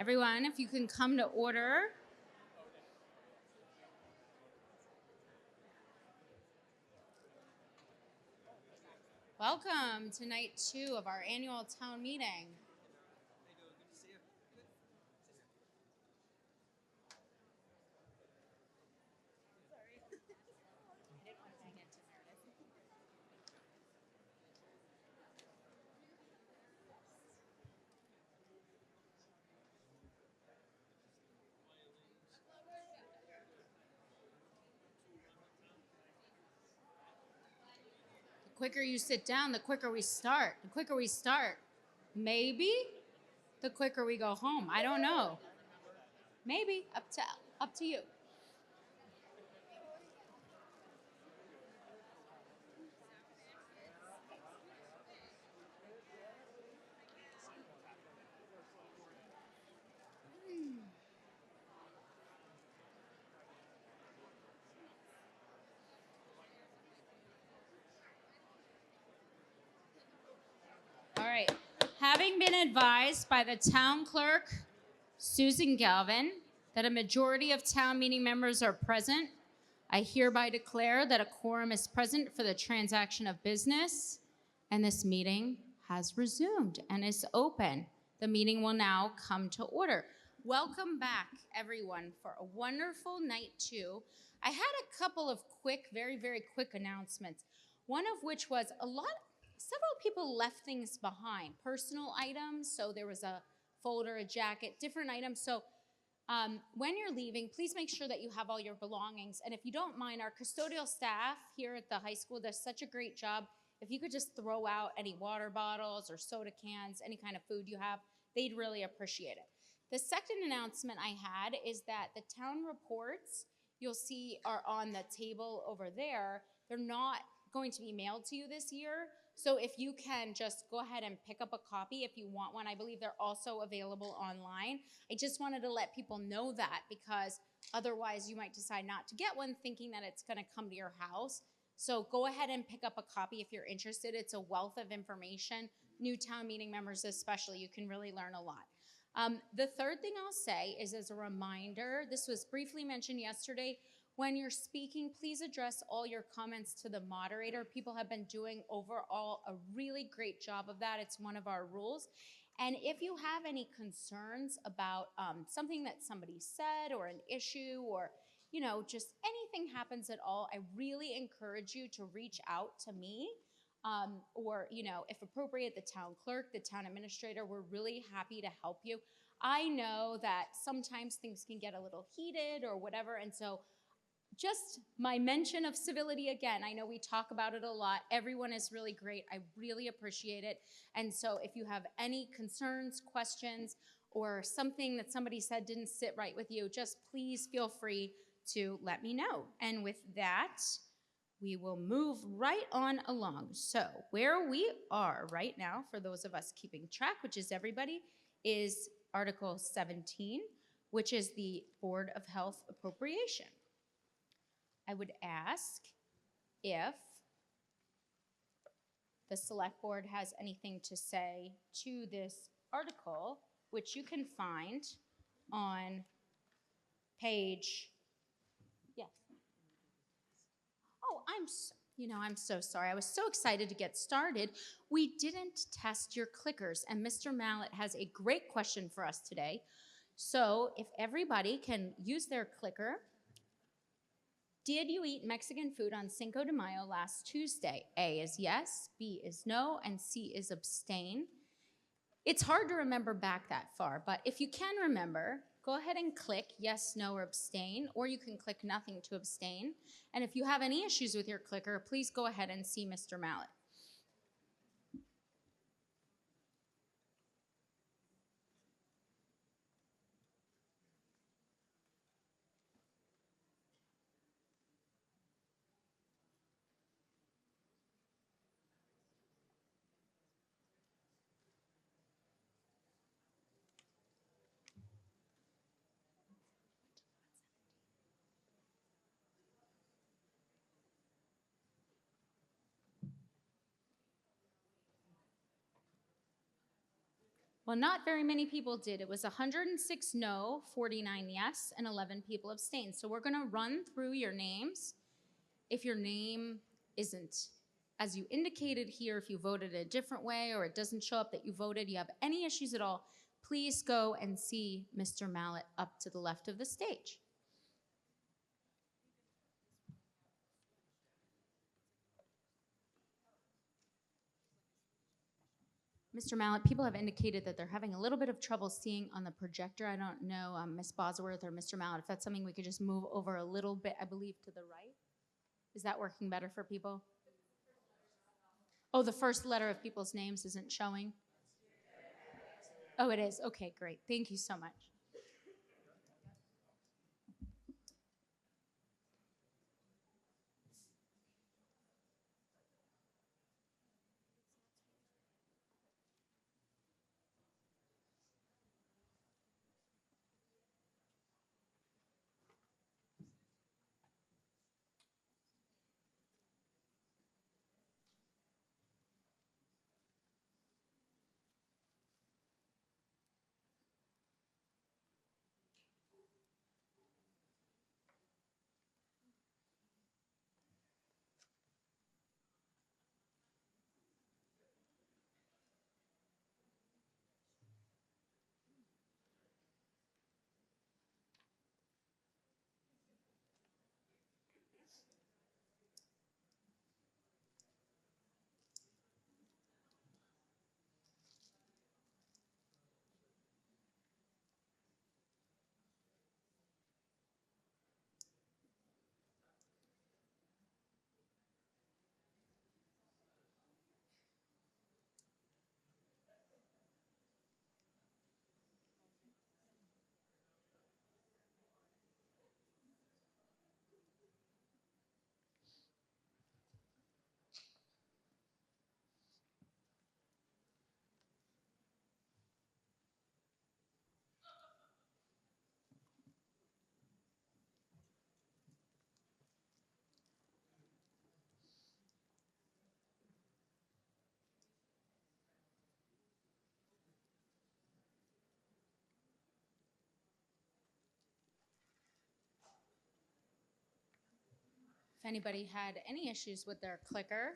Everyone, if you can come to order. Welcome to night 2 of our annual town meeting. The quicker you sit down, the quicker we start. The quicker we start, maybe the quicker we go home. I don't know. Maybe up to you. All right. Having been advised by the town clerk, Susan Galvin, that a majority of town meeting members are present, I hereby declare that a quorum is present for the transaction of business, and this meeting has resumed and is open. The meeting will now come to order. Welcome back, everyone, for a wonderful night 2. I had a couple of quick, very, very quick announcements, one of which was several people left things behind, personal items. So there was a folder, a jacket, different items. So when you're leaving, please make sure that you have all your belongings. And if you don't mind, our custodial staff here at the high school does such a great job. If you could just throw out any water bottles or soda cans, any kind of food you have, they'd really appreciate it. The second announcement I had is that the town reports you'll see are on the table over there. They're not going to be mailed to you this year. So if you can just go ahead and pick up a copy if you want one. I believe they're also available online. I just wanted to let people know that because otherwise you might decide not to get one thinking that it's going to come to your house. So go ahead and pick up a copy if you're interested. It's a wealth of information. New town meeting members especially, you can really learn a lot. The third thing I'll say is as a reminder, this was briefly mentioned yesterday, when you're speaking, please address all your comments to the moderator. People have been doing overall a really great job of that. It's one of our rules. And if you have any concerns about something that somebody said or an issue or, just anything happens at all, I really encourage you to reach out to me or, if appropriate, the town clerk, the town administrator. We're really happy to help you. I know that sometimes things can get a little heated or whatever, and so just my mention of civility again. I know we talk about it a lot. Everyone is really great. I really appreciate it. And so if you have any concerns, questions, or something that somebody said didn't sit right with you, just please feel free to let me know. And with that, we will move right on along. So where we are right now, for those of us keeping track, which is everybody, is Article 17, which is the Board of Health appropriation. I would ask if the select board has anything to say to this article, which you can find on page, yes. Oh, I'm so sorry. I was so excited to get started. We didn't test your clickers, and Mr. Mallett has a great question for us today. So if everybody can use their clicker. Did you eat Mexican food on Cinco de Mayo last Tuesday? A is yes, B is no, and C is abstain. It's hard to remember back that far, but if you can remember, go ahead and click yes, no, or abstain, or you can click nothing to abstain. And if you have any issues with your clicker, please go ahead and see Mr. Mallett. Well, not very many people did. It was 106 no, 49 yes, and 11 people abstained. So we're going to run through your names. If your name isn't as you indicated here, if you voted a different way or it doesn't show up that you voted, you have any issues at all, please go and see Mr. Mallet up to the left of the stage. Mr. Mallet, people have indicated that they're having a little bit of trouble seeing on the projector. I don't know, Ms. Bosworth or Mr. Mallet, if that's something we could just move over a little bit, I believe, to the right. Is that working better for people? Oh, the first letter of people's names isn't showing? Oh, it is. Okay, great. Thank you so much. If anybody had any issues with their clicker,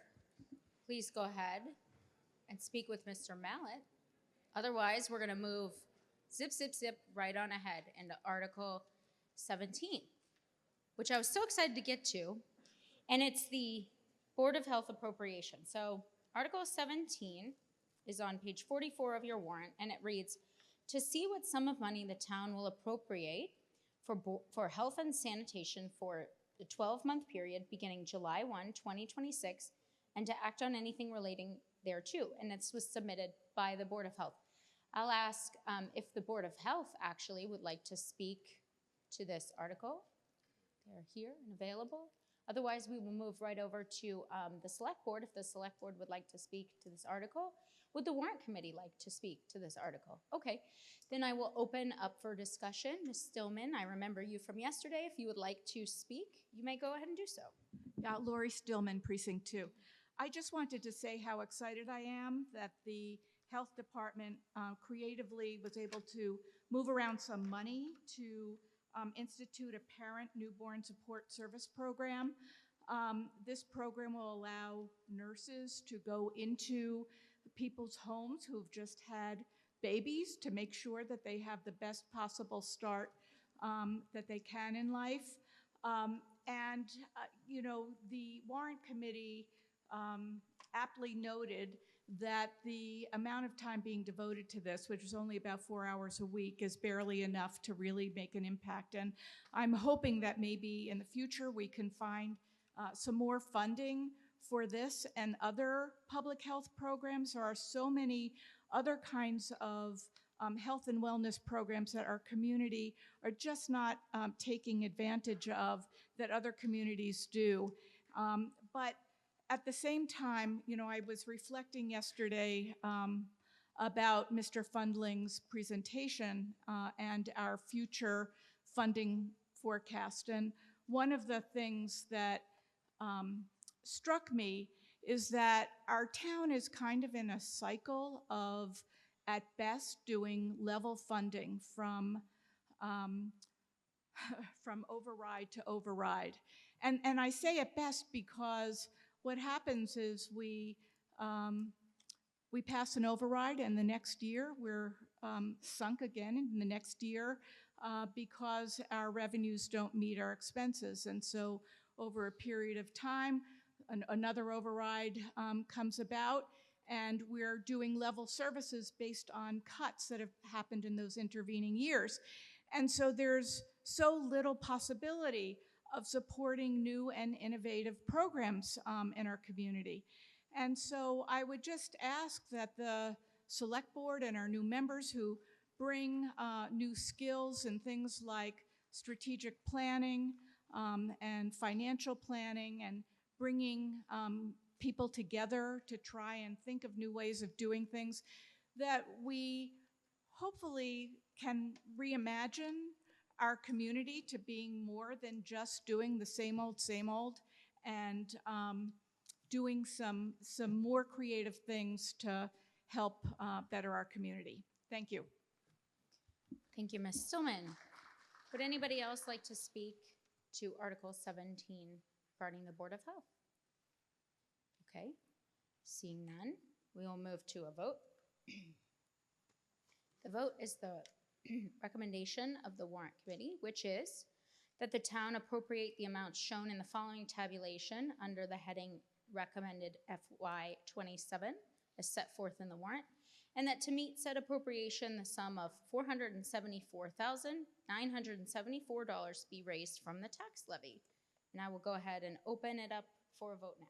please go ahead and speak with Mr. Mallet. Otherwise, we're going to move zip, zip, zip right on ahead into Article 17, which I was so excited to get to. And it's the Board of Health appropriation. So Article 17 is on page 44 of your warrant, and it reads, to see what sum of money the town will appropriate for health and sanitation for the 12-month period beginning July 1, 2026, and to act on anything relating thereto. And this was submitted by the Board of Health. I'll ask if the Board of Health actually would like to speak to this article. They're here and available. Otherwise, we will move right over to the Select Board if the Select Board would like to speak to this article. Would the Warrant Committee like to speak to this article? Okay, then I will open up for discussion. Ms. Stillman, I remember you from yesterday. If you would like to speak, you may go ahead and do so. Yeah, Lori Stillman, Precinct 2. I just wanted to say how excited I am that the Health Department creatively was able to move around some money to institute a parent newborn support service program. This program will allow nurses to go into people's homes who've just had babies to make sure that they have the best possible start that they can in life. You know, the Warrant Committee aptly noted that the amount of time being devoted to this, which is only about 4 hours a week, is barely enough to really make an impact. And I'm hoping that maybe in the future we can find some more funding for this and other public health programs. There are so many other kinds of health and wellness programs that our community are just not taking advantage of that other communities do. But at the same time, you know, I was reflecting yesterday about Mr. Fundling's presentation and our future funding forecast. And one of the things that struck me is that our town is kind of in a cycle of at best doing level funding from from override to override. And I say at best because what happens is we pass an override, and the next year we're sunk again in the next year because our revenues don't meet our expenses. And so over a period of time, another override comes about, and we're doing level services based on cuts that have happened in those intervening years. And so there's so little possibility of supporting new and innovative programs in our community. And so I would just ask that the select board and our new members who bring new skills and things like strategic planning and financial planning and bringing people together to try and think of new ways of doing things, that we hopefully can reimagine our community to being more than just doing the same old, and doing some more creative things to help better our community. Thank you. Thank you, Ms. Stillman. Would anybody else like to speak to Article 17 regarding the Board of Health? Okay, seeing none, we will move to a vote. The vote is the recommendation of the Warrant Committee, which is that the town appropriate the amounts shown in the following tabulation under the heading recommended FY 27 as set forth in the warrant, and that to meet said appropriation, the sum of $474,974 be raised from the tax levy. And I will go ahead and open it up for a vote now.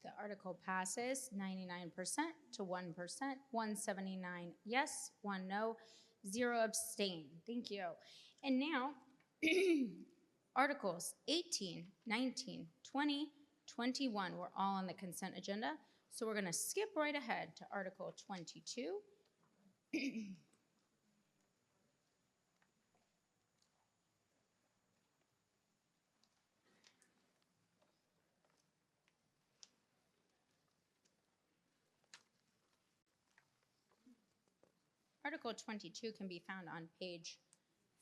The article passes 99% to 1%, 179 yes, 1 no, 0 abstain. Thank you. And now, Articles 18, 19, 20, 21 were all on the consent agenda. So we're going to skip right ahead to Article 22. Article 22 can be found on page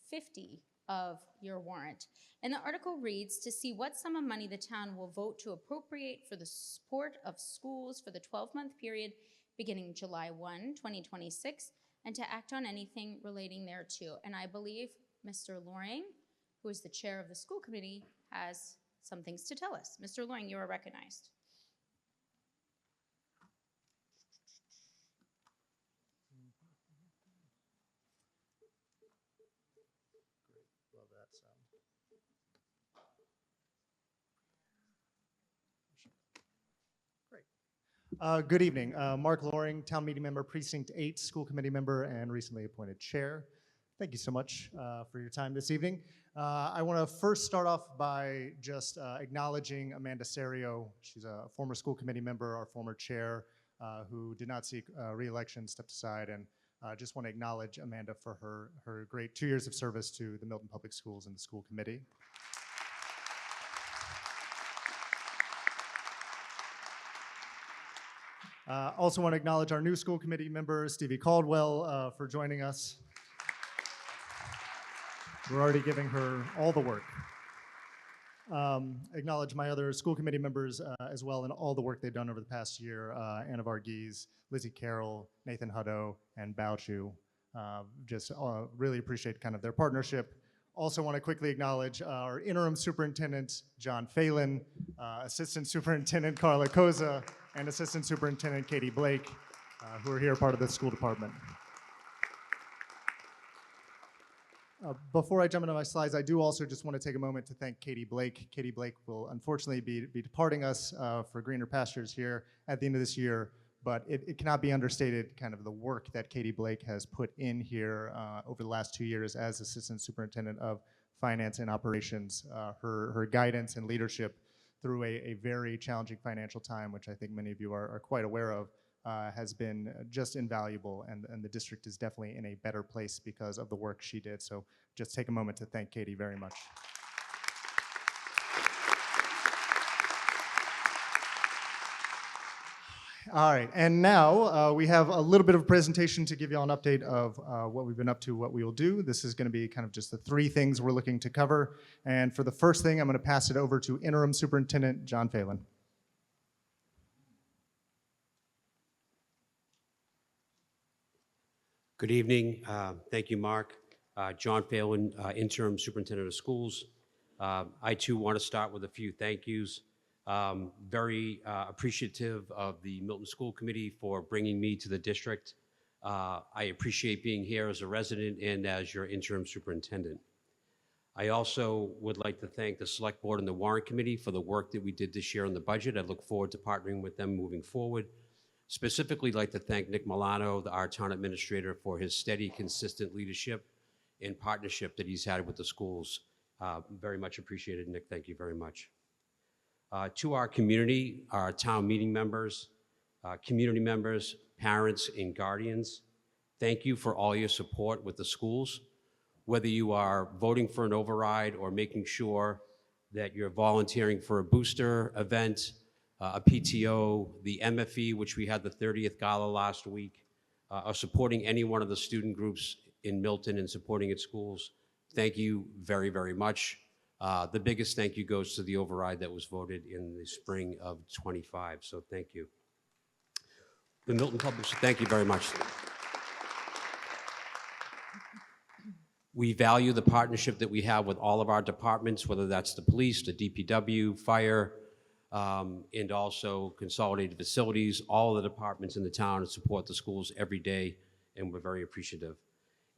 50 of your warrant. And the article reads, to see what sum of money the town will vote to appropriate for the support of schools for the 12-month period beginning July 1, 2026, and to act on anything relating thereto. And I believe Mr. Loring, who is the chair of the school committee, has some things to tell us. Mr. Loring, you are recognized. Love that sound. Great. Good evening. Mark Loring, town meeting member, Precinct 8, school committee member, and recently appointed chair. Thank you so much for your time this evening. I want to first start off by just acknowledging Amanda Serio. She's a former school committee member, our former chair, who did not seek re-election, stepped aside, and just want to acknowledge Amanda for her great 2 years of service to the Milton Public Schools and the school committee. Also want to acknowledge our new school committee member, Stevie Caldwell, for joining us. We're already giving her all the work. Acknowledge my other school committee members as well and all the work they've done over the past year. Anna Varghese, Lizzie Carroll, Nathan Hutto, and Bao Chu. Just really appreciate kind of their partnership. Also want to quickly acknowledge our interim superintendent, John Phelan, assistant superintendent, Carla Koza, and assistant superintendent, Katie Blake, who are here part of the school department. Before I jump into my slides, I do also just want to take a moment to thank Katie Blake. Katie Blake will unfortunately be departing us for greener pastures here at the end of this year, but it cannot be understated kind of the work that Katie Blake has put in here over the last 2 years as Assistant Superintendent of Finance and Operations. Her guidance and leadership through a very challenging financial time, which I think many of you are quite aware of, has been just invaluable, and the district is definitely in a better place because of the work she did. So just take a moment to thank Katie very much. All right, and now we have a little bit of a presentation to give you all an update of what we've been up to, what we will do. This is going to be kind of just the 3 things we're looking to cover. And for the first thing, I'm going to pass it over to Interim Superintendent John Phelan. Good evening. Thank you, Mark. John Phelan, Interim Superintendent of Schools. I too want to start with a few thank yous. Very appreciative of the Milton School Committee for bringing me to the district. I appreciate being here as a resident and as your interim superintendent. I also would like to thank the Select Board and the Warrant Committee for the work that we did this year on the budget. I look forward to partnering with them moving forward. Specifically, like to thank Nick Milano, our town administrator, for his steady, consistent leadership and partnership that he's had with the schools. Very much appreciated, Nick. Thank you very much. To our community, our town meeting members, community members, parents, and guardians, thank you for all your support with the schools. Whether you are voting for an override or making sure that you're volunteering for a booster event, a PTO, the MFE, which we had the 30th gala last week, or supporting any one of the student groups in Milton and supporting its schools. Thank you very, very much. The biggest thank you goes to the override that was voted in the spring of '25, so thank you. The Milton Public, thank you very much. We value the partnership that we have with all of our departments, whether that's the police, the DPW, fire, and also consolidated facilities, all of the departments in the town support the schools every day, and we're very appreciative.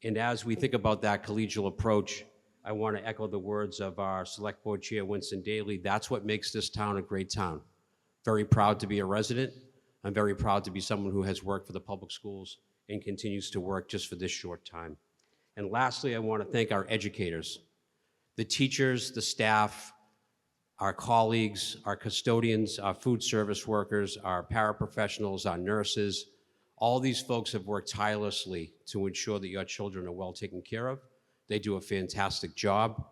And as we think about that collegial approach, I want to echo the words of our Select Board Chair, Winston Daly. That's what makes this town a great town. Very proud to be a resident. I'm very proud to be someone who has worked for the public schools and continues to work just for this short time. And lastly, I want to thank our educators, the teachers, the staff, our colleagues, our custodians, our food service workers, our paraprofessionals, our nurses. All these folks have worked tirelessly to ensure that your children are well taken care of. They do a fantastic job.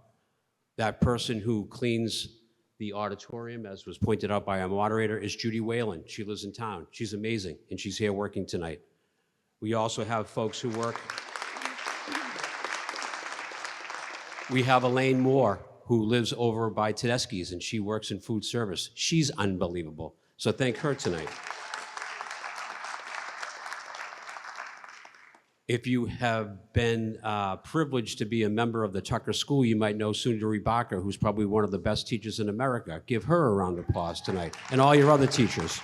That person who cleans the auditorium, as was pointed out by our moderator, is Judy Whalen. She lives in town. She's amazing, and she's here working tonight. We also have folks who work. We have Elaine Moore, who lives over by Tedeschi's, and she works in food service. She's unbelievable. So thank her tonight. If you have been privileged to be a member of the Tucker School, you might know Sundari Barker, who's probably one of the best teachers in America. Give her a round of applause tonight, and all your other teachers.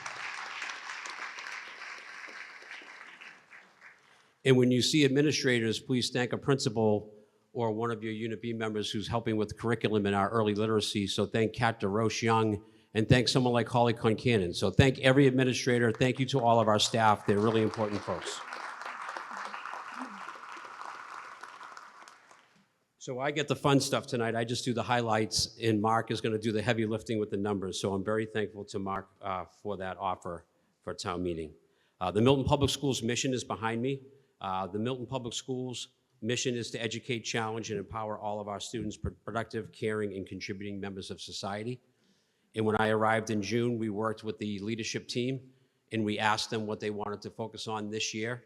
And when you see administrators, please thank a principal or one of your Unit B members who's helping with curriculum in our early literacy. So thank Kat DeRoche Young, and thank someone like Holly Concannon. So thank every administrator. Thank you to all of our staff. They're really important folks. So I get the fun stuff tonight. I just do the highlights, and Mark is going to do the heavy lifting with the numbers. So I'm very thankful to Mark for that offer for town meeting. The Milton Public Schools mission is behind me. The Milton Public Schools mission is to educate, challenge, and empower all of our students, productive, caring, and contributing members of society. And when I arrived in June, we worked with the leadership team, and we asked them what they wanted to focus on this year.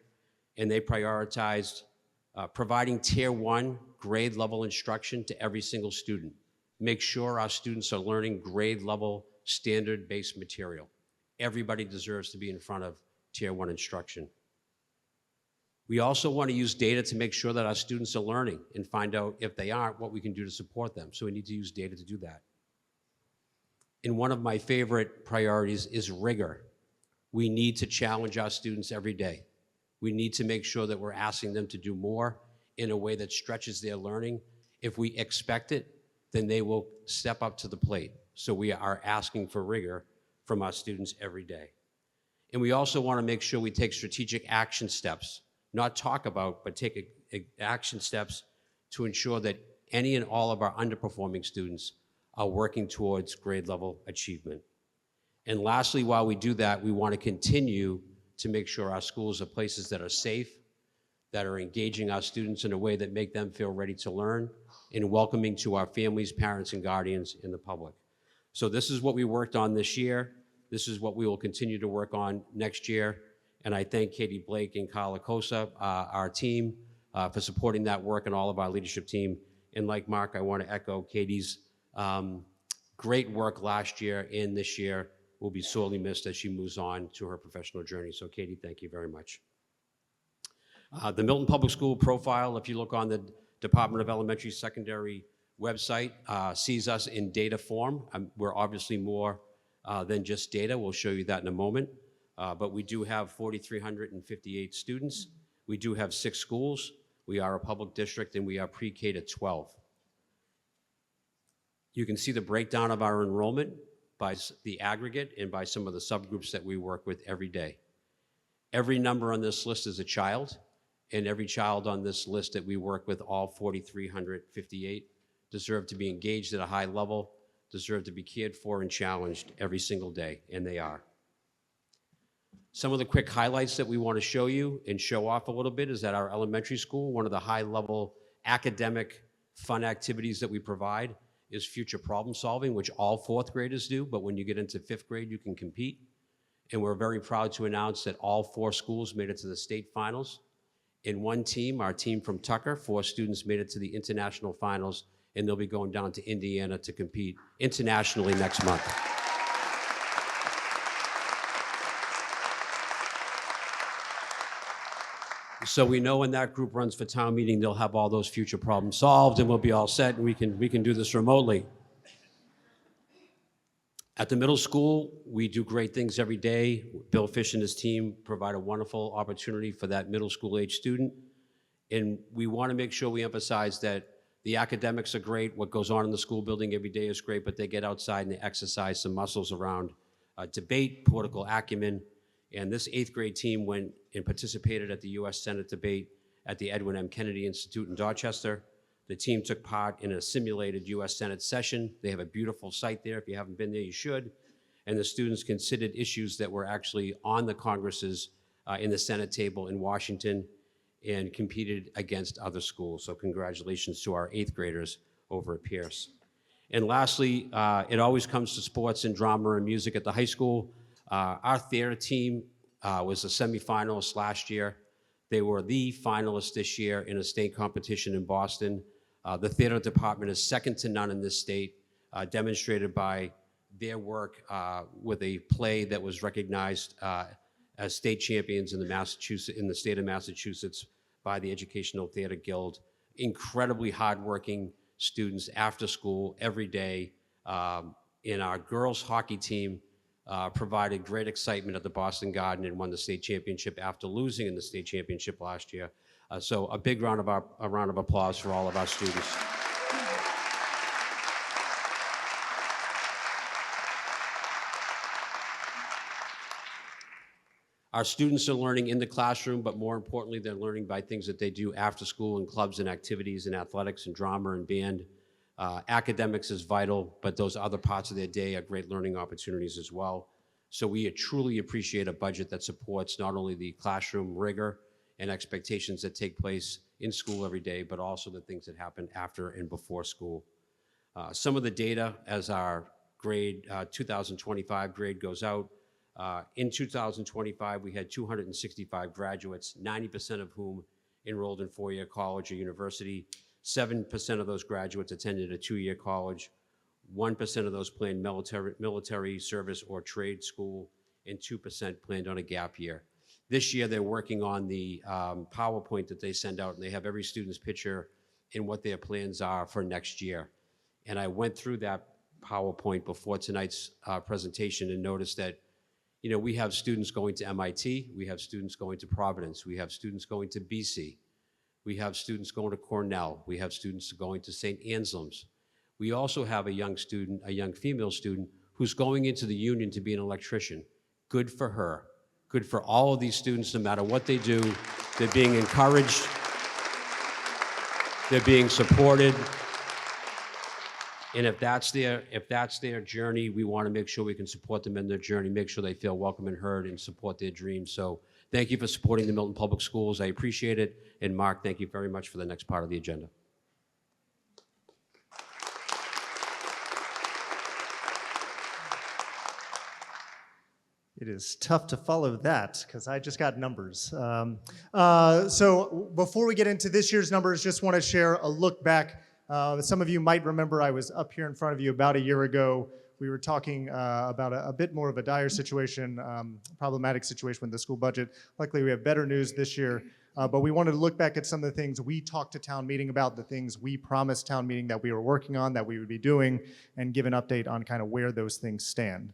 And they prioritized providing Tier 1 grade level instruction to every single student. Make sure our students are learning grade level standard-based material. Everybody deserves to be in front of Tier 1 instruction. We also want to use data to make sure that our students are learning and find out if they aren't, what we can do to support them. So we need to use data to do that. And one of my favorite priorities is rigor. We need to challenge our students every day. We need to make sure that we're asking them to do more in a way that stretches their learning. If we expect it, then they will step up to the plate. So we are asking for rigor from our students every day. And we also want to make sure we take strategic action steps, not talk about, but take action steps to ensure that any and all of our underperforming students are working towards grade level achievement. And lastly, while we do that, we want to continue to make sure our schools are places that are safe, that are engaging our students in a way that make them feel ready to learn, and welcoming to our families, parents, and guardians, and the public. So this is what we worked on this year. This is what we will continue to work on next year. And I thank Katie Blake and Kyle Acosta, our team, for supporting that work, and all of our leadership team. And like Mark, I want to echo Katie's great work last year and this year will be sorely missed as she moves on to her professional journey. So Katie, thank you very much. The Milton Public School profile, if you look on the Department of Elementary Secondary website, sees us in data form. We're obviously more than just data. We'll show you that in a moment. But we do have 4,358 students. We do have 6 schools. We are a public district, and we are pre-K to 12. You can see the breakdown of our enrollment by the aggregate and by some of the subgroups that we work with every day. Every number on this list is a child, and every child on this list that we work with, all 4,358, deserve to be engaged at a high level, deserve to be cared for and challenged every single day, and they are. Some of the quick highlights that we want to show you and show off a little bit is at our elementary school, one of the high-level academic fun activities that we provide is future problem solving, which all 4th graders do, but when you get into 5th grade, you can compete. And we're very proud to announce that all 4 schools made it to the state finals. In one team, our team from Tucker, 4 students made it to the international finals, and they'll be going down to Indiana to compete internationally next month. So we know when that group runs for town meeting, they'll have all those future problems solved, and we'll be all set, and we can do this remotely. At the middle school, we do great things every day. Bill Fish and his team provide a wonderful opportunity for that middle school age student. And we want to make sure we emphasize that the academics are great. What goes on in the school building every day is great, but they get outside and they exercise some muscles around debate, political acumen. And this 8th grade team went and participated at the U.S. Senate debate at the Edwin M. Kennedy Institute in Dorchester. The team took part in a simulated U.S. Senate session. They have a beautiful site there. If you haven't been there, you should. And the students considered issues that were actually on the Congresses in the Senate table in Washington and competed against other schools. So congratulations to our 8th graders over at Pierce. And lastly, it always comes to sports and drama and music at the high school. Our theater team was a semifinalist last year. They were the finalists this year in a state competition in Boston. The theater department is second to none in this state, demonstrated by their work with a play that was recognized as state champions in the state of Massachusetts by the Educational Theater Guild. Incredibly hardworking students after school every day. And our girls hockey team provided great excitement at the Boston Garden and won the state championship after losing in the state championship last year. So a big round of applause for all of our students. Our students are learning in the classroom, but more importantly, they're learning by things that they do after school in clubs and activities and athletics and drama and band. Academics is vital, but those other parts of their day are great learning opportunities as well. So we truly appreciate a budget that supports not only the classroom rigor and expectations that take place in school every day, but also the things that happen after and before school. Some of the data as our grade 2025 grade goes out. In 2025, we had 265 graduates, 90% of whom enrolled in 4-year college or university. 7% of those graduates attended a 2-year college. 1% of those planned military service or trade school, and 2% planned on a gap year. This year, they're working on the PowerPoint that they send out, and they have every student's picture and what their plans are for next year. And I went through that PowerPoint before tonight's presentation and noticed that, you know, we have students going to MIT, we have students going to Providence, we have students going to BC, We have students going to Cornell. We have students going to St. Anselm's. We also have a young student, a young female student, who's going into the union to be an electrician. Good for her. Good for all of these students, no matter what they do. They're being encouraged. They're being supported. And if that's their journey, we want to make sure we can support them in their journey, make sure they feel welcome and heard, and support their dreams. So thank you for supporting the Milton Public Schools. I appreciate it. And Mark, thank you very much for the next part of the agenda. It is tough to follow that because I just got numbers. So before we get into this year's numbers, just want to share a look back. Some of you might remember I was up here in front of you about a year ago. We were talking about a bit more of a dire situation, problematic situation with the school budget. Luckily, we have better news this year. But we wanted to look back at some of the things we talked to town meeting about, the things we promised town meeting that we were working on, that we would be doing, and give an update on kind of where those things stand.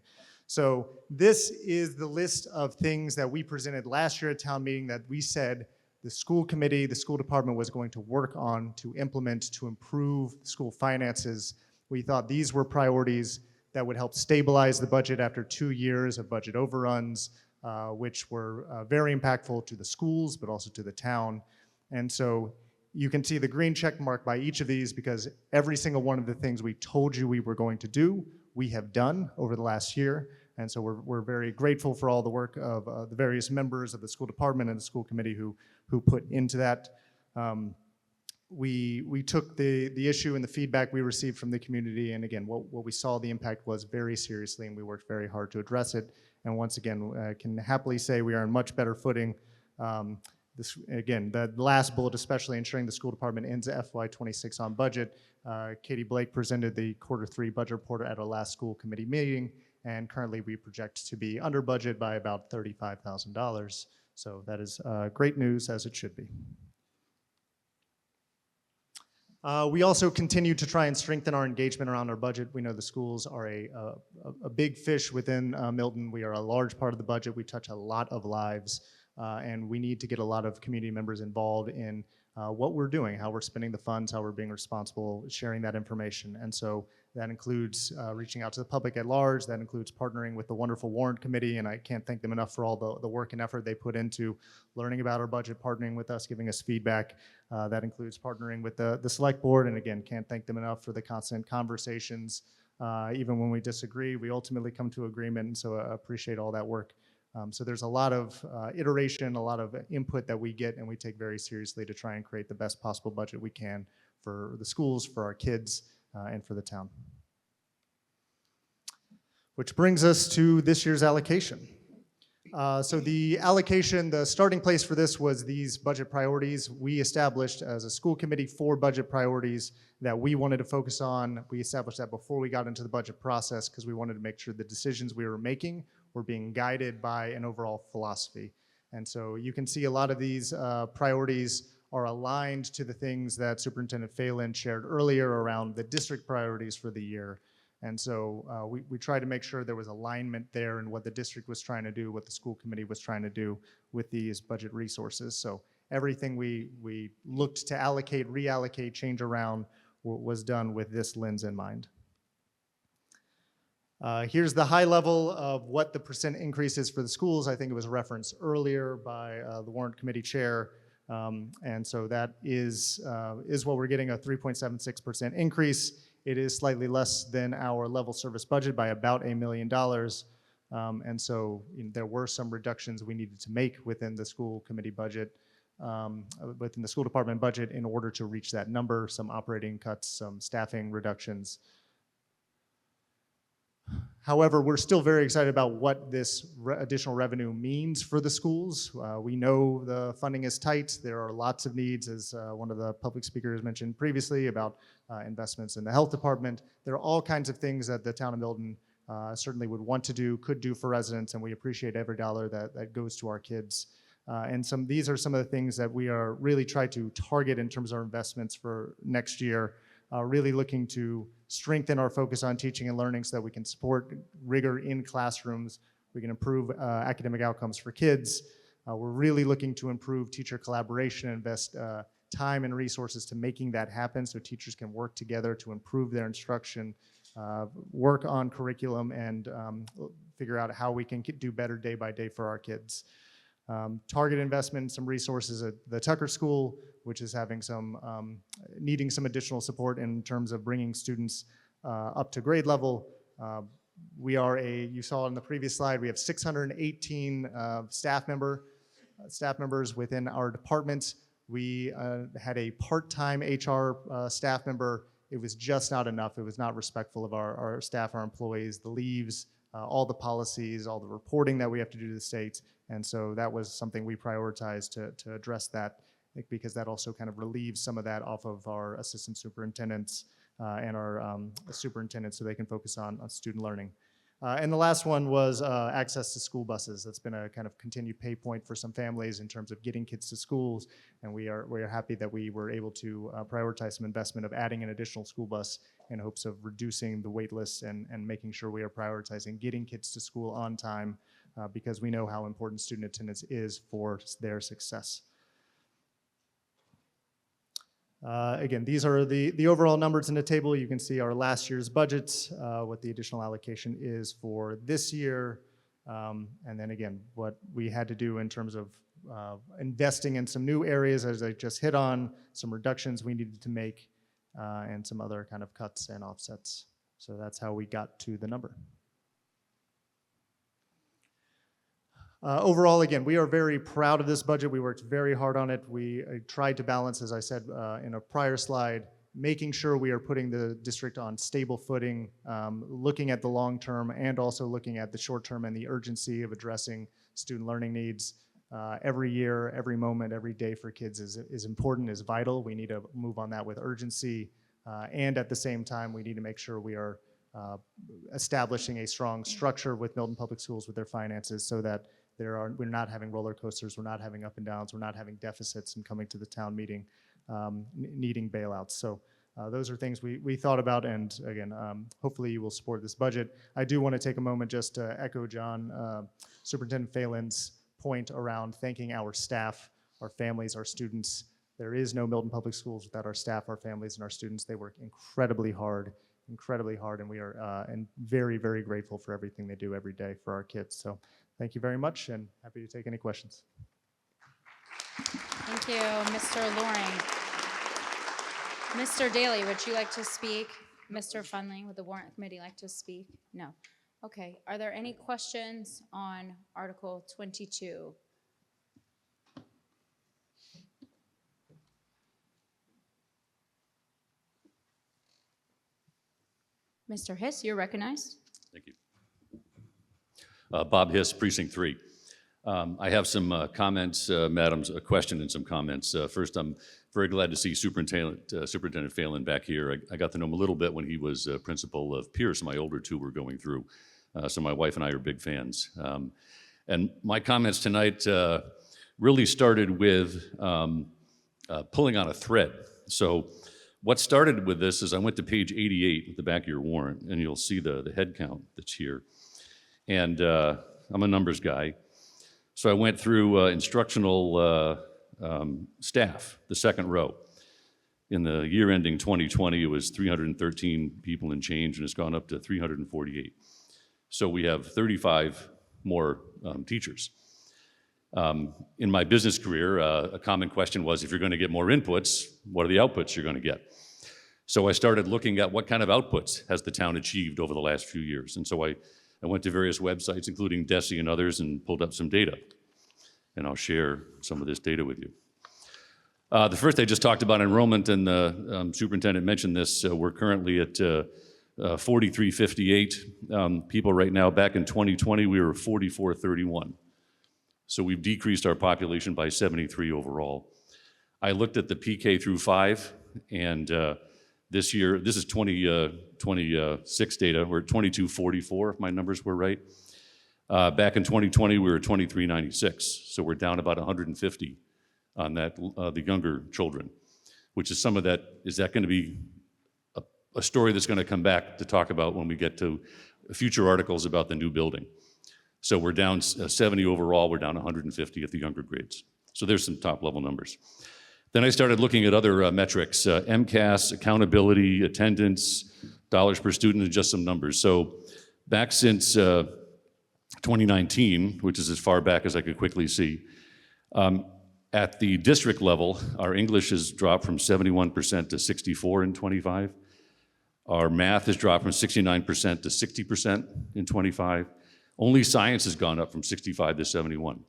So this is the list of things that we presented last year at town meeting that we said the school committee, the school department was going to work on to implement to improve school finances. We thought these were priorities that would help stabilize the budget after 2 years of budget overruns, which were very impactful to the schools, but also to the town. And so you can see the green check mark by each of these because every single one of the things we told you we were going to do, we have done over the last year. And so we're very grateful for all the work of the various members of the school department and the school committee who put into that. We took the issue and the feedback we received from the community, and again, what we saw the impact was very seriously, and we worked very hard to address it. And once again, I can happily say we are on much better footing. Again, the last bullet, especially ensuring the school department ends FY26 on budget. Katie Blake presented the Q3 budget report at our last school committee meeting, and currently we project to be under budget by about $35,000. So that is great news, as it should be. We also continue to try and strengthen our engagement around our budget. We know the schools are a big fish within Milton. We are a large part of the budget. We touch a lot of lives, and we need to get a lot of community members involved in what we're doing, how we're spending the funds, how we're being responsible, sharing that information. And so that includes reaching out to the public at large. That includes partnering with the wonderful warrant committee, and I can't thank them enough for all the work and effort they put into learning about our budget, partnering with us, giving us feedback. That includes partnering with the select board, and again, can't thank them enough for the constant conversations. Even when we disagree, we ultimately come to agreement, and so I appreciate all that work. So there's a lot of iteration, a lot of input that we get, and we take very seriously to try and create the best possible budget we can for the schools, for our kids, and for the town. Which brings us to this year's allocation. So the allocation, the starting place for this was these budget priorities. We established as a school committee 4 budget priorities that we wanted to focus on. We established that before we got into the budget process because we wanted to make sure the decisions we were making were being guided by an overall philosophy. And so you can see a lot of these priorities are aligned to the things that Superintendent Phelan shared earlier around the district priorities for the year. And so we tried to make sure there was alignment there in what the district was trying to do, what the school committee was trying to do with these budget resources. So everything we looked to allocate, reallocate, change around was done with this lens in mind. Here's the high level of what the percent increase is for the schools. I think it was referenced earlier by the warrant committee chair. And so that is what we're getting, a 3.76% increase. It is slightly less than our level service budget by about $1 million. And so there were some reductions we needed to make within the school committee budget, within the school department budget in order to reach that number, some operating cuts, some staffing reductions. However, we're still very excited about what this additional revenue means for the schools. We know the funding is tight. There are lots of needs, as one of the public speakers mentioned previously, about investments in the health department. There are all kinds of things that the town of Milton certainly would want to do, could do for residents, and we appreciate every dollar that goes to our kids. And these are some of the things that we are really trying to target in terms of our investments for next year. Really looking to strengthen our focus on teaching and learning so that we can support rigor in classrooms, we can improve academic outcomes for kids. We're really looking to improve teacher collaboration, invest time and resources to making that happen so teachers can work together to improve their instruction, work on curriculum, and figure out how we can do better day by day for our kids. Target investment in some resources at the Tucker School, which is having some, needing some additional support in terms of bringing students up to grade level. We are you saw in the previous slide, we have 618 staff members within our department. We had a part-time HR staff member. It was just not enough. It was not respectful of our staff, our employees, the leaves, all the policies, all the reporting that we have to do to the state. And so that was something we prioritized to address that, because that also kind of relieves some of that off of our assistant superintendents and our superintendents so they can focus on student learning. And the last one was access to school buses. That's been a kind of continued pay point for some families in terms of getting kids to schools, and we are happy that we were able to prioritize some investment of adding an additional school bus in hopes of reducing the wait lists and making sure we are prioritizing getting kids to school on time because we know how important student attendance is for their success. Again, these are the overall numbers in the table. You can see our last year's budgets, what the additional allocation is for this year, and then again, what we had to do in terms of investing in some new areas, as I just hit on, some reductions we needed to make, and some other kind of cuts and offsets. So that's how we got to the number. Overall, again, we are very proud of this budget. We worked very hard on it. We tried to balance, as I said in a prior slide, making sure we are putting the district on stable footing, looking at the long term and also looking at the short term and the urgency of addressing student learning needs. Every year, every moment, every day for kids is important, is vital. We need to move on that with urgency. And at the same time, we need to make sure we are establishing a strong structure with Milton Public Schools with their finances so that we're not having roller coasters, we're not having up and downs, we're not having deficits and coming to the town meeting needing bailouts. So those are things we thought about, and again, hopefully you will support this budget. I do want to take a moment just to echo John, Superintendent Phelan's point around thanking our staff, our families, our students. There is no Milton Public Schools without our staff, our families, and our students. They work incredibly hard, and we are and very, very grateful for everything they do every day for our kids. So thank you very much, and happy to take any questions. Thank you, Mr. Loring. Mr. Daly, would you like to speak? Mr. Fundling, would the Warrant Committee like to speak? No. Okay. Are there any questions on Article 22? Mr. Hiss, you're recognized. Thank you. Bob Hiss, Precinct 3. I have some comments, madams, a question and some comments. First, I'm very glad to see Superintendent Phelan back here. I got to know him a little bit when he was principal of Pierce. My older two were going through, so my wife and I are big fans. And my comments tonight really started with pulling on a thread. So what started with this is I went to page 88 at the back of your warrant, and you'll see the head count that's here. And I'm a numbers guy. So I went through instructional staff, the second row. In the year ending 2020, it was 313 people and change, and it's gone up to 348. So we have 35 more teachers. In my business career, a common question was, if you're going to get more inputs, what are the outputs you're going to get? So I started looking at what kind of outputs has the town achieved over the last few years. And so I went to various websites, including DESE and others, and pulled up some data. And I'll share some of this data with you. The first, I just talked about enrollment, and the superintendent mentioned this. We're currently at 4,358 people right now. Back in 2020, we were 4,431. So we've decreased our population by 73 overall. I looked at the PK through 5, and this year, this is 2026 data, we're at 2244, if my numbers were right. Back in 2020, we were 2396, so we're down about 150 on that, the younger children, which is some of that. Is that going to be a story that's going to come back to talk about when we get to future articles about the new building? So we're down 70 overall, we're down 150 at the younger grades. So there's some top level numbers. Then I started looking at other metrics, MCAS, accountability, attendance, dollars per student, and just some numbers. So back since 2019, which is as far back as I could quickly see, at the district level, our English has dropped from 71% to 64 in 25. Our math has dropped from 69% to 60% in 25. Only science has gone up from 65 to 71.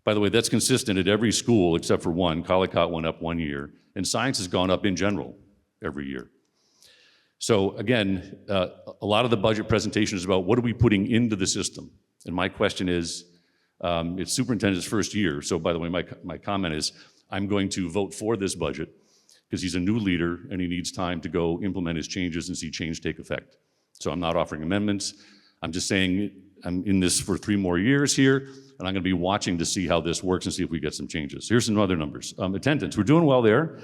By the way, that's consistent at every school except for one. Collicott went up 1 year, and science has gone up in general every year. So again, a lot of the budget presentation is about what are we putting into the system? And my question is, it's superintendent's first year, so by the way, my comment is, I'm going to vote for this budget because he's a new leader and he needs time to go implement his changes and see change take effect. So I'm not offering amendments. I'm just saying I'm in this for 3 more years here, and I'm gonna be watching to see how this works and see if we get some changes. Here's some other numbers. Attendance, we're doing well there.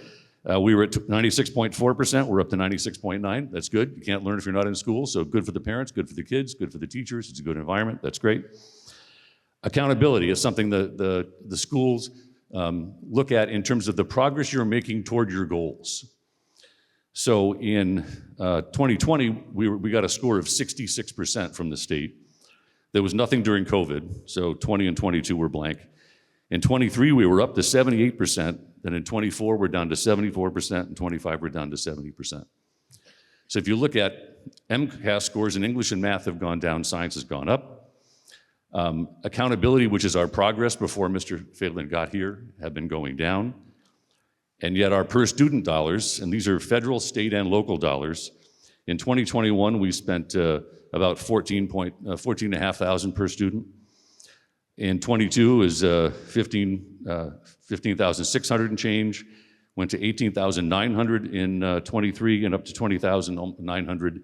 We were at 96.4%, we're up to 96.9. That's good. You can't learn if you're not in school, so good for the parents, good for the kids, good for the teachers. It's a good environment, that's great. Accountability is something the schools look at in terms of the progress you're making toward your goals. So in 2020, we got a score of 66% from the state. There was nothing during COVID, so 20 and 22 were blank. In 23, we were up to 78%, then in 24, we're down to 74%, and 25, we're down to 70%. So if you look at MCAS scores in English and math have gone down, science has gone up. Accountability, which is our progress before Mr. Phelan got here, have been going down. And yet our per student dollars, and these are federal, state, and local dollars, in 2021, we spent about $14,500 per student. In 22 is 15,600 and change, went to 18,900 in 23 and up to 20,900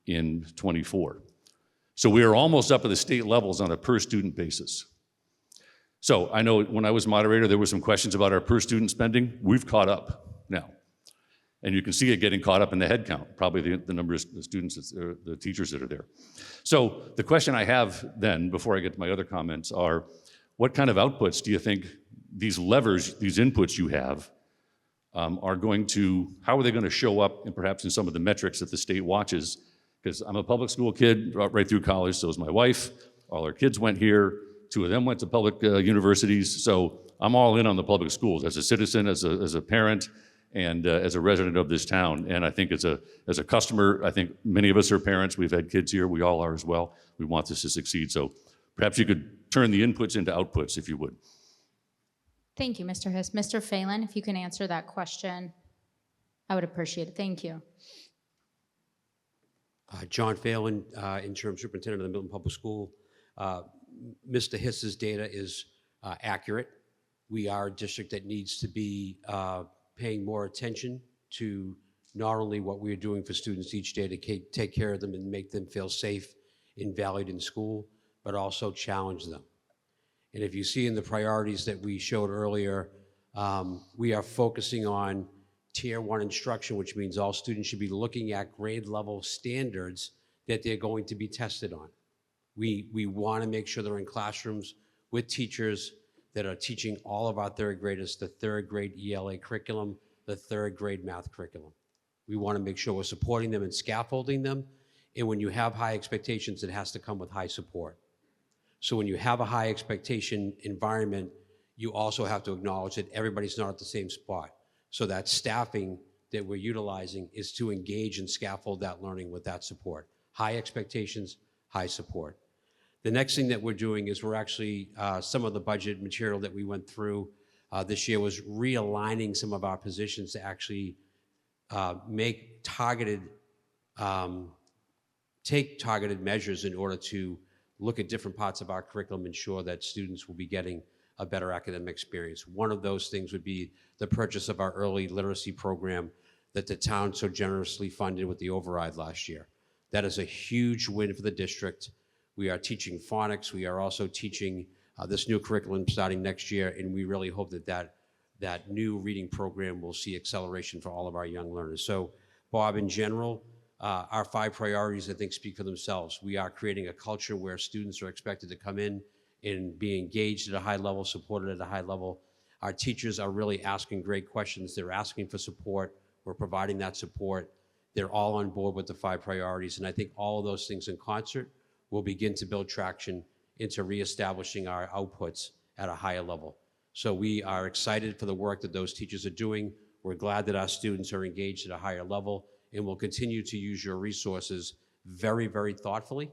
in 24. So we are almost up at the state levels on a per student basis. So I know when I was moderator, there were some questions about our per student spending. We've caught up now. And you can see it getting caught up in the head count, probably the number of the students, the teachers that are there. So the question I have then, before I get to my other comments, are what kind of outputs do you think these levers, these inputs you have, are going to, how are they going to show up and perhaps in some of the metrics that the state watches? Because I'm a public school kid right through college, so is my wife. All our kids went here. 2 of them went to public universities. So I'm all in on the public schools as a citizen, as a parent, and as a resident of this town. And I think as a customer, I think many of us are parents. We've had kids here. We all are as well. We want this to succeed. So perhaps you could turn the inputs into outputs, if you would. Thank you, Mr. Hiss. Mr. Phelan, if you can answer that question, I would appreciate it. Thank you. John Phelan, interim superintendent of the Milton Public School. Mr. Hiss's data is accurate. We are a district that needs to be paying more attention to not only what we're doing for students each day to take care of them and make them feel safe and valued in school, but also challenge them. And if you see in the priorities that we showed earlier, we are focusing on Tier 1 instruction, which means all students should be looking at grade level standards that they're going to be tested on. We want to make sure they're in classrooms with teachers that are teaching all of our 3rd graders the 3rd grade ELA curriculum, the 3rd grade math curriculum. We want to make sure we're supporting them and scaffolding them. And when you have high expectations, it has to come with high support. So when you have a high expectation environment, you also have to acknowledge that everybody's not at the same spot. So that staffing that we're utilizing is to engage and scaffold that learning with that support. High expectations, high support. The next thing that we're doing is we're actually, some of the budget material that we went through this year was realigning some of our positions to actually make targeted, take targeted measures in order to look at different parts of our curriculum, ensure that students will be getting a better academic experience. One of those things would be the purchase of our early literacy program that the town so generously funded with the override last year. That is a huge win for the district. We are teaching phonics. We are also teaching this new curriculum starting next year, and we really hope that new reading program will see acceleration for all of our young learners. So, Bob, in general, our 5 priorities, I think, speak for themselves. We are creating a culture where students are expected to come in and be engaged at a high level, supported at a high level. Our teachers are really asking great questions. They're asking for support. We're providing that support. They're all on board with the 5 priorities. And I think all of those things in concert will begin to build traction into reestablishing our outputs at a higher level. So we are excited for the work that those teachers are doing. We're glad that our students are engaged at a higher level, and we'll continue to use your resources very, very thoughtfully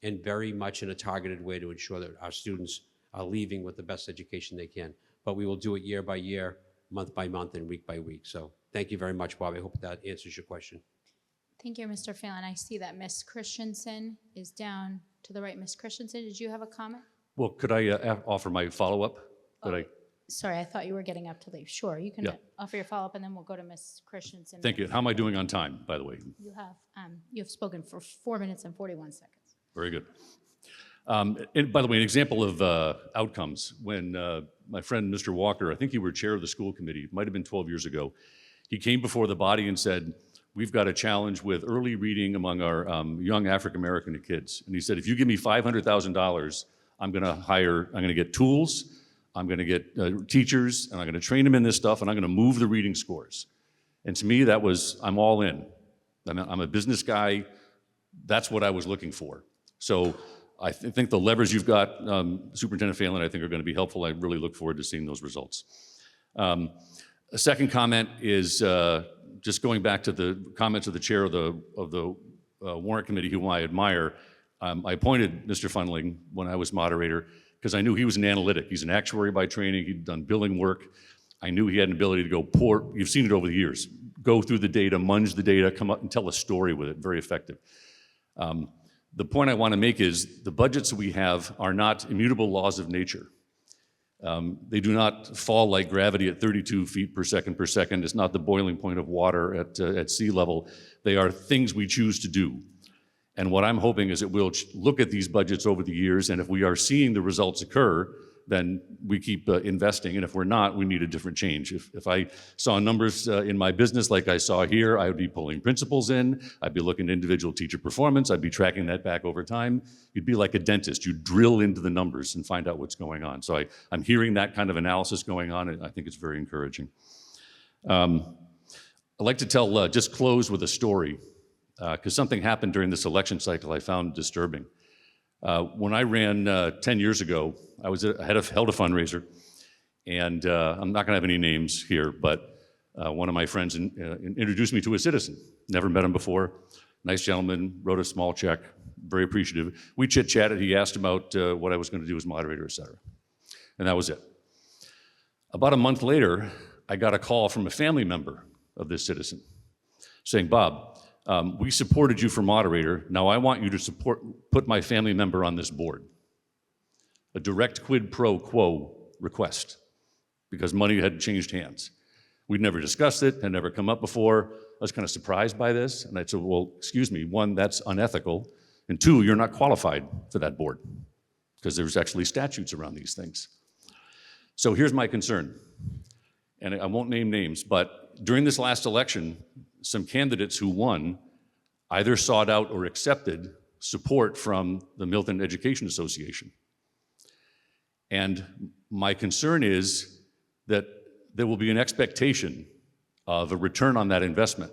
and very much in a targeted way to ensure that our students are leaving with the best education they can. But we will do it year by year, month by month, and week by week. So thank you very much, Bob. I hope that answers your question. Thank you, Mr. Phelan. I see that Ms. Christensen is down to the right. Ms. Christensen, did you have a comment? Well, could I offer my follow-up? Sorry, I thought you were getting up to leave. Sure, you can Yeah. offer your follopp, and then we'll go to Ms. Christensen. Thank you. How am I doing on time, by the way? You have spoken for 4 minutes and 41 seconds. Very good. And by the way, an example of outcomes, when my friend Mr. Walker, I think you were chair of the school committee, it might have been 12 years ago, he came before the body and said, we've got a challenge with early reading among our young African-American kids. And he said, if you give me $500,000, I'm gonna get tools, I'm gonna get teachers, and I'm gonna train them in this stuff, and I'm gonna move the reading scores. And to me, that was, I'm all in. I'm a business guy. That's what I was looking for. So I think the levers you've got, Superintendent Phelan, I think are gonna be helpful. I really look forward to seeing those results. A second comment is just going back to the comments of the chair of the warrant committee, whom I admire. I appointed Mr. Fundling when I was moderator because I knew he was an analytic. He's an actuary by training. He'd done billing work. I knew he had an ability to go pour, you've seen it over the years, go through the data, munge the data, come up and tell a story with it, very effective. The point I want to make is the budgets we have are not immutable laws of nature. They do not fall like gravity at 32 feet per second. It's not the boiling point of water at sea level. They are things we choose to do. And what I'm hoping is that we'll look at these budgets over the years, and if we are seeing the results occur, then we keep investing, and if we're not, we need a different change. If I saw numbers in my business like I saw here, I would be pulling principals in, I'd be looking at individual teacher performance, I'd be tracking that back over time. You'd be like a dentist, you drill into the numbers and find out what's going on. So I'm hearing that kind of analysis going on, and I think it's very encouraging. I'd like to just close with a story, because something happened during this election cycle I found disturbing. When I ran 10 years ago, I held a fundraiser, and I'm not gonna have any names here, but one of my friends introduced me to a citizen. Never met him before. Nice gentleman, wrote a small check, very appreciative. We chit-chatted, he asked about what I was gonna do as moderator, et cetera. And that was it. About a month later, I got a call from a family member of this citizen saying, Bob, we supported you for moderator. Now I want you to put my family member on this board. A direct quid pro quo request, because money had changed hands. We'd never discussed it, had never come up before. I was kind of surprised by this, and I said, well, excuse me, one, that's unethical, and two, you're not qualified for that board, because there's actually statutes around these things. So here's my concern, and I won't name names, but during this last election, some candidates who won either sought out or accepted support from the Milton Education Association. And my concern is that there will be an expectation of a return on that investment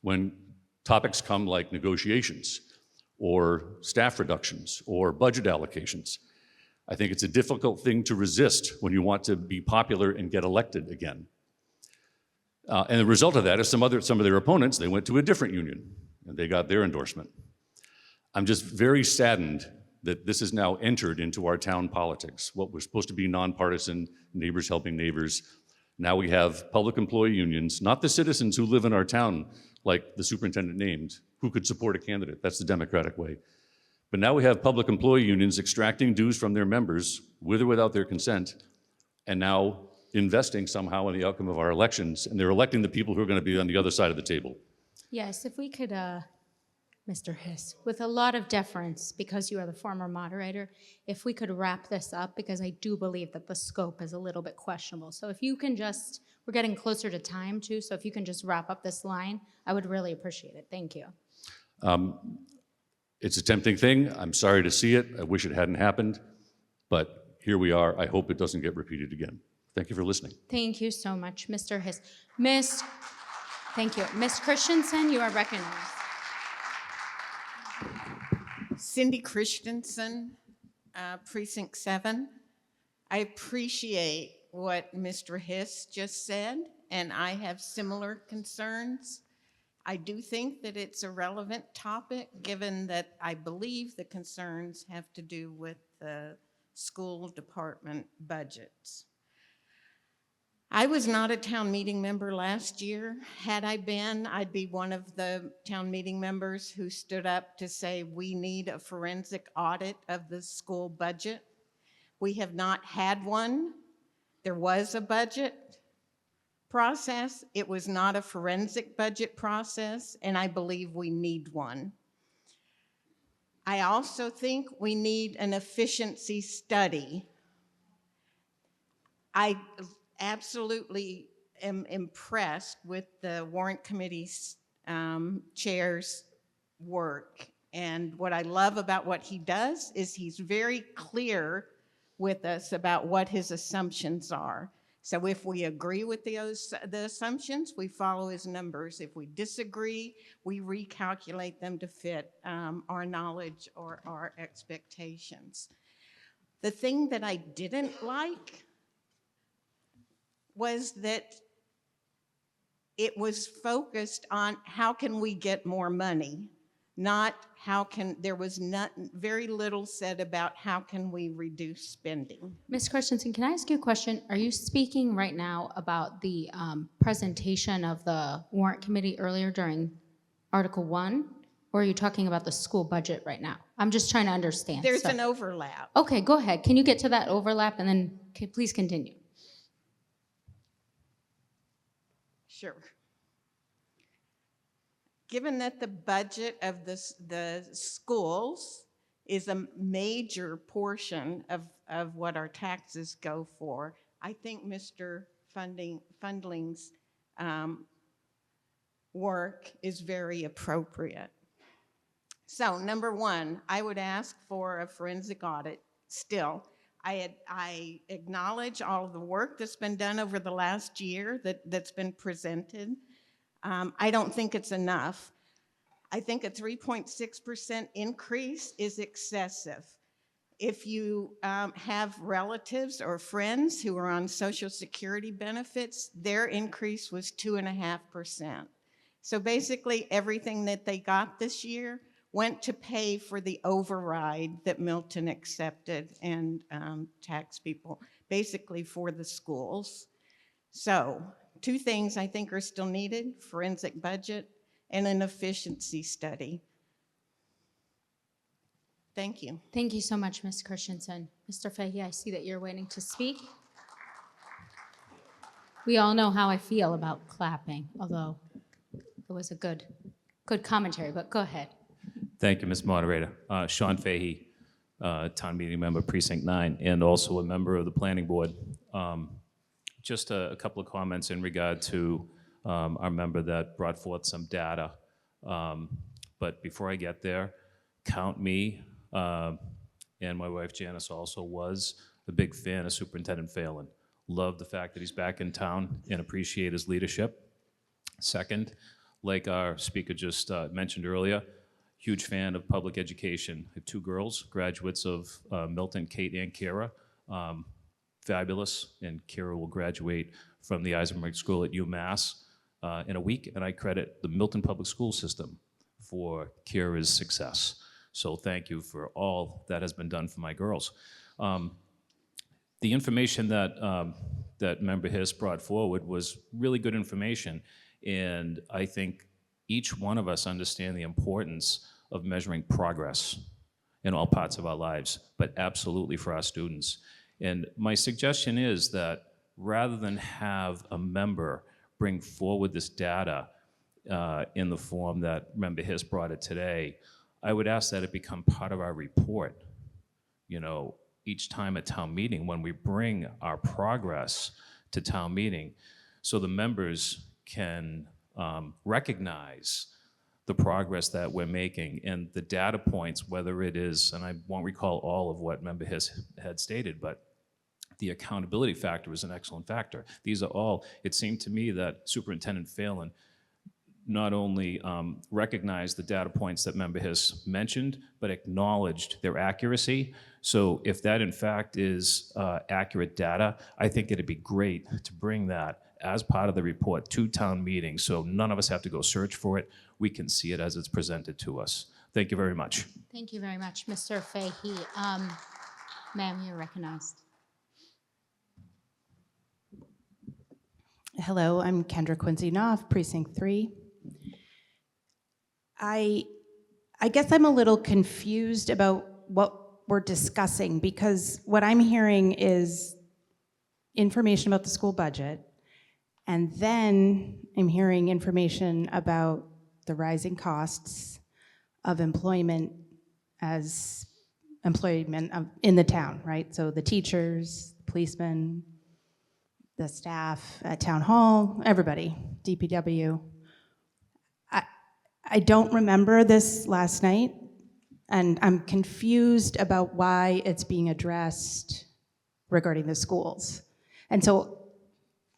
when topics come like negotiations or staff reductions or budget allocations. I think it's a difficult thing to resist when you want to be popular and get elected again. And the result of that is some of their opponents, they went to a different union and they got their endorsement. I'm just very saddened that this has now entered into our town politics. What was supposed to be nonpartisan, neighbors helping neighbors. Now we have public employee unions, not the citizens who live in our town, like the superintendent named, who could support a candidate. That's the democratic way. But now we have public employee unions extracting dues from their members, with or without their consent, and now investing somehow in the outcome of our elections, and they're electing the people who are going to be on the other side of the table. Yes, if we could, Mr. Hiss, with a lot of deference, because you are the former moderator, if we could wrap this up, because I do believe that the scope is a little bit questionable. So if you can just, we're getting closer to time too, so if you can just wrap up this line, I would really appreciate it. Thank you. It's a tempting thing. I'm sorry to see it. I wish it hadn't happened, but here we are. I hope it doesn't get repeated again. Thank you for listening. Thank you so much, Mr. Hiss. Thank you. Ms. Christensen, you are recognized. Cindy Christensen, Precinct 7. I appreciate what Mr. Hiss just said, and I have similar concerns. I do think that it's a relevant topic, given that I believe the concerns have to do with the school department budgets. I was not a town meeting member last year. Had I been, I'd be one of the town meeting members who stood up to say we need a forensic audit of the school budget. We have not had one. There was a budget process. It was not a forensic budget process, and I believe we need one. I also think we need an efficiency study. I absolutely am impressed with the warrant committee's chair's work. And what I love about what he does is he's very clear with us about what his assumptions are. So if we agree with the assumptions, we follow his numbers. If we disagree, we recalculate them to fit our knowledge or our expectations. The thing that I didn't like was that it was focused on how can we get more money, not there was very little said about how can we reduce spending. Ms. Christensen, can I ask you a question? Are you speaking right now about the presentation of the warrant committee earlier during Article 1? Or are you talking about the school budget right now? I'm just trying to understand. There's an overlap. Okay, go ahead. Can you get to that overlap and then please continue? Sure. Given that the budget of the schools is a major portion of what our taxes go for, I think Mr. Fundling's work is very appropriate. So, number one, I would ask for a forensic audit still. I acknowledge all of the work that's been done over the last year that's been presented. I don't think it's enough. I think a 3.6% increase is excessive. If you have relatives or friends who are on Social Security benefits, their increase was 2.5%. So basically everything that they got this year went to pay for the override that Milton accepted and tax people, basically for the schools. So 2 things I think are still needed: forensic budget and an efficiency study. Thank you. Thank you so much, Ms. Christensen. Mr. Fahey, I see that you're waiting to speak. We all know how I feel about clapping, although it was a good commentary, but go ahead. Thank you, Ms. Moderator. Sean Fahey, Town Meeting Member, Precinct 9, and also a member of the Planning Board. Just a couple of comments in regard to our member that brought forth some data. But before I get there, count me, and my wife Janice also was a big fan of Superintendent Phelan. Love the fact that he's back in town and appreciate his leadership. Second, like our speaker just mentioned earlier, huge fan of public education. I have 2 girls, graduates of Milton, Kate and Kira. Fabulous, and Kira will graduate from the Eisenberg School at UMass in a week, and I credit the Milton Public School System for Kira's success. So thank you for all that has been done for my girls. The information that Member Hiss brought forward was really good information, and I think each one of us understand the importance of measuring progress in all parts of our lives, but absolutely for our students. And my suggestion is that rather than have a member bring forward this data in the form that Member Hiss brought it today, I would ask that it become part of our report. You know, each time at town meeting, when we bring our progress to town meeting, so the members can recognize the progress that we're making and the data points, whether it is, and I won't recall all of what Member Hiss had stated, but The accountability factor is an excellent factor. These are all, it seemed to me that Superintendent Phelan not only recognized the data points that member has mentioned, but acknowledged their accuracy. So if that in fact is accurate data, I think it'd be great to bring that as part of the report to town meeting, so none of us have to go search for it. We can see it as it's presented to us. Thank you very much. Thank you very much, Mr. Fahey. Ma'am, you're recognized. Hello, I'm Kendra Quincy Knopf, Precinct 3. I guess I'm a little confused about what we're discussing, because what I'm hearing is information about the school budget, and then I'm hearing information about the rising costs of employment as employment in the town, right? So the teachers, policemen, the staff at town hall, everybody, DPW. I don't remember this last night, and I'm confused about why it's being addressed regarding the schools. And so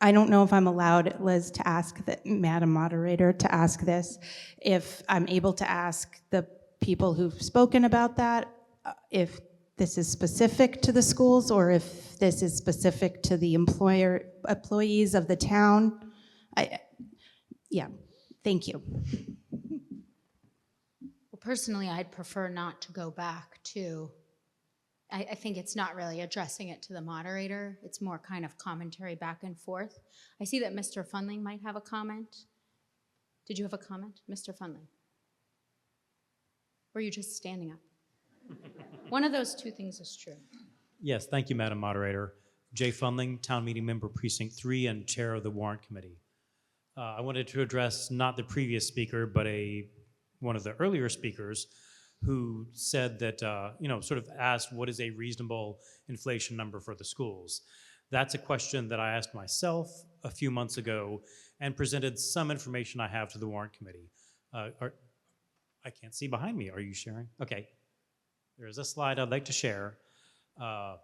I don't know if I'm allowed, Liz, to ask, Madam Moderator, to ask this, if I'm able to ask the people who've spoken about that, if this is specific to the schools or if this is specific to the employees of the town. Yeah, thank you. Well, personally, I'd prefer not to go back to, I think it's not really addressing it to the moderator. It's more kind of commentary back and forth. I see that Mr. Fundling might have a comment. Did you have a comment, Mr. Fundling? Or are you just standing up? One of those two things is true. Yes, thank you, Madam Moderator. Jay Fundling, Town Meeting Member, Precinct 3, and Chair of the Warrant Committee. I wanted to address not the previous speaker, but one of the earlier speakers who said that, sort of asked what is a reasonable inflation number for the schools. That's a question that I asked myself a few months ago and presented some information I have to the Warrant Committee. I can't see behind me. Are you sharing? Okay. There's a slide I'd like to share. I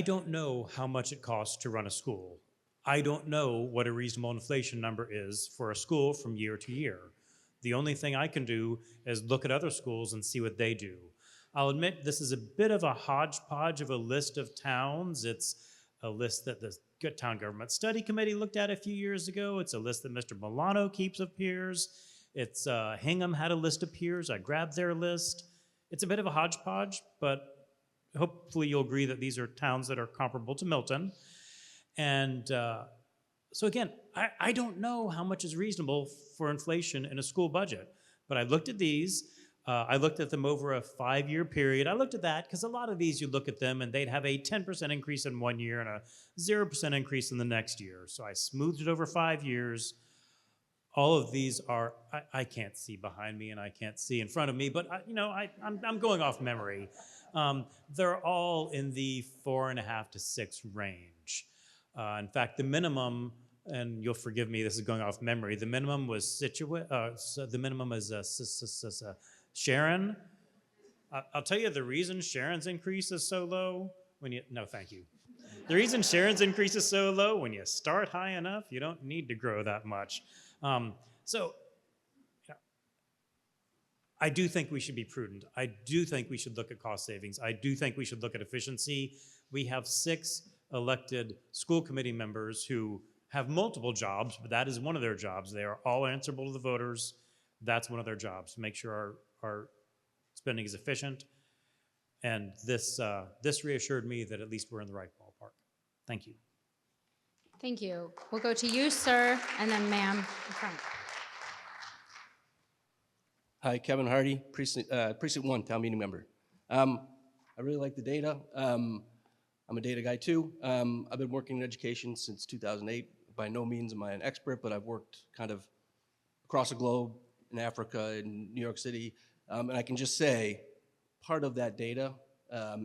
don't know how much it costs to run a school. I don't know what a reasonable inflation number is for a school from year to year. The only thing I can do is look at other schools and see what they do. I'll admit this is a bit of a hodgepodge of a list of towns. It's a list that the Town Government Study Committee looked at a few years ago. It's a list that Mr. Milano keeps of peers. It's Hingham had a list of peers. I grabbed their list. It's a bit of a hodgepodge, but hopefully you'll agree that these are towns that are comparable to Milton. And so again, I don't know how much is reasonable for inflation in a school budget, but I looked at these. I looked at them over a 5-year period. I looked at that because a lot of these, you look at them and they'd have a 10% increase in 1 year and a 0% increase in the next year. So I smoothed it over 5 years. All of these are, I can't see behind me and I can't see in front of me, but I'm going off memory. They're all in the 4.5 to 6 range. In fact, the minimum, and you'll forgive me, this is going off memory, the minimum was the minimum is Sharon. I'll tell you the reason Sharon's increase is so low, no, thank you. The reason Sharon's increase is so low, when you start high enough, you don't need to grow that much. I do think we should be prudent. I do think we should look at cost savings. I do think we should look at efficiency. We have 6 elected school committee members who have multiple jobs, but that is one of their jobs. They are all answerable to the voters. That's one of their jobs, to make sure our spending is efficient. And this reassured me that at least we're in the right ballpark. Thank you. Thank you. We'll go to you, sir, and then ma'am in front. Hi, Kevin Hardy, Precinct 1, Town Meeting Member. I really like the data. I'm a data guy too. I've been working in education since 2008. By no means am I an expert, but I've worked kind of across the globe, in Africa, in New York City. And I can just say, part of that data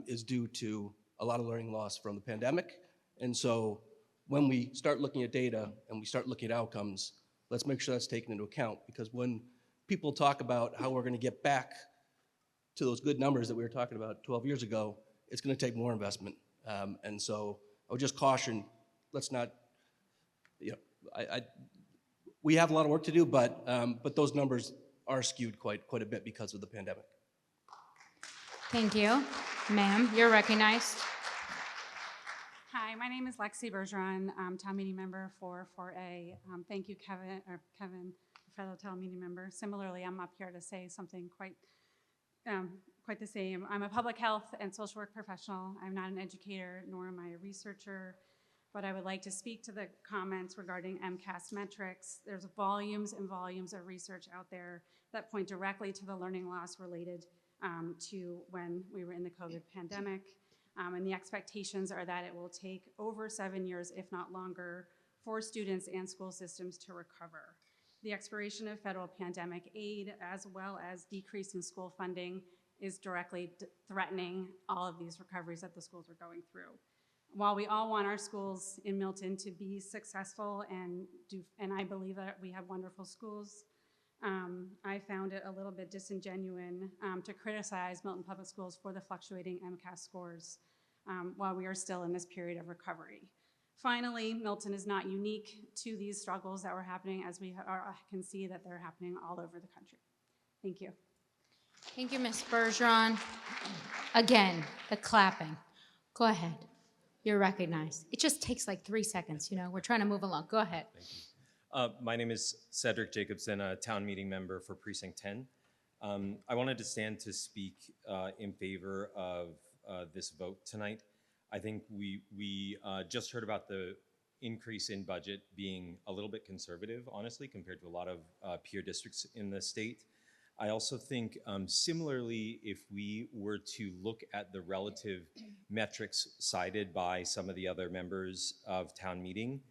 is due to a lot of learning loss from the pandemic. And so when we start looking at data and we start looking at outcomes, let's make sure that's taken into account, because when people talk about how we're going to get back to those good numbers that we were talking about 12 years ago, it's going to take more investment. And so I would just caution, let's not, we have a lot of work to do, but those numbers are skewed quite a bit because of the pandemic. Thank you. Ma'am, you're recognized. Hi, my name is Lexi Bergeron, town meeting member for 4A. Thank you, Kevin, fellow town meeting member. Similarly, I'm up here to say something quite the same. I'm a public health and social work professional. I'm not an educator, nor am I a researcher, but I would like to speak to the comments regarding MCAS metrics. There's volumes and volumes of research out there that point directly to the learning loss related to when we were in the COVID pandemic. And the expectations are that it will take over 7 years, if not longer, for students and school systems to recover. The expiration of federal pandemic aid, as well as decrease in school funding, is directly threatening all of these recoveries that the schools are going through. While we all want our schools in Milton to be successful and I believe that we have wonderful schools, I found it a little bit disingenuous to criticize Milton Public Schools for the fluctuating MCAS scores while we are still in this period of recovery. Finally, Milton is not unique to these struggles that were happening, as we can see that they're happening all over the country. Thank you. Thank you, Ms. Bergeron. Again, the clapping. Go ahead. You're recognized. It just takes like 3 seconds, we're trying to move along. Go ahead. My name is Cedric Jacobson, a town meeting member for Precinct 10. I wanted to stand to speak in favor of this vote tonight. I think we just heard about the increase in budget being a little bit conservative, honestly, compared to a lot of peer districts in the state. I also think similarly, if we were to look at the relative metrics cited by some of the other members of town meeting,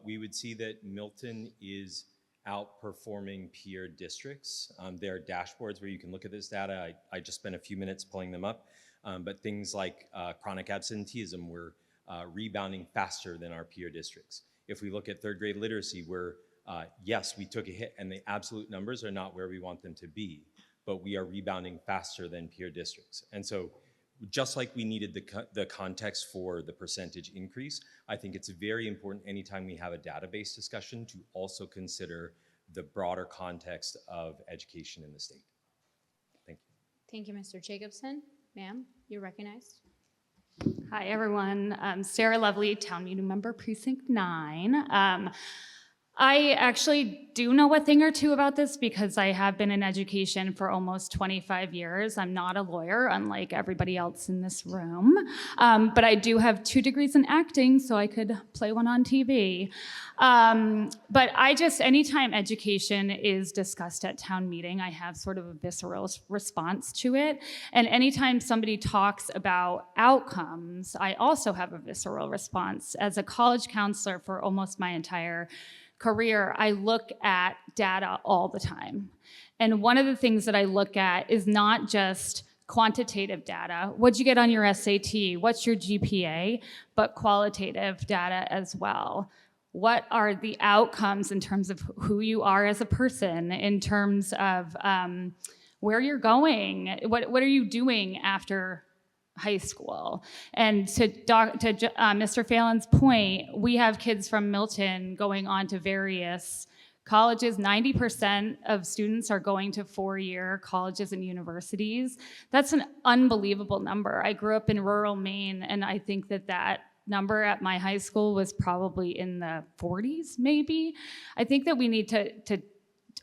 we would see that Milton is outperforming peer districts. There are dashboards where you can look at this data. I just spent a few minutes pulling them up, but things like chronic absenteeism, we're rebounding faster than our peer districts. If we look at third grade literacy, we're yes, we took a hit and the absolute numbers are not where we want them to be, but we are rebounding faster than peer districts. And so just like we needed the context for the percentage increase, I think it's very important anytime we have a database discussion to also consider the broader context of education in the state. Thank you. Thank you, Mr. Jacobson. Ma'am, you're recognized. Hi, everyone. Sarah Lovely, town meeting member, Precinct 9. I actually do know a thing or two about this because I have been in education for almost 25 years. I'm not a lawyer, unlike everybody else in this room, but I do have 2 degrees in acting, so I could play one on TV. But anytime education is discussed at town meeting, I have sort of a visceral response to it. And anytime somebody talks about outcomes, I also have a visceral response. As a college counselor for almost my entire career, I look at data all the time. And one of the things that I look at is not just quantitative data, what'd you get on your SAT, what's your GPA, but qualitative data as well. What are the outcomes in terms of who you are as a person, in terms of where you're going, what are you doing after high school? And to Mr. Phelan's point, we have kids from Milton going on to various colleges. 90% of students are going to 4-year colleges and universities. That's an unbelievable number. I grew up in rural Maine, and I think that number at my high school was probably in the 40s, maybe. I think that we need to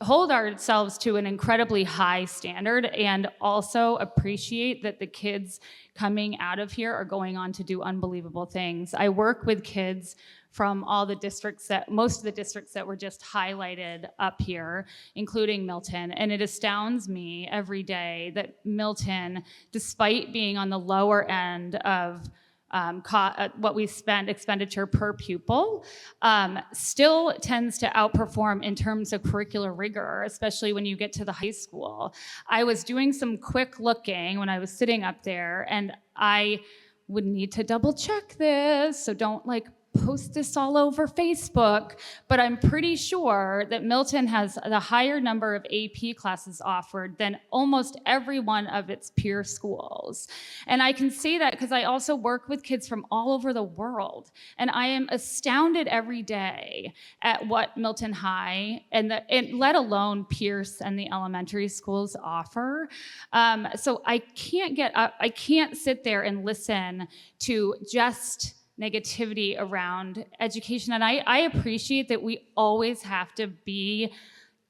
hold ourselves to an incredibly high standard and also appreciate that the kids coming out of here are going on to do unbelievable things. I work with kids from all the districts most of the districts that were just highlighted up here, including Milton, and it astounds me every day that Milton, despite being on the lower end of what we spend expenditure per pupil, still tends to outperform in terms of curricular rigor, especially when you get to the high school. I was doing some quick looking when I was sitting up there, and I would need to double check this, so don't post this all over Facebook, but I'm pretty sure that Milton has the higher number of AP classes offered than almost every one of its peer schools. And I can say that because I also work with kids from all over the world. And I am astounded every day at what Milton High and let alone Pierce and the elementary schools offer. So I can't sit there and listen to just negativity around education. And I appreciate that we always have to be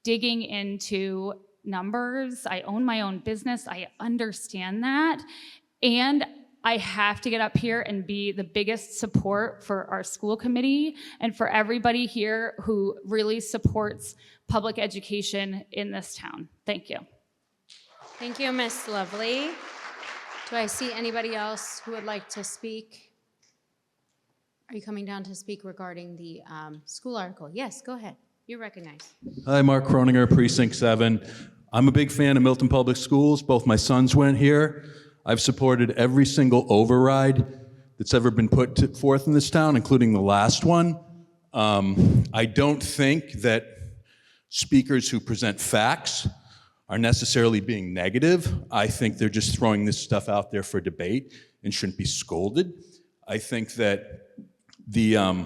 digging into numbers. I own my own business. I understand that. And I have to get up here and be the biggest support for our school committee and for everybody here who really supports public education in this town. Thank you. Thank you, Miss Lovely. Do I see anybody else who would like to speak? Are you coming down to speak regarding the school article? Yes, go ahead. You're recognized. Hi, Mark Croninger, Precinct 7. I'm a big fan of Milton Public Schools. Both my sons went here. I've supported every single override that's ever been put forth in this town, including the last one. I don't think that speakers who present facts are necessarily being negative. I think they're just throwing this stuff out there for debate and shouldn't be scolded. I think that the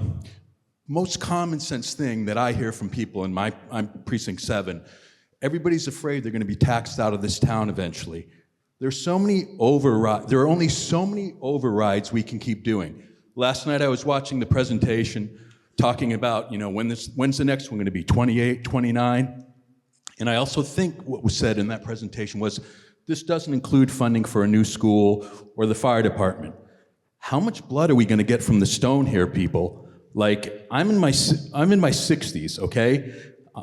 most common sense thing that I hear from people in I'm Precinct 7, everybody's afraid they're going to be taxed out of this town eventually. There's so many there are only so many overrides we can keep doing. Last night I was watching the presentation talking about, when's the next one going to be, 28, 29? And I also think what was said in that presentation was, this doesn't include funding for a new school or the fire department. How much blood are we going to get from the stone here, people? Like, I'm in my 60s, okay?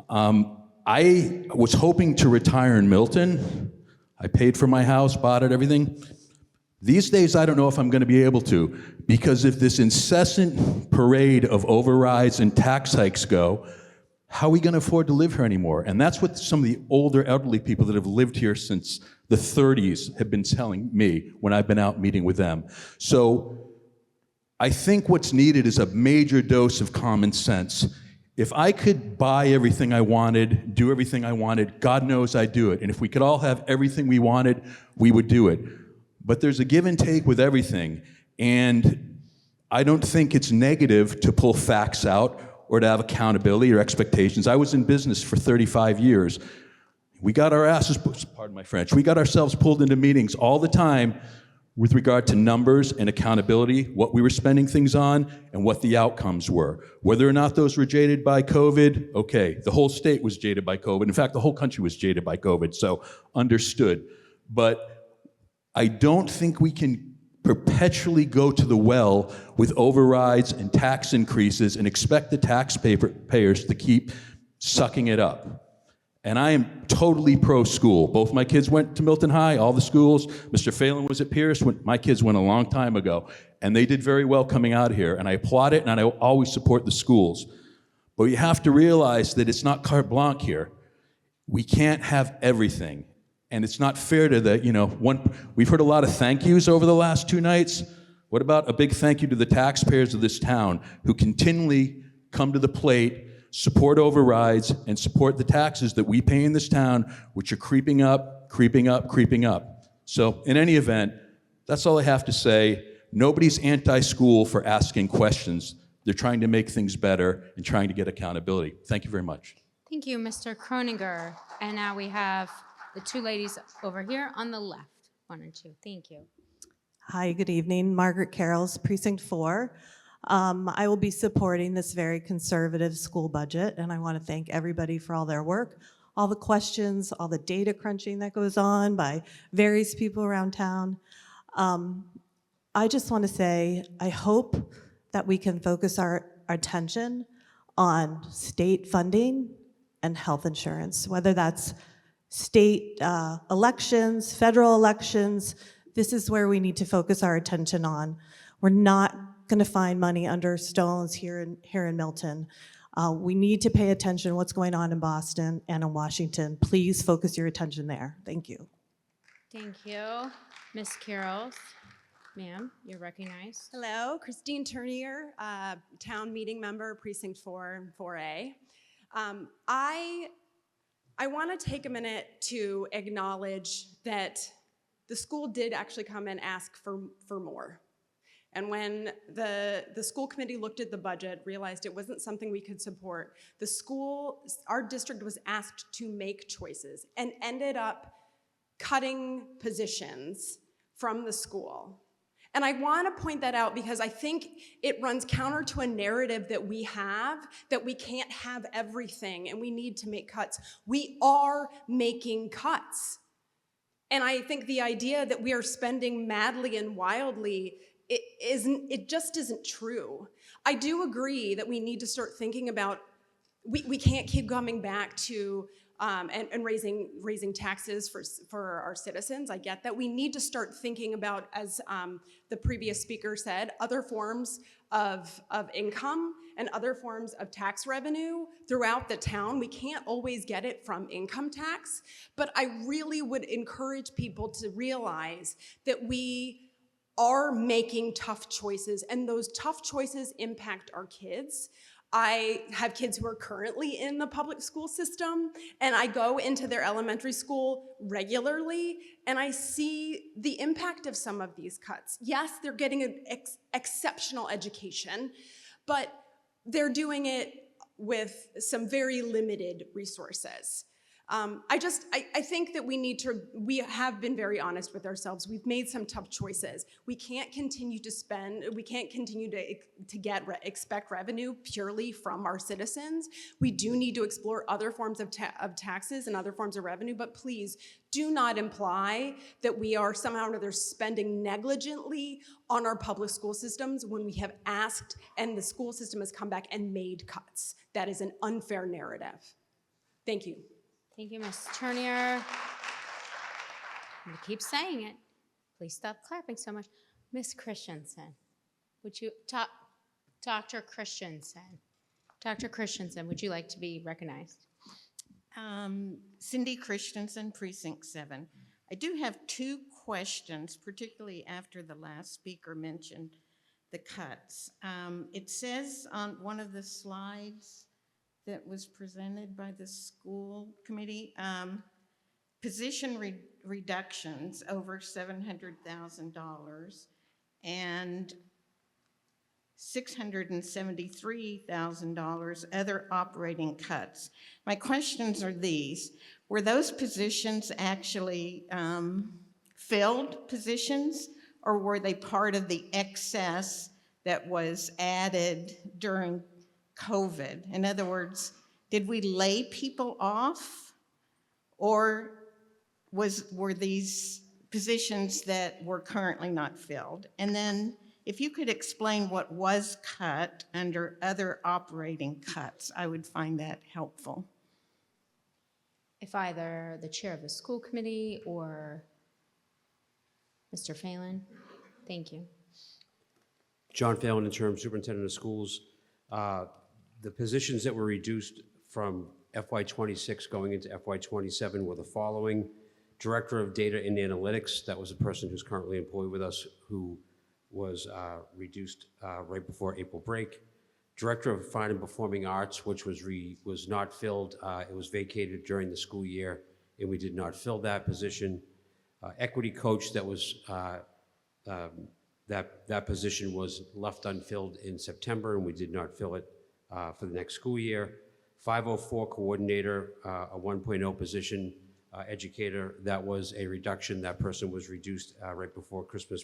I was hoping to retire in Milton. I paid for my house, bought it, everything. These days, I don't know if I'm going to be able to, because if this incessant parade of overrides and tax hikes go, how are we going to afford to live here anymore? And that's what some of the older elderly people that have lived here since the 30s have been telling me when I've been out meeting with them. So I think what's needed is a major dose of common sense. If I could buy everything I wanted, do everything I wanted, God knows I'd do it. And if we could all have everything we wanted, we would do it. But there's a give and take with everything. And I don't think it's negative to pull facts out or to have accountability or expectations. I was in business for 35 years. We got our asses, pardon my French, we got ourselves pulled into meetings all the time with regard to numbers and accountability, what we were spending things on, and what the outcomes were. Whether or not those were jaded by COVID, okay, the whole state was jaded by COVID. In fact, the whole country was jaded by COVID, so understood. But I don't think we can perpetually go to the well with overrides and tax increases and expect the taxpayers to keep sucking it up. And I am totally pro-school. Both my kids went to Milton High, all the schools. Mr. Phelan was at Pierce. My kids went a long time ago. And they did very well coming out here. And I applaud it, and I always support the schools. But you have to realize that it's not carte blanche here. We can't have everything. And it's not fair to we've heard a lot of thank yous over the last 2 nights. What about a big thank you to the taxpayers of this town who continually come to the plate, support overrides, and support the taxes that we pay in this town, which are creeping up, creeping up, creeping up. So in any event, that's all I have to say. Nobody's anti-school for asking questions. They're trying to make things better and trying to get accountability. Thank you very much. Thank you, Mr. Croninger. And now we have the 2 ladies over here on the left. 1 and 2. Thank you. Hi, good evening. Margaret Carrolls, Precinct 4. I will be supporting this very conservative school budget, and I want to thank everybody for all their work, all the questions, all the data crunching that goes on by various people around town. I just want to say, I hope that we can focus our attention on state funding and health insurance, whether that's state elections, federal elections. This is where we need to focus our attention on. We're not going to find money under stones here in Milton. We need to pay attention to what's going on in Boston and in Washington. Please focus your attention there. Thank you. Thank you. Ms. Carroll. Ma'am, you're recognized. Hello, Christine Turnier, town meeting member, precinct 4 and 4A. I want to take a minute to acknowledge that the school did actually come and ask for more. And when the school committee looked at the budget, realized it wasn't something we could support, our district was asked to make choices and ended up cutting positions from the school. And I want to point that out because I think it runs counter to a narrative that we have, that we can't have everything and we need to make cuts. We are making cuts. And I think the idea that we are spending madly and wildly, it just isn't true. I do agree that we need to start thinking about, we can't keep coming back to and raising taxes for our citizens. I get that. We need to start thinking about, as the previous speaker said, other forms of income and other forms of tax revenue throughout the town. We can't always get it from income tax, but I really would encourage people to realize that we are making tough choices, and those tough choices impact our kids. I have kids who are currently in the public school system, and I go into their elementary school regularly, and I see the impact of some of these cuts. Yes, they're getting an exceptional education, but they're doing it with some very limited resources. I think that we have been very honest with ourselves. We've made some tough choices. We can't continue to spend, we can't continue to expect revenue purely from our citizens. We do need to explore other forms of taxes and other forms of revenue, but please do not imply that we are somehow or other spending negligently on our public school systems when we have asked and the school system has come back and made cuts. That is an unfair narrative. Thank you. Thank you, Ms. Turnier. I'm gonna keep saying it. Please stop clapping so much. Ms. Christensen, would you, Dr. Christensen, would you like to be recognized? Cindy Christensen, Precinct 7. I do have 2 questions, particularly after the last speaker mentioned the cuts. It says on one of the slides that was presented by the school committee, position reductions over $700,000 and $673,000 other operating cuts. My questions are these: were those positions actually filled positions, or were they part of the excess that was added during COVID? In other words, did we lay people off, or were these positions that were currently not filled? And then if you could explain what was cut under other operating cuts, I would find that helpful. If either the chair of the school committee or Mr. Phelan. Thank you. John Phelan, interim superintendent of schools. The positions that were reduced from FY26 going into FY27 were the following: Director of Data and Analytics, that was a person who's currently employed with us who was reduced right before April break. Director of Fine and Performing Arts, which was not filled. It was vacated during the school year, and we did not fill that position. Equity Coach, that was that position was left unfilled in September, and we did not fill it for the next school year. 504 Coordinator, a 1.0 position, educator, that was a reduction. That person was reduced right before Christmas,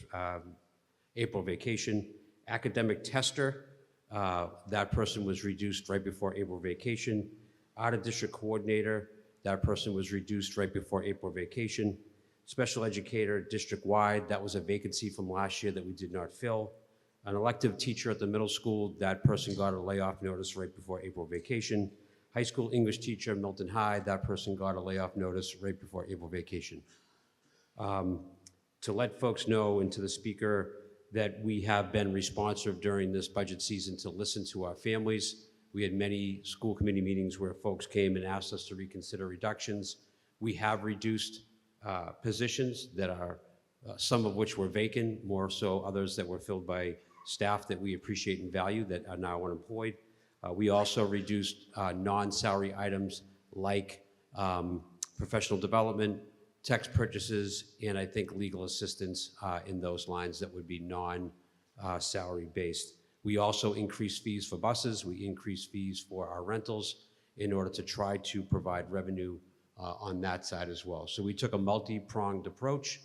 April vacation. Academic Tester, that person was reduced right before April vacation. Out of District Coordinator, that person was reduced right before April vacation. Special Educator, district-wide, that was a vacancy from last year that we did not fill. An elective teacher at the middle school, that person got a layoff notice right before April vacation. High school English teacher, Milton High, that person got a layoff notice right before April vacation. To let folks know, and to the speaker, that we have been responsive during this budget season to listen to our families. We had many school committee meetings where folks came and asked us to reconsider reductions. We have reduced positions that are some of which were vacant, more so others that were filled by staff that we appreciate and value that are now unemployed. We also reduced non-salary items like professional development, text purchases, and I think legal assistance in those lines that would be non-salary based. We also increased fees for buses. We increased fees for our rentals in order to try to provide revenue on that side as well. So we took a multi-pronged approach.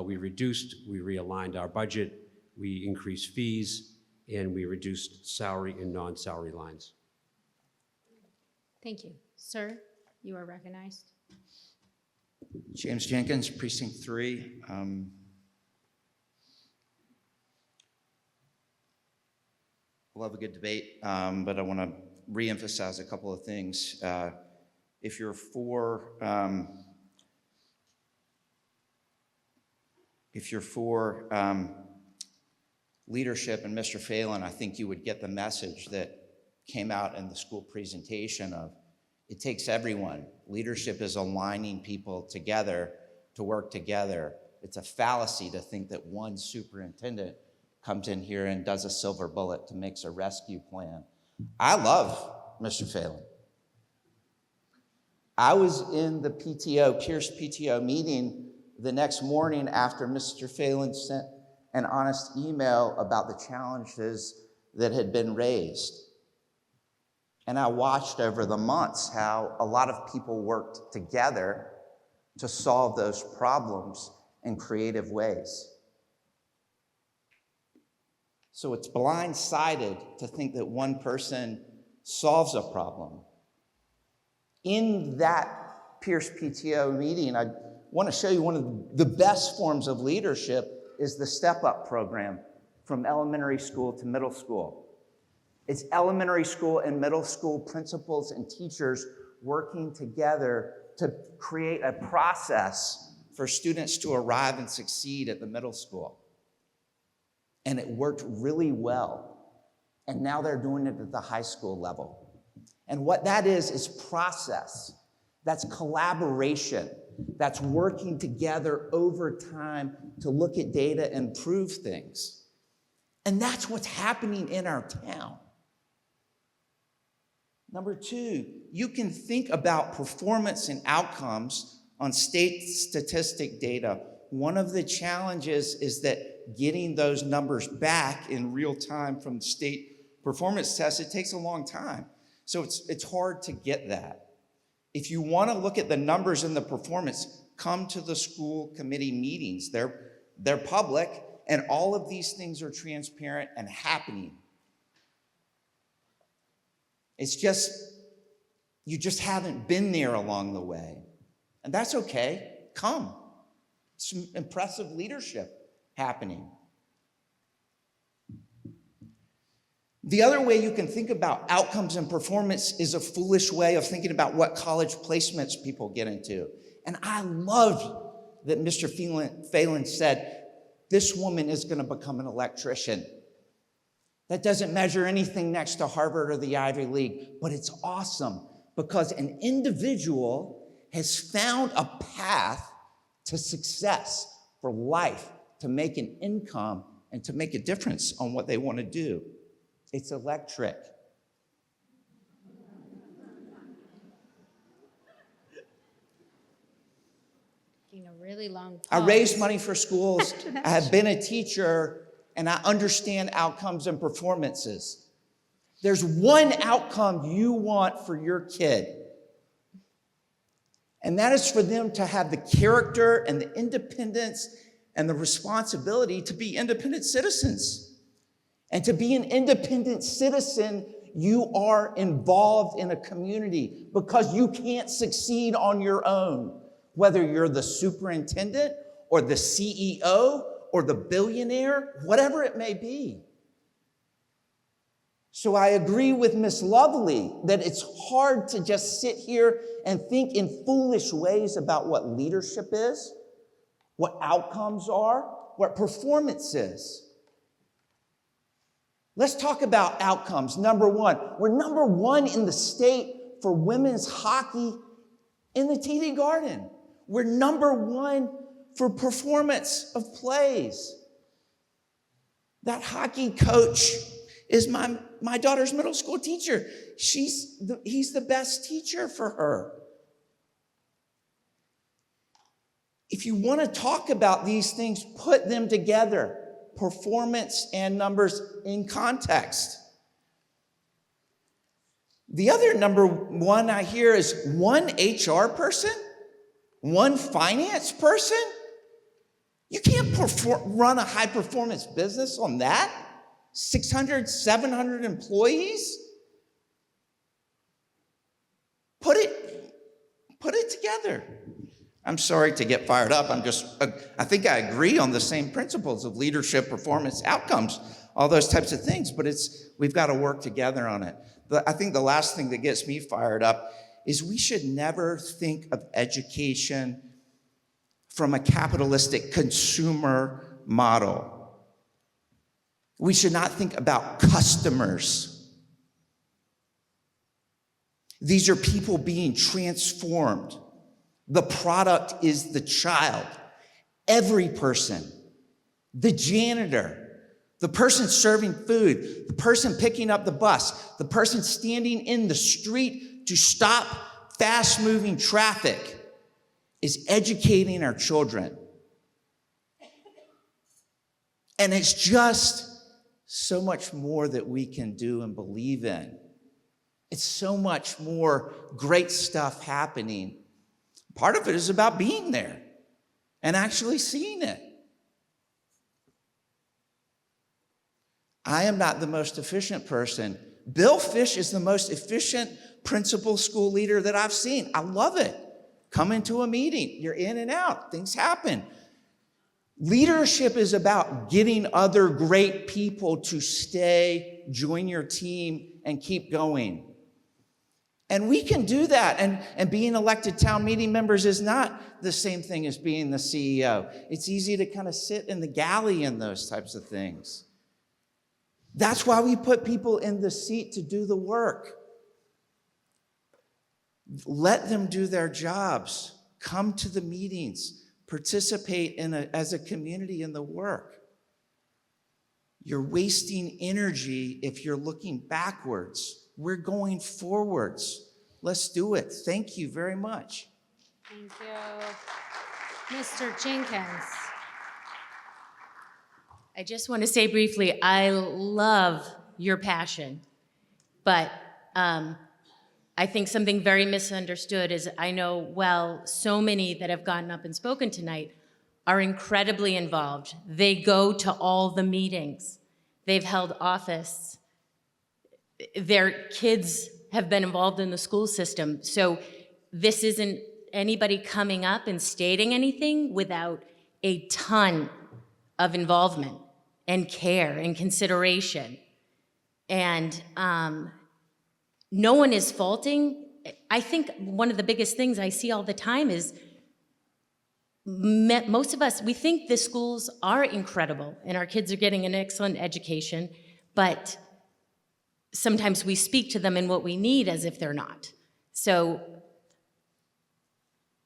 We reduced, we realigned our budget, we increased fees, and we reduced salary and non-salary lines. Thank you. Sir, you are recognized. James Jenkins, Precinct 3. Love a good debate, but I want to reemphasize a couple of things. If you're for leadership and Mr. Phelan, I think you would get the message that came out in the school presentation of it takes everyone. Leadership is aligning people together to work together. It's a fallacy to think that one superintendent comes in here and does a silver bullet to make a rescue plan. I love Mr. Phelan. I was in the PTO, Pierce PTO meeting the next morning after Mr. Phelan sent an honest email about the challenges that had been raised. And I watched over the months how a lot of people worked together to solve those problems in creative ways. So it's blindsided to think that one person solves a problem. In that Pierce PTO meeting, I want to show you one of the best forms of leadership is the Step Up program from elementary school to middle school. It's elementary school and middle school principals and teachers working together to create a process for students to arrive and succeed at the middle school. And it worked really well. And now they're doing it at the high school level. And what that is process. That's collaboration. That's working together over time to look at data and prove things. And that's what's happening in our town. Number two, you can think about performance and outcomes on state statistic data. One of the challenges is that getting those numbers back in real time from the state performance tests, it takes a long time. So it's hard to get that. If you want to look at the numbers and the performance, come to the school committee meetings. They're public, and all of these things are transparent and happening. It's just, you just haven't been there along the way. And that's okay. Come. Some impressive leadership happening. The other way you can think about outcomes and performance is a foolish way of thinking about what college placements people get into. And I loved that Mr. Phelan said, this woman is going to become an electrician. That doesn't measure anything next to Harvard or the Ivy League, but it's awesome because an individual has found a path to success for life, to make an income and to make a difference on what they want to do. It's electric. A really long pause. I raised money for schools. I have been a teacher, and I understand outcomes and performances. There's one outcome you want for your kid, and that is for them to have the character and the independence and the responsibility to be independent citizens. And to be an independent citizen, you are involved in a community because you can't succeed on your own, whether you're the superintendent or the CEO or the billionaire, whatever it may be. So I agree with Miss Lovely that it's hard to just sit here and think in foolish ways about what leadership is, what outcomes are, what performance is. Let's talk about outcomes. Number one, we're number one in the state for women's hockey in the TD Garden. We're number one for performance of plays. That hockey coach is my daughter's middle school teacher. He's the best teacher for her. If you want to talk about these things, put them together, performance and numbers in context. The other number one I hear is one HR person, one finance person. You can't run a high-performance business on that. 600, 700 employees. Put it together. I'm sorry to get fired up. I think I agree on the same principles of leadership, performance, outcomes, all those types of things, but we've got to work together on it. I think the last thing that gets me fired up is we should never think of education from a capitalistic consumer model. We should not think about customers. These are people being transformed. The product is the child. Every person, the janitor, the person serving food, the person picking up the bus, the person standing in the street to stop fast-moving traffic is educating our children. And it's just so much more that we can do and believe in. It's so much more great stuff happening. Part of it is about being there and actually seeing it. I am not the most efficient person. Bill Fish is the most efficient principal school leader that I've seen. I love it. Come into a meeting, you're in and out, things happen. Leadership is about getting other great people to stay, join your team, and keep going. And we can do that. And being elected town meeting members is not the same thing as being the CEO. It's easy to kind of sit in the galley in those types of things. That's why we put people in the seat to do the work. Let them do their jobs. Come to the meetings. Participate as a community in the work. You're wasting energy if you're looking backwards. We're going forwards. Let's do it. Thank you very much. Thank you. Mr. Jenkins. I just want to say briefly, I love your passion, but I think something very misunderstood is I know, so many that have gotten up and spoken tonight are incredibly involved. They go to all the meetings. They've held office. Their kids have been involved in the school system. So this isn't anybody coming up and stating anything without a ton of involvement and care and consideration. And no one is faulting. I think one of the biggest things I see all the time is most of us, we think the schools are incredible and our kids are getting an excellent education, but sometimes we speak to them in what we need as if they're not. So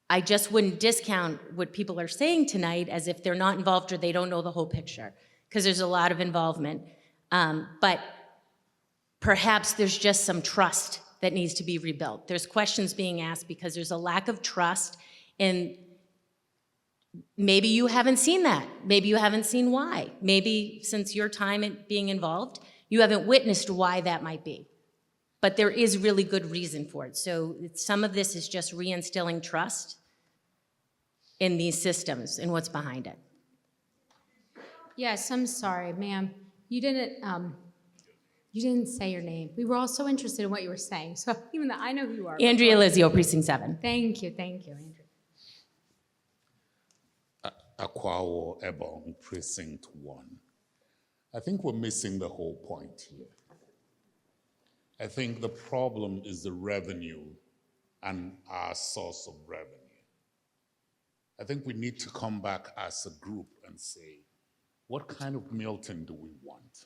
I just wouldn't discount what people are saying tonight as if they're not involved or they don't know the whole picture, because there's a lot of involvement. But perhaps there's just some trust that needs to be rebuilt. There's questions being asked because there's a lack of trust, and maybe you haven't seen that. Maybe you haven't seen why. Maybe since your time in being involved, you haven't witnessed why that might be. But there is really good reason for it. So some of this is just reinstilling trust in these systems and what's behind it. Yes, I'm sorry, ma'am. You didn't say your name. We were all so interested in what you were saying. So even though I know who you are. Andrea Lizio, Precinct 7. Thank you, Andrea. Akwawo Ebong, Precinct 1. I think we're missing the whole point here. I think the problem is the revenue and our source of revenue. I think we need to come back as a group and say, what kind of Milton do we want?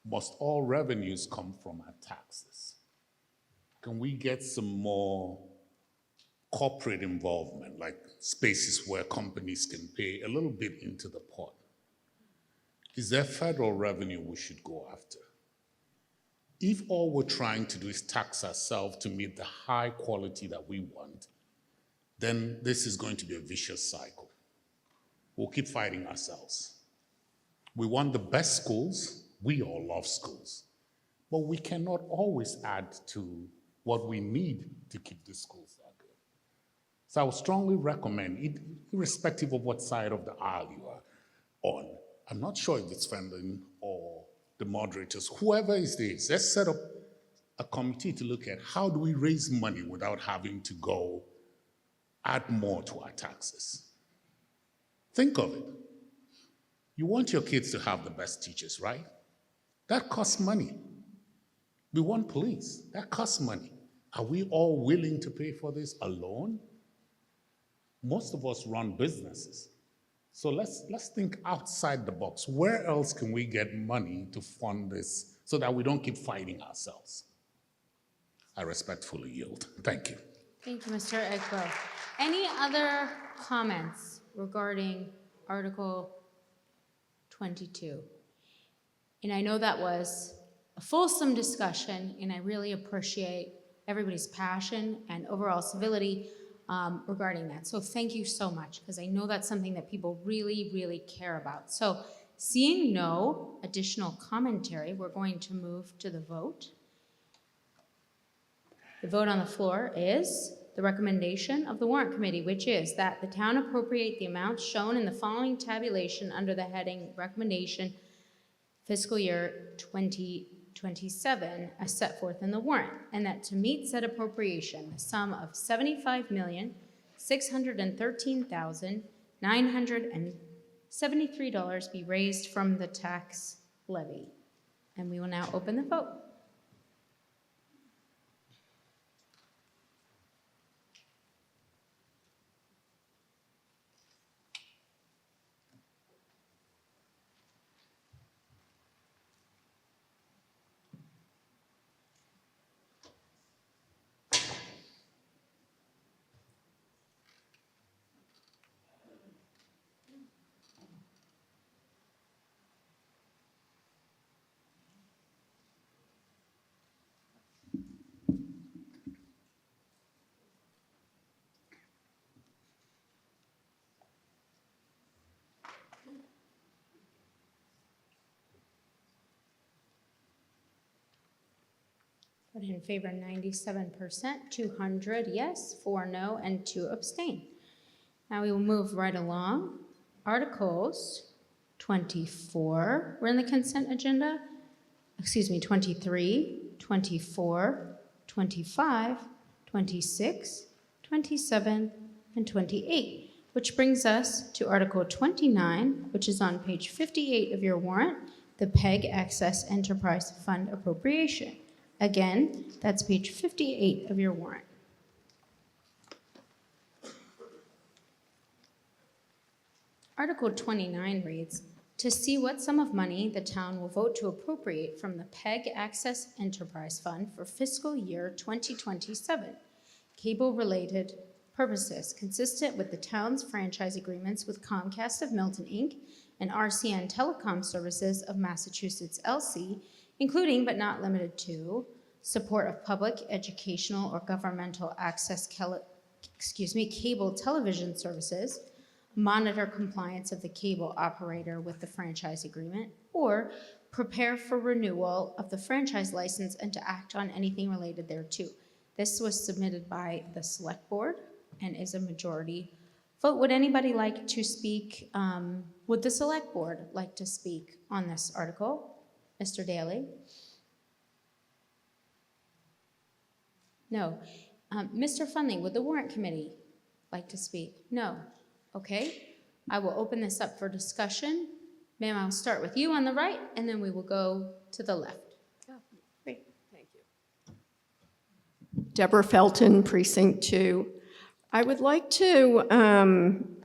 Must all revenues come from our taxes? Can we get some more corporate involvement, like spaces where companies can pay a little bit into the pot. Is there federal revenue we should go after? If all we're trying to do is tax ourselves to meet the high quality that we want, then this is going to be a vicious cycle. We'll keep fighting ourselves. We want the best schools. We all love schools. But we cannot always add to what we need to keep the schools that good. So I would strongly recommend, irrespective of what side of the aisle you are on, I'm not sure if it's Fenlon or the moderators, whoever it is, let's set up a committee to look at how do we raise money without having to go add more to our taxes. Think of it. You want your kids to have the best teachers, right? That costs money. We want police. That costs money. Are we all willing to pay for this alone? Most of us run businesses. So let's think outside the box. Where else can we get money to fund this so that we don't keep fighting ourselves? I respectfully yield. Thank you. Thank you, Mr. Egbo. Any other comments regarding Article 22? And I know that was a fulsome discussion, and I really appreciate everybody's passion and overall civility regarding that. So thank you so much, because I know that's something that people really, really care about. So seeing no additional commentary, we're going to move to the vote. The vote on the floor is the recommendation of the Warrant Committee, which is that the town appropriate the amounts shown in the following tabulation under the heading Recommendation Fiscal Year 2027 as set forth in the warrant, and that to meet said appropriation, the sum of $75,613,973 be raised from the tax levy. And we will now open the vote. Voted in favor 97%, 200 yes, 4 no, and 2 abstain. Now we will move right along. Articles 24 were in the consent agenda. 23, 24, 25, 26, 27, and 28, which brings us to Article 29, which is on page 58 of your warrant, the PEG Access Enterprise Fund Appropriation. Again, that's page 58 of your warrant. Article 29 reads, to see what sum of money the town will vote to appropriate from the PEG Access Enterprise Fund for fiscal year 2027, cable-related purposes consistent with the town's franchise agreements with Comcast of Milton, Inc. and RCN Telecom Services of Massachusetts, LC, including but not limited to support of public, educational, or governmental access cable television services, monitor compliance of the cable operator with the franchise agreement, or prepare for renewal of the franchise license and to act on anything related thereto. This was submitted by the Select Board and is a majority vote. Would anybody like to speak? Would the Select Board like to speak on this article? Mr. Daly? No. Mr. Funley, would the Warrant Committee like to speak? No. Okay. I will open this up for discussion. Ma'am, I'll start with you on the right, and then we will go to the left. Oh, great. Thank you. Deborah Felton, Precinct 2. I would like to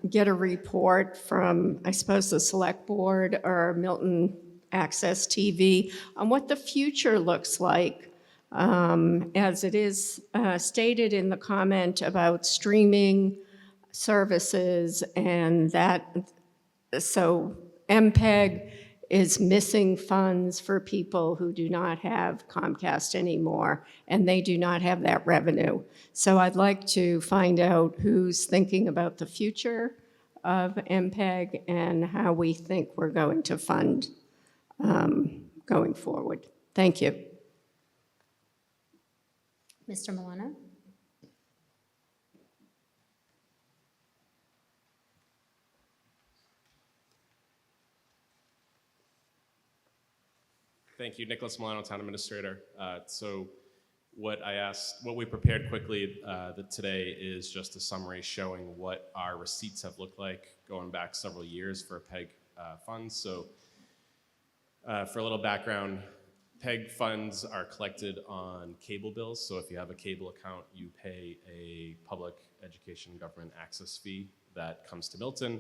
get a report from, I suppose, the Select Board or Milton Access TV on what the future looks like As it is stated in the comment about streaming services and that, so MPEG is missing funds for people who do not have Comcast anymore, and they do not have that revenue. So I'd like to find out who's thinking about the future of MPEG and how we think we're going to fund going forward. Thank you. Mr. Milano? Thank you, Nicholas Milano, Town Administrator. So what we prepared quickly today is just a summary showing what our receipts have looked like going back several years for PEG funds. So for a little background, PEG funds are collected on cable bills. So if you have a cable account, you pay a public education government access fee that comes to Milton.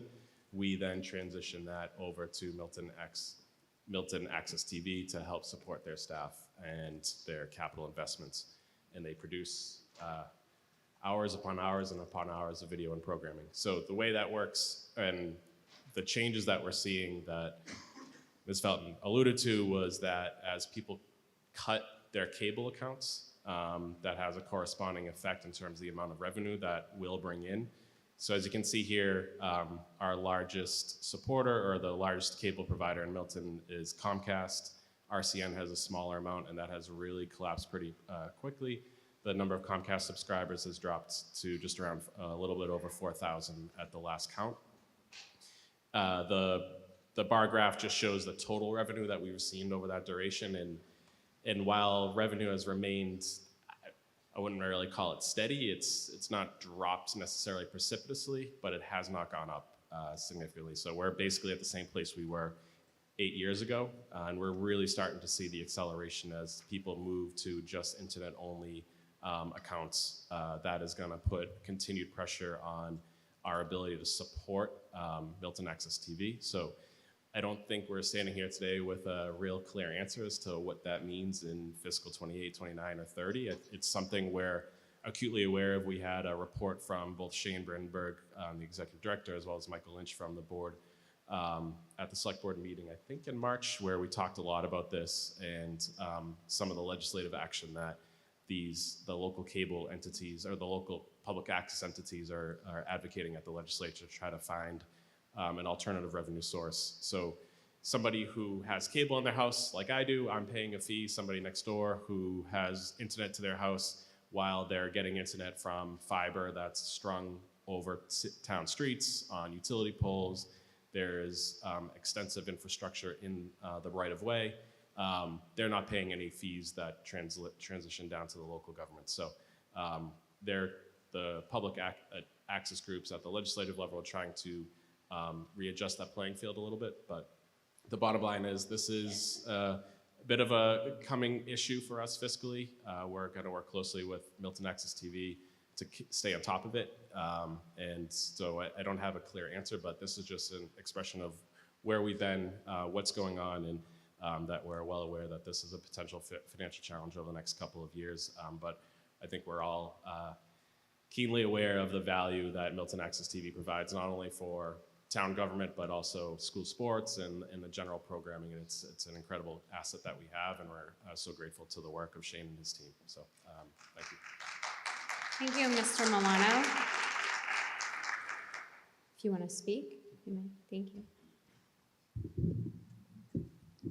We then transition that over to Milton Access TV to help support their staff and their capital investments. And they produce hours upon hours and upon hours of video and programming. So the way that works and the changes that we're seeing that Ms. Felton alluded to was that as people cut their cable accounts, that has a corresponding effect in terms of the amount of revenue that we'll bring in. So as you can see here, our largest supporter or the largest cable provider in Milton is Comcast. RCN has a smaller amount, and that has really collapsed pretty quickly. The number of Comcast subscribers has dropped to just around a little bit over 4,000 at the last count. The bar graph just shows the total revenue that we've received over that duration, and while revenue has remained, I wouldn't really call it steady. It's not dropped necessarily precipitously, but it has not gone up significantly. So we're basically at the same place we were 8 years ago, and we're really starting to see the acceleration as people move to just internet-only accounts. That is going to put continued pressure on our ability to support Milton Access TV. So I don't think we're standing here today with a real clear answer as to what that means in fiscal 28, 29, or 30. It's something we're acutely aware of. We had a report from both Shane Brandenburg, the executive director, as well as Michael Lynch from the board at the select board meeting, I think in March, where we talked a lot about this and some of the legislative action that the local cable entities or the local public access entities are advocating at the legislature to try to find an alternative revenue source. So somebody who has cable in their house, like I do, I'm paying a fee. Somebody next door who has internet to their house, while they're getting internet from fiber that's strung over town streets on utility poles, there's extensive infrastructure in the right-of-way. They're not paying any fees that transition down to the local government. So the public access groups at the legislative level are trying to readjust that playing field a little bit, but the bottom line is this is a bit of a coming issue for us fiscally. We're going to work closely with Milton Access TV to stay on top of it, and so I don't have a clear answer, but this is just an expression of where we've been, what's going on, and that we're well aware that this is a potential financial challenge over the next couple of years, but I think we're all keenly aware of the value that Milton Access TV provides, not only for town government, but also school sports and the general programming. And it's an incredible asset that we have, and we're so grateful to the work of Shane and his team. So thank you. Thank you, Mr. Milano. If you want to speak, you may. Thank you.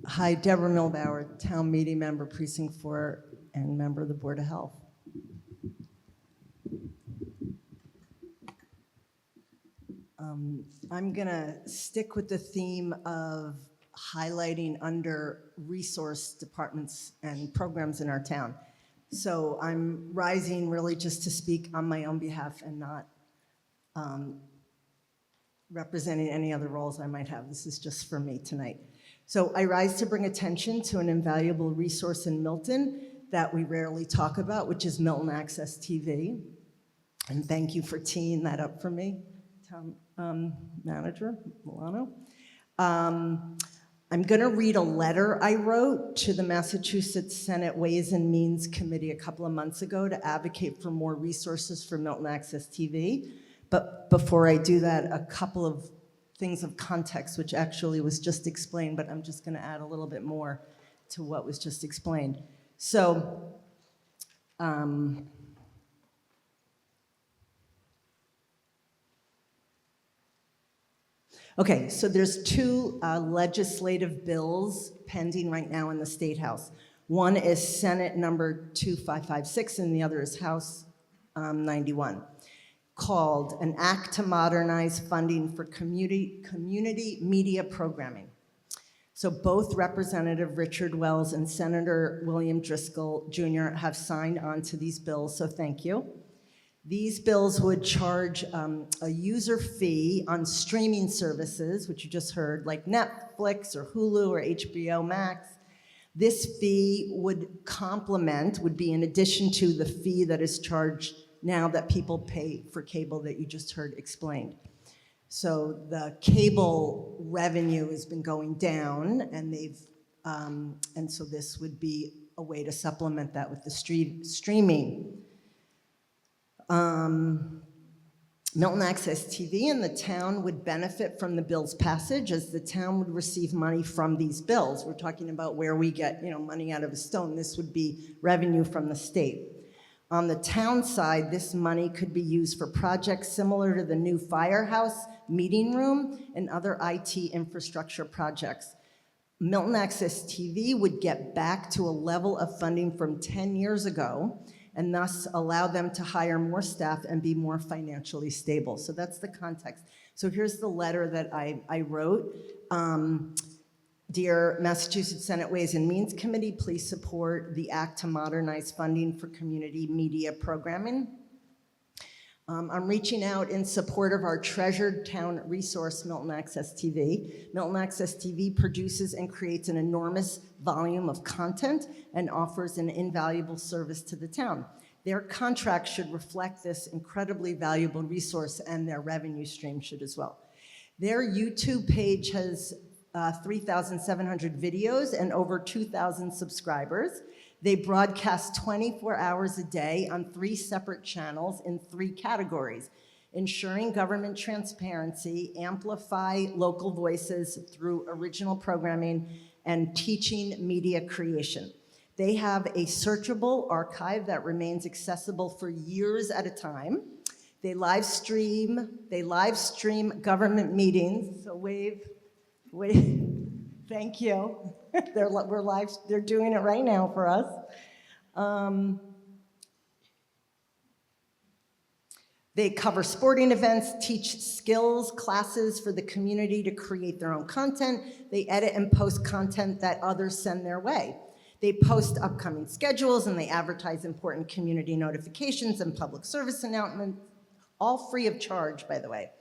Hi, Deborah Milbauer, Town Meeting Member, Precinct 4, and member of the Board of Health. I'm going to stick with the theme of highlighting under resource departments and programs in our town. So I'm rising really just to speak on my own behalf and not representing any other roles I might have. This is just for me tonight. So I rise to bring attention to an invaluable resource in Milton that we rarely talk about, which is Milton Access TV. And thank you for teeing that up for me, Town Manager Milano. I'm going to read a letter I wrote to the Massachusetts Senate Ways and Means Committee a couple of months ago to advocate for more resources for Milton Access TV. But before I do that, a couple of things of context, which actually was just explained, but I'm just going to add a little bit more to what was just explained. So, okay, so there's two legislative bills pending right now in the State House. One is Senate number 2556 and the other is House 91, called an Act to Modernize Funding for Community Media Programming. So both Representative Richard Wells and Senator William Driscoll Jr. have signed on to these bills, so thank you. These bills would charge a user fee on streaming services, which you just heard, like Netflix or Hulu or HBO Max. This fee would be in addition to the fee that is charged now that people pay for cable that you just heard explained. So the cable revenue has been going down, and so this would be a way to supplement that with the streaming. Milton Access TV and the town would benefit from the bill's passage, as the town would receive money from these bills. We're talking about where we get, money out of a stone. This would be revenue from the state. On the town side, this money could be used for projects similar to the new firehouse, meeting room, and other IT infrastructure projects. Milton Access TV would get back to a level of funding from 10 years ago, and thus allow them to hire more staff and be more financially stable. So that's the context. So here's the letter that I wrote. Dear Massachusetts Senate Ways and Means Committee, please support the Act to Modernize Funding for Community Media Programming. I'm reaching out in support of our treasured town resource, Milton Access TV. Milton Access TV produces and creates an enormous volume of content and offers an invaluable service to the town. Their contract should reflect this incredibly valuable resource, and their revenue stream should as well. Their YouTube page has 3,700 videos and over 2,000 subscribers. They broadcast 24 hours a day on 3 separate channels in 3 categories: ensuring government transparency, amplify local voices through original programming, and teaching media creation. They have a searchable archive that remains accessible for years at a time. They live stream government meetings. So wave, thank you. They're doing it right now for us. They cover sporting events, teach skills classes for the community to create their own content. They edit and post content that others send their way. They post upcoming schedules, and they advertise important community notifications and public service announcements, all free of charge, by the way.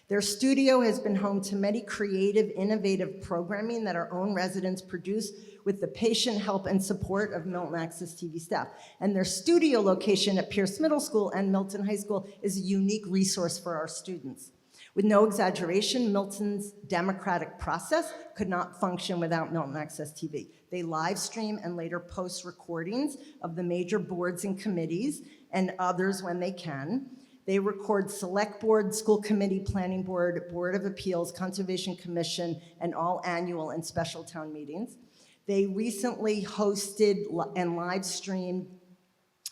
Their studio has been home to many creative, innovative programming that our own residents produce with the patient help and support of Milton Access TV staff. And their studio location at Pierce Middle School and Milton High School is a unique resource for our students. With no exaggeration, Milton's democratic process could not function without Milton Access TV. They live stream and later post recordings of the major boards and committees and others when they can. They record select board, school committee, planning board, board of appeals, conservation commission, and all annual and special town meetings. They recently hosted and live streamed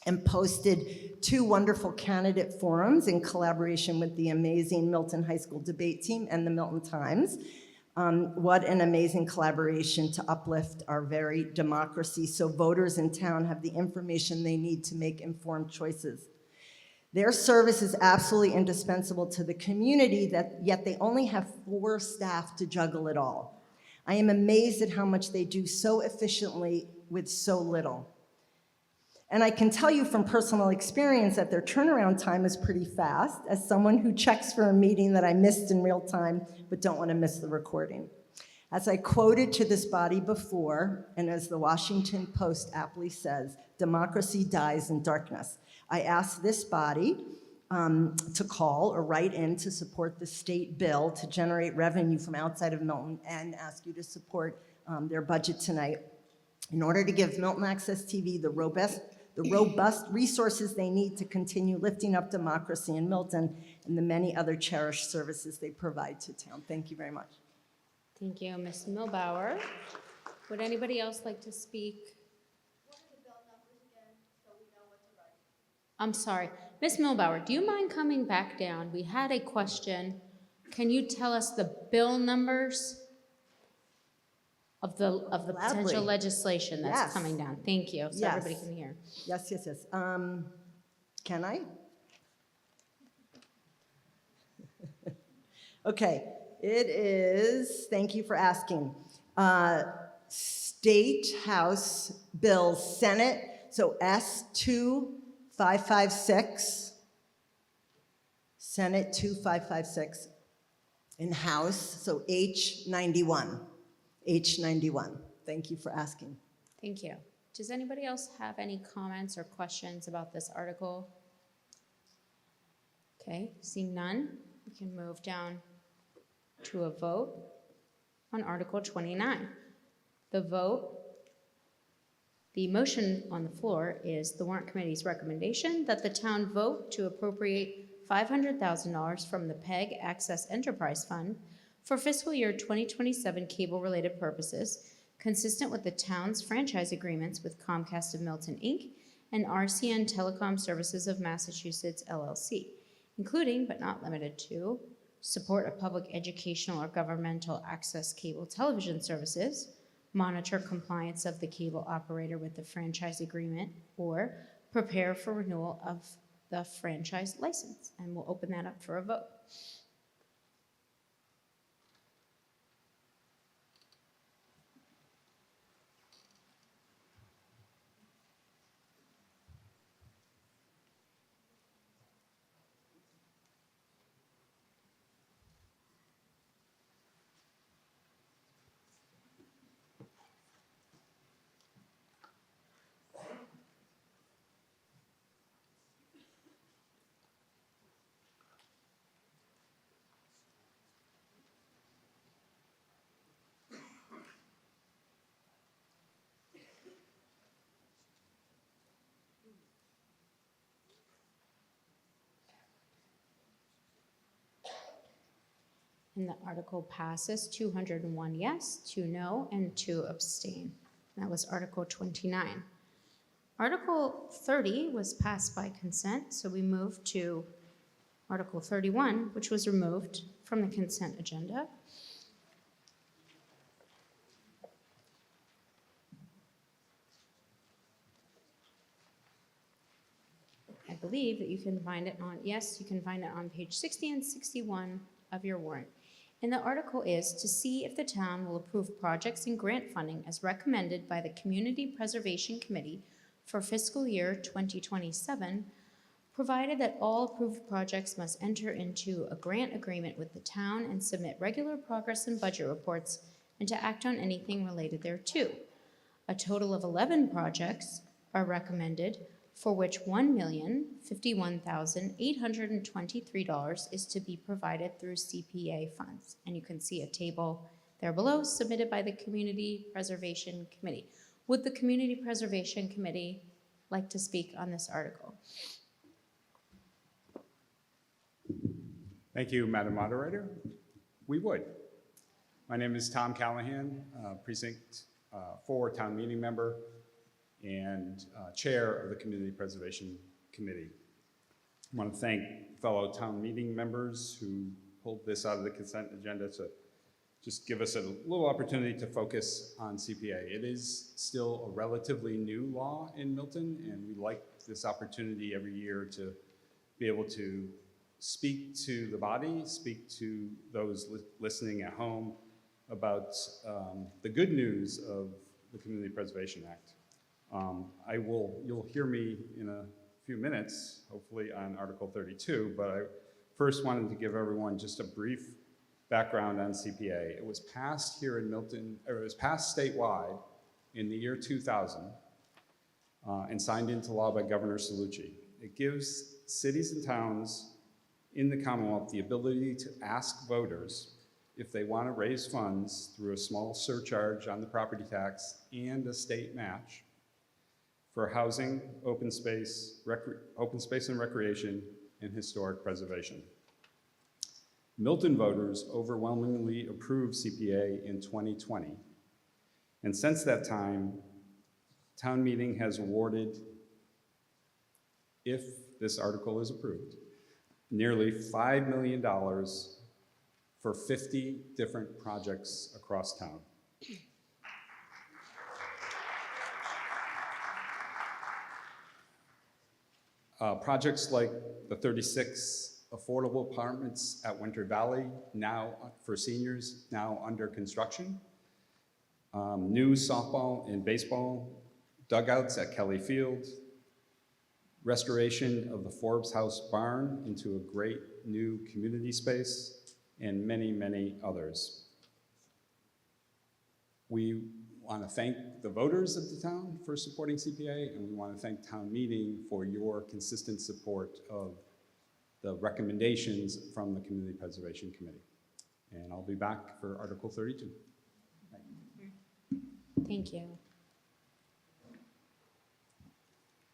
and posted 2 wonderful candidate forums in collaboration with the amazing Milton High School debate team and the Milton Times. What an amazing collaboration to uplift our very democracy so voters in town have the information they need to make informed choices. Their service is absolutely indispensable to the community, yet they only have 4 staff to juggle it all. I am amazed at how much they do so efficiently with so little. And I can tell you from personal experience that their turnaround time is pretty fast, as someone who checks for a meeting that I missed in real time but don't want to miss the recording. As I quoted to this body before, and as the Washington Post aptly says, democracy dies in darkness. I asked this body to call or write in to support the state bill to generate revenue from outside of Milton, and ask you to support their budget tonight in order to give Milton Access TV the robust resources they need to continue lifting up democracy in Milton and the many other cherished services they provide to town. Thank you very much. Thank you, Ms. Milbauer. Would anybody else like to speak? I'm sorry. Ms. Milbauer, do you mind coming back down? We had a question. Can you tell us the bill numbers of the potential Gladly. legislation that's Yes. coming down? Thank you, so Yes. everybody can hear. Yes, yes, yes. Can I? Okay, it is, thank you for asking. State House Bill Senate, so S2556, Senate 2556, in House, so H91, H91. Thank you for asking. Thank you. Does anybody else have any comments or questions about this article? Okay, seeing none, we can move down to a vote on Article 29. The motion on the floor is the warrant committee's recommendation that the town vote to appropriate $500,000 from the PEG Access Enterprise Fund for fiscal year 2027 cable-related purposes, consistent with the town's franchise agreements with Comcast of Milton, Inc. and RCN Telecom Services of Massachusetts, LLC, including but not limited to support of public educational or governmental access cable television services, monitor compliance of the cable operator with the franchise agreement, or prepare for renewal of the franchise license. And we'll open that up for a vote. And the article passes 201 yes, 2 no, and 2 abstain. That was Article 29. Article 30 was passed by consent, so we move to Article 31, which was removed from the consent agenda. I believe that you can find it on, yes, you can find it on page 60 and 61 of your warrant. And the article is to see if the town will approve projects and grant funding as recommended by the Community Preservation Committee for fiscal year 2027, provided that all approved projects must enter into a grant agreement with the town and submit regular progress and budget reports and to act on anything related thereto. A total of 11 projects are recommended, for which $1,051,823 is to be provided through CPA funds. And you can see a table there below submitted by the Community Preservation Committee. Would the Community Preservation Committee like to speak on this article? Thank you, Madam Moderator. We would. My name is Tom Callahan, Precinct 4 Town Meeting Member and Chair of the Community Preservation Committee. I want to thank fellow town meeting members who pulled this out of the consent agenda to just give us a little opportunity to focus on CPA. It is still a relatively new law in Milton, and we like this opportunity every year to be able to speak to the body, speak to those listening at home about the good news of the Community Preservation Act. You'll hear me in a few minutes, hopefully on Article 32, but I first wanted to give everyone just a brief background on CPA. It was passed here in Milton, or it was passed statewide in the year 2000 and signed into law by Governor Cellucci. It gives cities and towns in the Commonwealth the ability to ask voters if they want to raise funds through a small surcharge on the property tax and a state match for housing, open space and recreation, and historic preservation. Milton voters overwhelmingly approved CPA in 2020, and since that time, town meeting has awarded, if this article is approved, nearly $5 million for 50 different projects across town. Projects like the 36 affordable apartments at Winter Valley, now for seniors, now under construction. New softball and baseball dugouts at Kelly Field. Restoration of the Forbes House barn into a great new community space, and many, many others. We want to thank the voters of the town for supporting CPA, and we want to thank town meeting for your consistent support of the recommendations from the Community Preservation Committee. And I'll be back for Article 32. Thank you.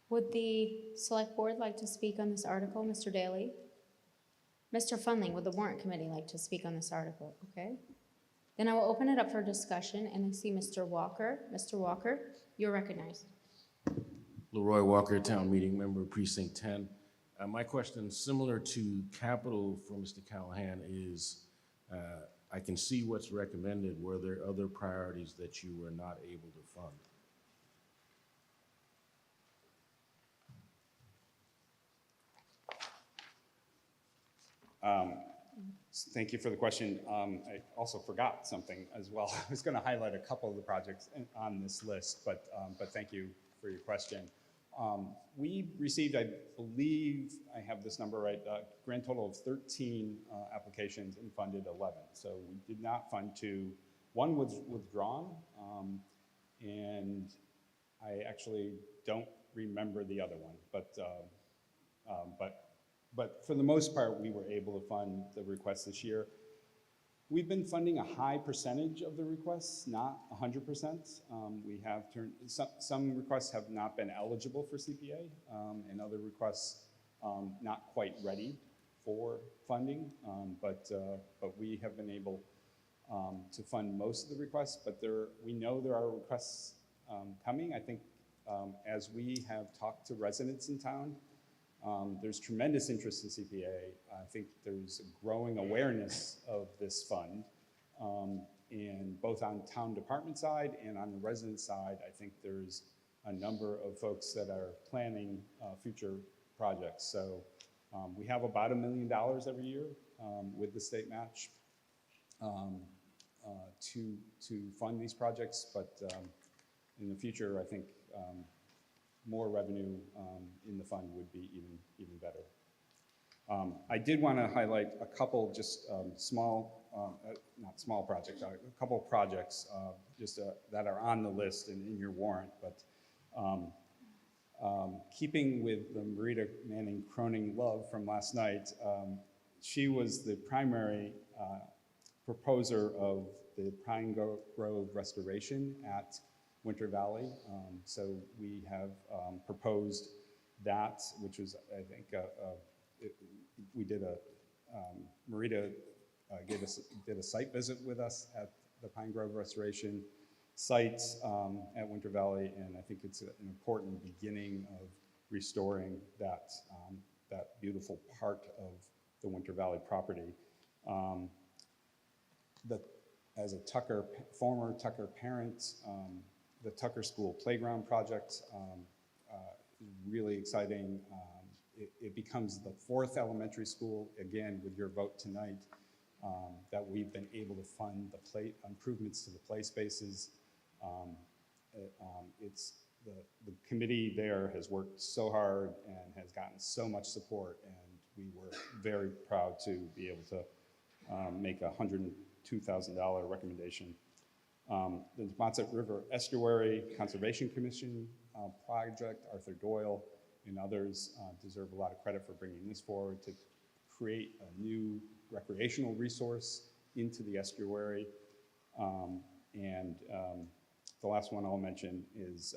Would the select board like to speak on this article, Mr. Daly? Mr. Fundling, would the warrant committee like to speak on this article? Okay. Then I will open it up for discussion, and I see Mr. Walker. Mr. Walker, you're recognized. Leroy Walker, town meeting member, precinct 10. My question, similar to capital for Mr. Callahan, is I can see what's recommended. Were there other priorities that you were not able to fund? Thank you for the question. I also forgot something as well. I was going to highlight a couple of the projects on this list, but thank you for your question. We received, I believe, I have this number right, a grand total of 13 applications and funded 11. So we did not fund 2. One was withdrawn, and I actually don't remember the other one, but for the most part, we were able to fund the requests this year. We've been funding a high percentage of the requests, not 100%. We have turned, some requests have not been eligible for CPA, and other requests not quite ready for funding, but we have been able to fund most of the requests, but we know there are requests coming. I think as we have talked to residents in town, there's tremendous interest in CPA. I think there's a growing awareness of this fund, and both on town department side and on the resident side, I think there's a number of folks that are planning future projects. So we have about $1 million every year with the state match to fund these projects, but in the future, I think more revenue in the fund would be even better. I did want to highlight a couple just small, not small projects, a couple of projects just that are on the list and in your warrant, but keeping with the Marita Manning Croning love from last night, she was the primary proposer of the Pine Grove restoration at Winter Valley. So we have proposed that, which was, I think, we did Marita did a site visit with us at the Pine Grove restoration site at Winter Valley, and I think it's an important beginning of restoring that, that beautiful part of the Winter Valley property. As a former Tucker parent, the Tucker School Playground Project is really exciting. It becomes the 4th elementary school, again, with your vote tonight, that we've been able to fund the improvements to the play spaces. The committee there has worked so hard and has gotten so much support, and we were very proud to be able to make a $102,000 recommendation. The Montset River Estuary Conservation Commission project, Arthur Doyle and others deserve a lot of credit for bringing this forward to create a new recreational resource into the estuary. And the last one I'll mention is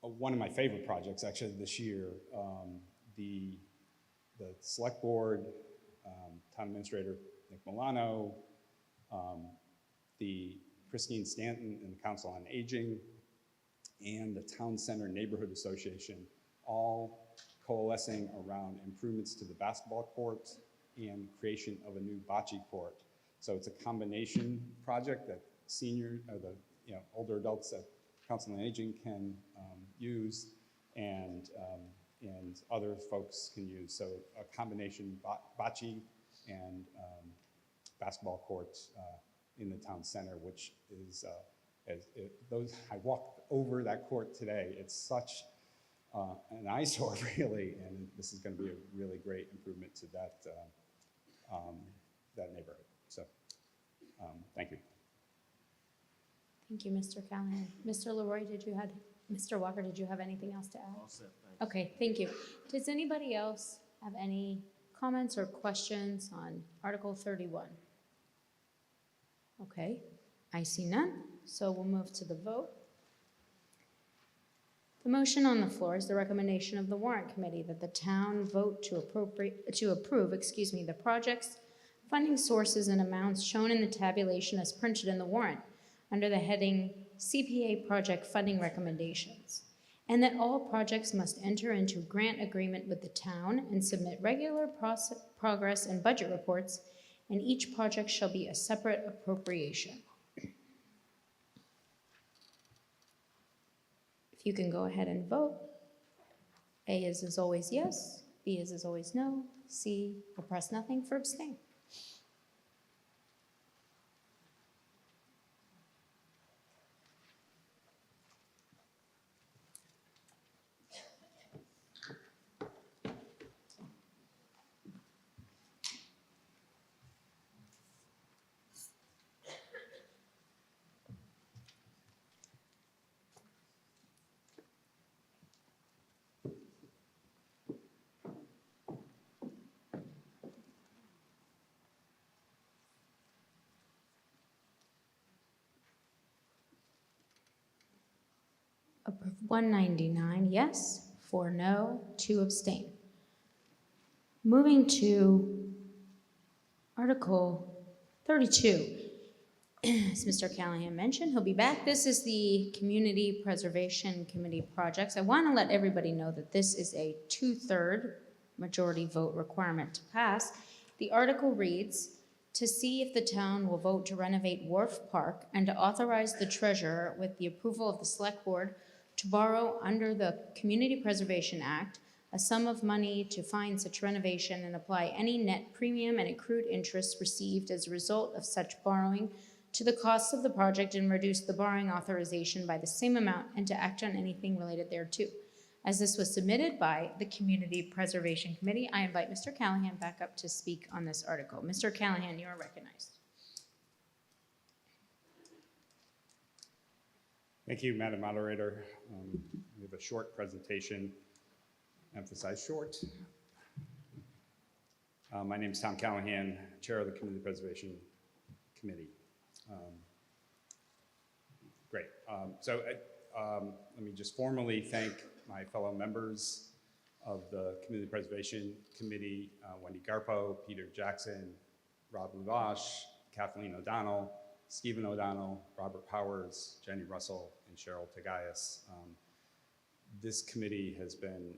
one of my favorite projects actually this year. The select board, town administrator Nick Milano, the Christine Stanton and the Council on Aging, and the Town Center Neighborhood Association, all coalescing around improvements to the basketball court and creation of a new bocce court. So it's a combination project that senior, or the older adults at Council on Aging can use, and other folks can use. So a combination bocce and basketball courts in the town center, which is, I walked over that court today. It's such an eyesore, really, and this is going to be a really great improvement to that, that neighborhood. So, thank you. Thank you, Mr. Callahan. Mr. Leroy, Mr. Walker, did you have anything else to add? All set, thanks. Okay, thank you. Does anybody else have any comments or questions on Article 31? Okay, I see none, so we'll move to the vote. The motion on the floor is the recommendation of the Warrant Committee that the town vote to approve the projects, funding sources, and amounts shown in the tabulation as printed in the warrant under the heading CPA Project Funding Recommendations, and that all projects must enter into grant agreement with the town and submit regular progress and budget reports, and each project shall be a separate appropriation. If you can go ahead and vote. A is always yes, B is always no, C will press nothing for abstain. Approved 199 yes, 4 no, 2 abstain. Moving to Article 32. As Mr. Callahan mentioned, he'll be back. This is the Community Preservation Committee projects. I want to let everybody know that this is a 2/3 majority vote requirement to pass. The article reads, to see if the town will vote to renovate Wharf Park and to authorize the treasurer with the approval of the select board to borrow under the Community Preservation Act a sum of money to fund such renovation and apply any net premium and accrued interest received as a result of such borrowing to the costs of the project and reduce the borrowing authorization by the same amount and to act on anything related thereto. As this was submitted by the Community Preservation Committee, I invite Mr. Callahan back up to speak on this article. Mr. Callahan, you are recognized. Thank you, Madam Moderator. We have a short presentation, emphasize short. My name is Tom Callahan, Chair of the Community Preservation Committee. Great. Let me just formally thank my fellow members of the Community Preservation Committee, Wendy Garpo, Peter Jackson, Rob Luvash, Kathleen O'Donnell, Stephen O'Donnell, Robert Powers, Jenny Russell, and Cheryl Tagayas. This committee has been,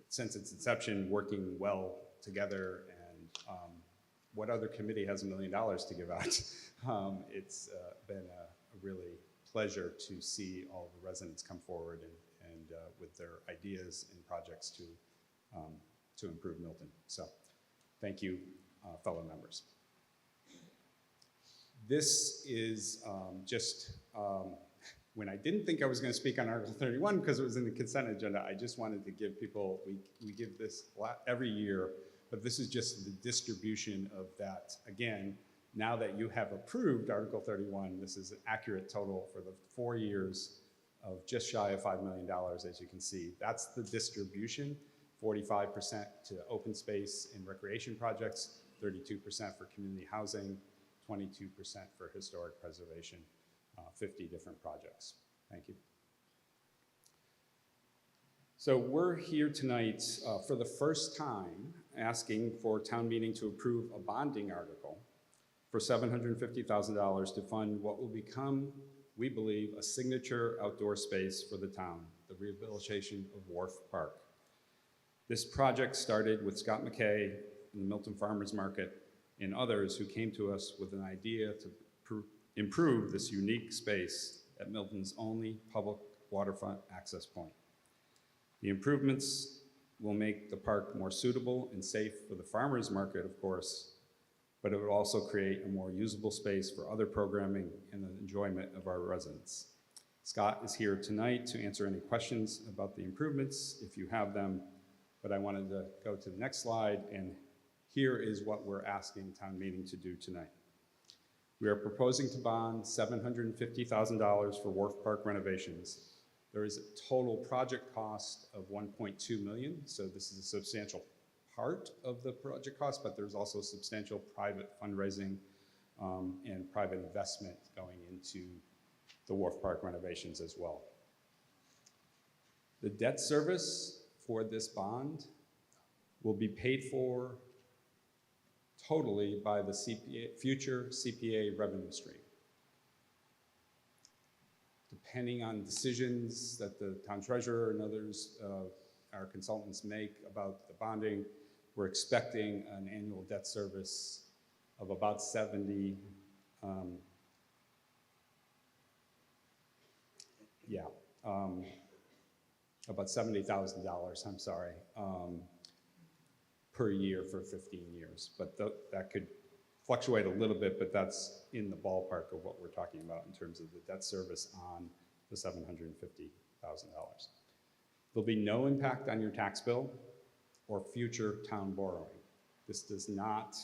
since its inception, working well together, and what other committee has $1 million to give out? It's been a really pleasure to see all the residents come forward and with their ideas and projects to improve Milton. So thank you, fellow members. This is when I didn't think I was going to speak on Article 31 because it was in the consent agenda, I just wanted to give people, we give this every year, but this is just the distribution of that. Again, now that you have approved Article 31, this is an accurate total for the 4 years of just shy of $5 million, as you can see. That's the distribution, 45% to open space and recreation projects, 32% for community housing, 22% for historic preservation, 50 different projects. Thank you. So we're here tonight for the first time asking for town meeting to approve a bonding article for $750,000 to fund what will become, we believe, a signature outdoor space for the town, the rehabilitation of Wharf Park. This project started with Scott McKay in the Milton Farmers Market and others who came to us with an idea to improve this unique space at Milton's only public waterfront access point. The improvements will make the park more suitable and safe for the farmers market, of course, but it would also create a more usable space for other programming and the enjoyment of our residents. Scott is here tonight to answer any questions about the improvements, if you have them, but I wanted to go to the next slide, and here is what we're asking town meeting to do tonight. We are proposing to bond $750,000 for Wharf Park renovations. There is a total project cost of $1.2 million, so this is a substantial part of the project cost, but there's also substantial private fundraising and private investment going into the Wharf Park renovations as well. The debt service for this bond will be paid for totally by the future CPA revenue stream. Depending on decisions that the town treasurer and others, our consultants make about the bonding, we're expecting an annual debt service of about about $70,000, I'm sorry, per year for 15 years. But that could fluctuate a little bit, but that's in the ballpark of what we're talking about in terms of the debt service on the $750,000. There'll be no impact on your tax bill or future town borrowing. This does not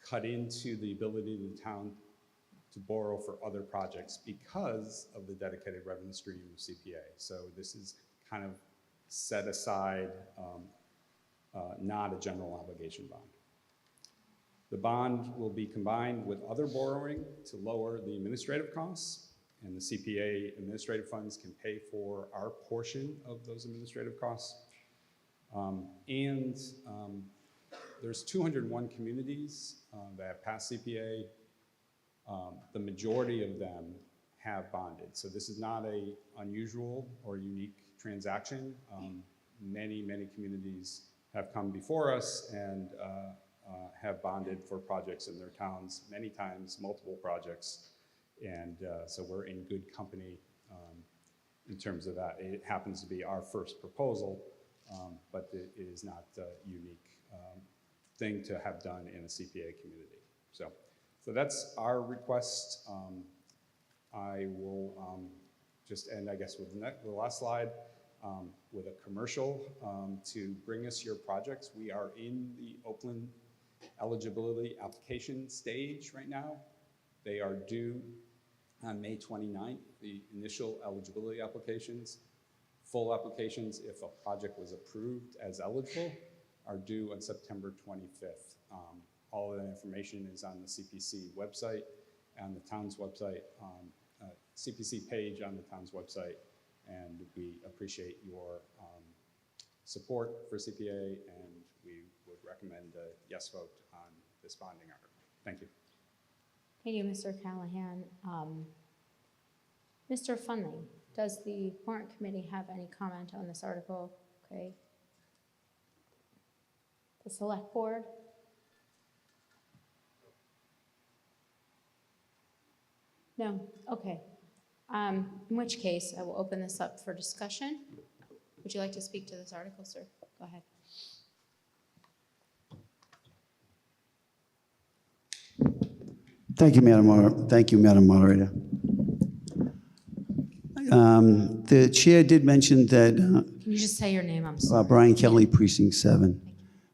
cut into the ability of the town to borrow for other projects because of the dedicated revenue stream of CPA. So this is kind of set aside, not a general obligation bond. The bond will be combined with other borrowing to lower the administrative costs, and the CPA administrative funds can pay for our portion of those administrative costs. There's 201 communities that have passed CPA. The majority of them have bonded. So this is not an unusual or unique transaction. Many communities have come before us and have bonded for projects in their towns, many times, multiple projects. And so we're in good company in terms of that. It happens to be our first proposal, but it is not a unique thing to have done in a CPA community. So that's our request. I will just end, I guess, with the last slide with a commercial to bring us your projects. We are in the Oakland eligibility application stage right now. They are due on May 29th, the initial eligibility applications. Full applications, if a project was approved as eligible, are due on September 25th. All of that information is on the CPC website, on the town's website, CPC page on the town's website, and we appreciate your support for CPA, and we would recommend a yes vote on this bonding article. Thank you. Thank you, Mr. Callahan. Mr. Funley, does the warrant committee have any comment on this article? Okay. The select board? No? Okay. In which case, I will open this up for discussion. Would you like to speak to this article, sir? Go ahead. Thank you, Madam Moderator. The chair did mention that. Can you just say your name? I'm sorry. Brian Kelly, Precinct 7.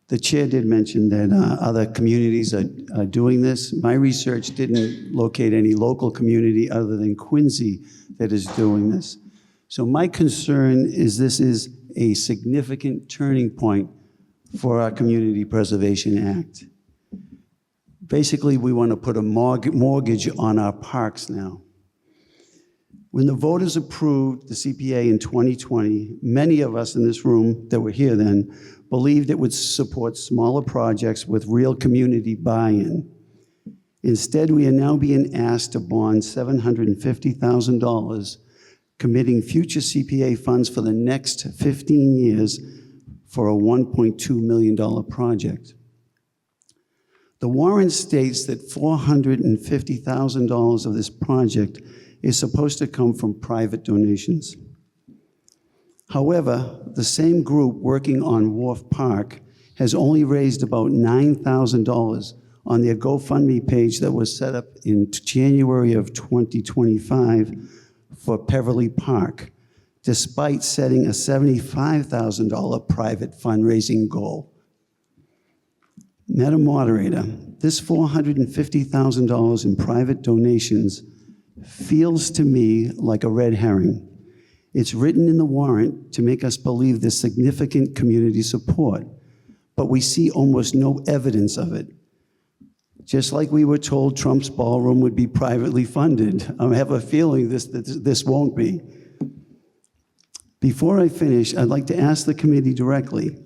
The chair did mention that other communities are doing this. My research didn't locate any local community other than Quincy that is doing this. So my concern is this is a significant turning point for our Community Preservation Act. Basically, we want to put a mortgage on our parks now. When the voters approved the CPA in 2020, many of us in this room that were here then believed it would support smaller projects with real community buy-in. Instead, we are now being asked to bond $750,000, committing future CPA funds for the next 15 years for a $1.2 million project. The warrant states that $450,000 of this project is supposed to come from private donations. However, the same group working on Wharf Park has only raised about $9,000 on their GoFundMe page that was set up in January of 2025 for Peverly Park, despite setting a $75,000 private fundraising goal. Madam Moderator, this $450,000 in private donations feels to me like a red herring. It's written in the warrant to make us believe there's significant community support, but we see almost no evidence of it. Just like we were told Trump's ballroom would be privately funded, I have a feeling this won't be. Before I finish, I'd like to ask the committee directly,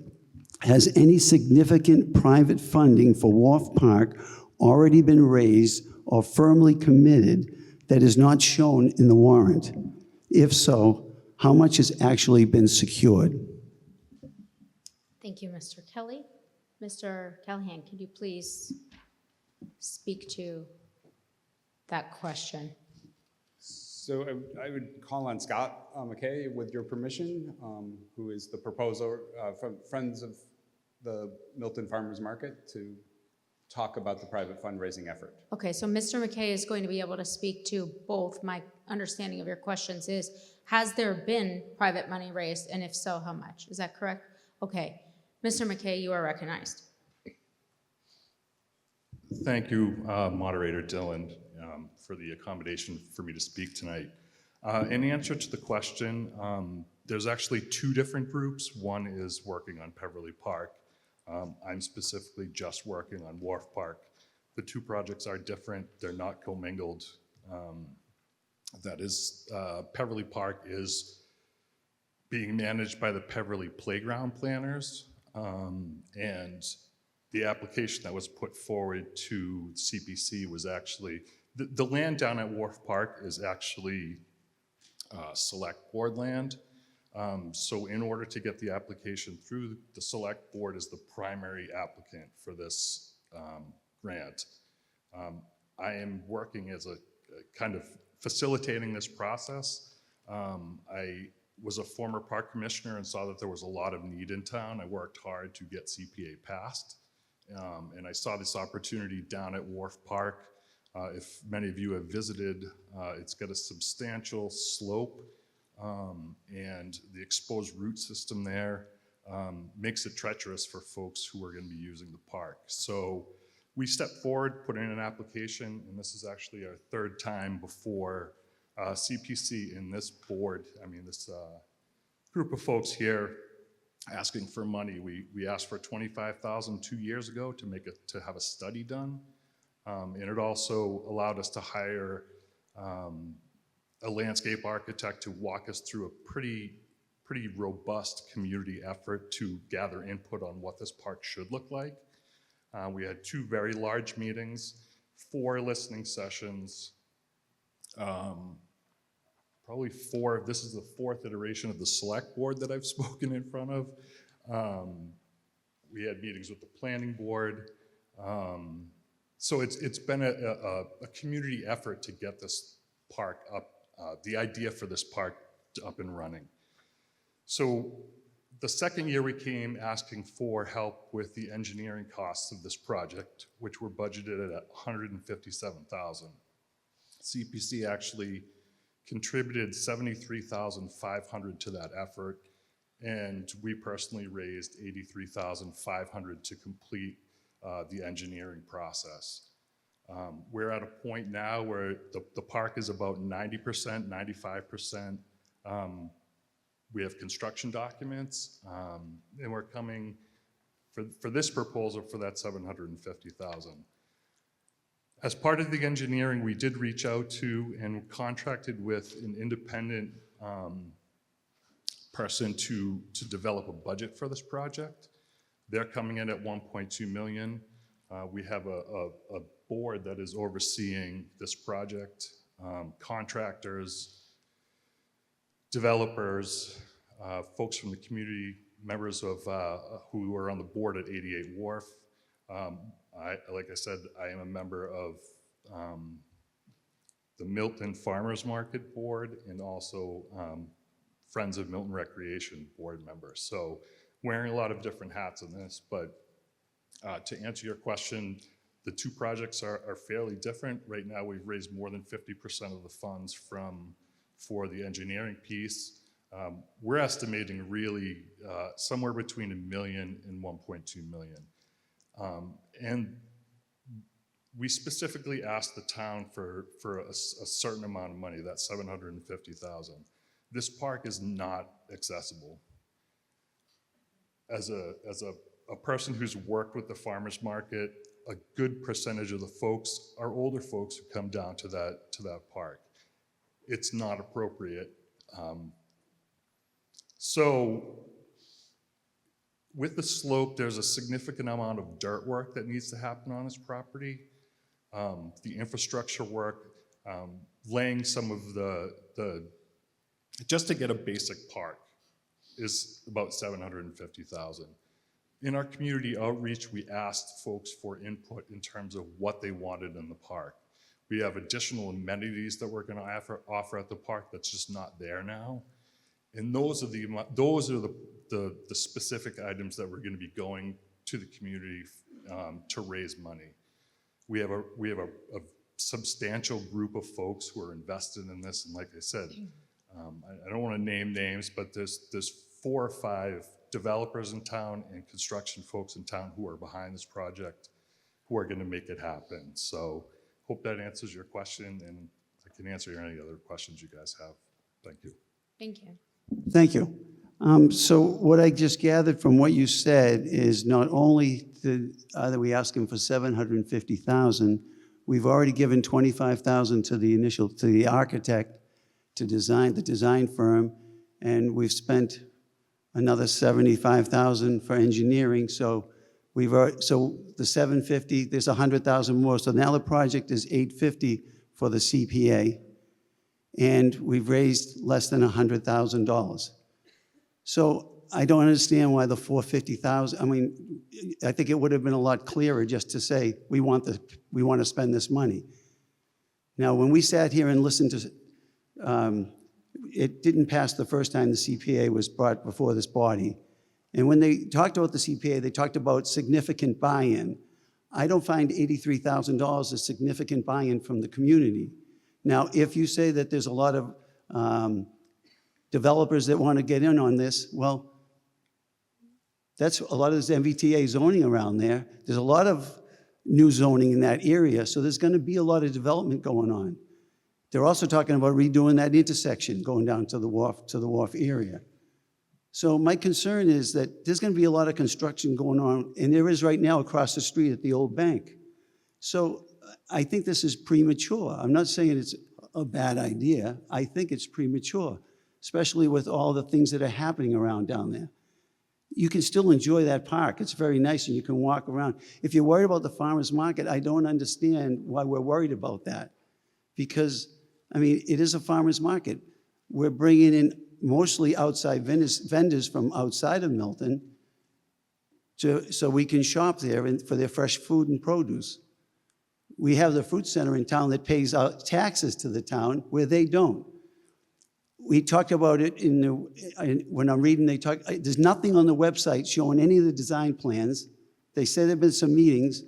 has any significant private funding for Wharf Park already been raised or firmly committed that is not shown in the warrant? If so, how much has actually been secured? Thank you, Mr. Kelly. Mr. Callahan, could you please speak to that question? So I would call on Scott McKay, with your permission, who is the proposer from Friends of the Milton Farmers Market, to talk about the private fundraising effort. Okay, so Mr. McKay is going to be able to speak to both. My understanding of your questions is, has there been private money raised, and if so, how much? Is that correct? Okay, Mr. McKay, you are recognized. Thank you, Moderator Dillon, for the accommodation for me to speak tonight. In answer to the question, there's actually two different groups. One is working on Peverly Park. I'm specifically just working on Wharf Park. The two projects are different. They're not commingled. That is, Peverly Park is being managed by the Peverly Playground Planners, and the application that was put forward to CPC was actually, the land down at Wharf Park is actually select board land. So in order to get the application through, the select board is the primary applicant for this grant. I am working as a kind of facilitating this process. I was a former park commissioner and saw that there was a lot of need in town. I worked hard to get CPA passed. And I saw this opportunity down at Wharf Park. If many of you have visited, it's got a substantial slope, and the exposed root system there makes it treacherous for folks who are going to be using the park. So we stepped forward, put in an application, and this is actually our third time before CPC in this board, this group of folks here asking for money. We asked for $25,000 2 years ago to have a study done, and it also allowed us to hire a landscape architect to walk us through a pretty robust community effort to gather input on what this park should look like. We had 2 very large meetings, 4 listening sessions, probably 4, this is the 4th iteration of the select board that I've spoken in front of. We had meetings with the planning board. So it's been a community effort to get this park up, the idea for this park up and running. So the second year we came asking for help with the engineering costs of this project, which were budgeted at $157,000. CPC actually contributed $73,500 to that effort, and we personally raised $83,500 to complete the engineering process. We're at a point now where the park is about 90%, 95%. We have construction documents, and we're coming for this proposal for that $750,000. As part of the engineering, we did reach out to and contracted with an independent person to develop a budget for this project. They're coming in at 1.2 million. We have a board that is overseeing this project, contractors, developers, folks from the community, members of who are on the board at 88 Wharf. Like I said, I am a member of the Milton Farmers Market Board and also Friends of Milton Recreation Board member. So wearing a lot of different hats in this, but to answer your question, the two projects are fairly different. Right now, we've raised more than 50% of the funds for the engineering piece. We're estimating really somewhere between $1 million and $1.2 million. And we specifically asked the town for a certain amount of money, that $750,000. This park is not accessible. As a person who's worked with the farmers market, a good percentage of the folks are older folks who come down to that park. It's not appropriate. So with the slope, there's a significant amount of dirt work that needs to happen on this property. The infrastructure work, laying some of just to get a basic park is about $750,000. In our community outreach, we asked folks for input in terms of what they wanted in the park. We have additional amenities that we're going to offer at the park that's just not there now. And those are the specific items that we're going to be going to the community to raise money. We have a substantial group of folks who are invested in this, and like I said, I don't want to name names, but there's 4 or 5 developers in town and construction folks in town who are behind this project, who are going to make it happen. So hope that answers your question, and I can answer any other questions you guys have. Thank you. Thank you. Thank you. So what I just gathered from what you said is not only are we asking for $750,000, we've already given $25,000 to the architect to design, the design firm, and we've spent another $75,000 for engineering. So so the $750,000, there's $100,000 more. So now the project is $850,000 for the CPA, and we've raised less than $100,000. So I don't understand why the $450,000. I mean, I think it would have been a lot clearer just to say we want to spend this money. Now, when we sat here and listened to, it didn't pass the first time the CPA was brought before this body. And when they talked about the CPA, they talked about significant buy-in. I don't find $83,000 a significant buy-in from the community. Now, if you say that there's a lot of developers that want to get in on this, well, that's a lot of this MVTA zoning around there. There's a lot of new zoning in that area, so there's going to be a lot of development going on. They're also talking about redoing that intersection going down to the wharf area. So my concern is that there's going to be a lot of construction going on, and there is right now across the street at the old bank. So I think this is premature. I'm not saying it's a bad idea. I think it's premature, especially with all the things that are happening around down there. You can still enjoy that park. It's very nice, and you can walk around. If you're worried about the farmers market, I don't understand why we're worried about that. Because, I mean, it is a farmers market. We're bringing in mostly outside vendors from outside of Milton so we can shop there for their fresh food and produce. We have the fruit center in town that pays out taxes to the town where they don't. We talked about it when I'm reading, there's nothing on the website showing any of the design plans. They say there have been some meetings.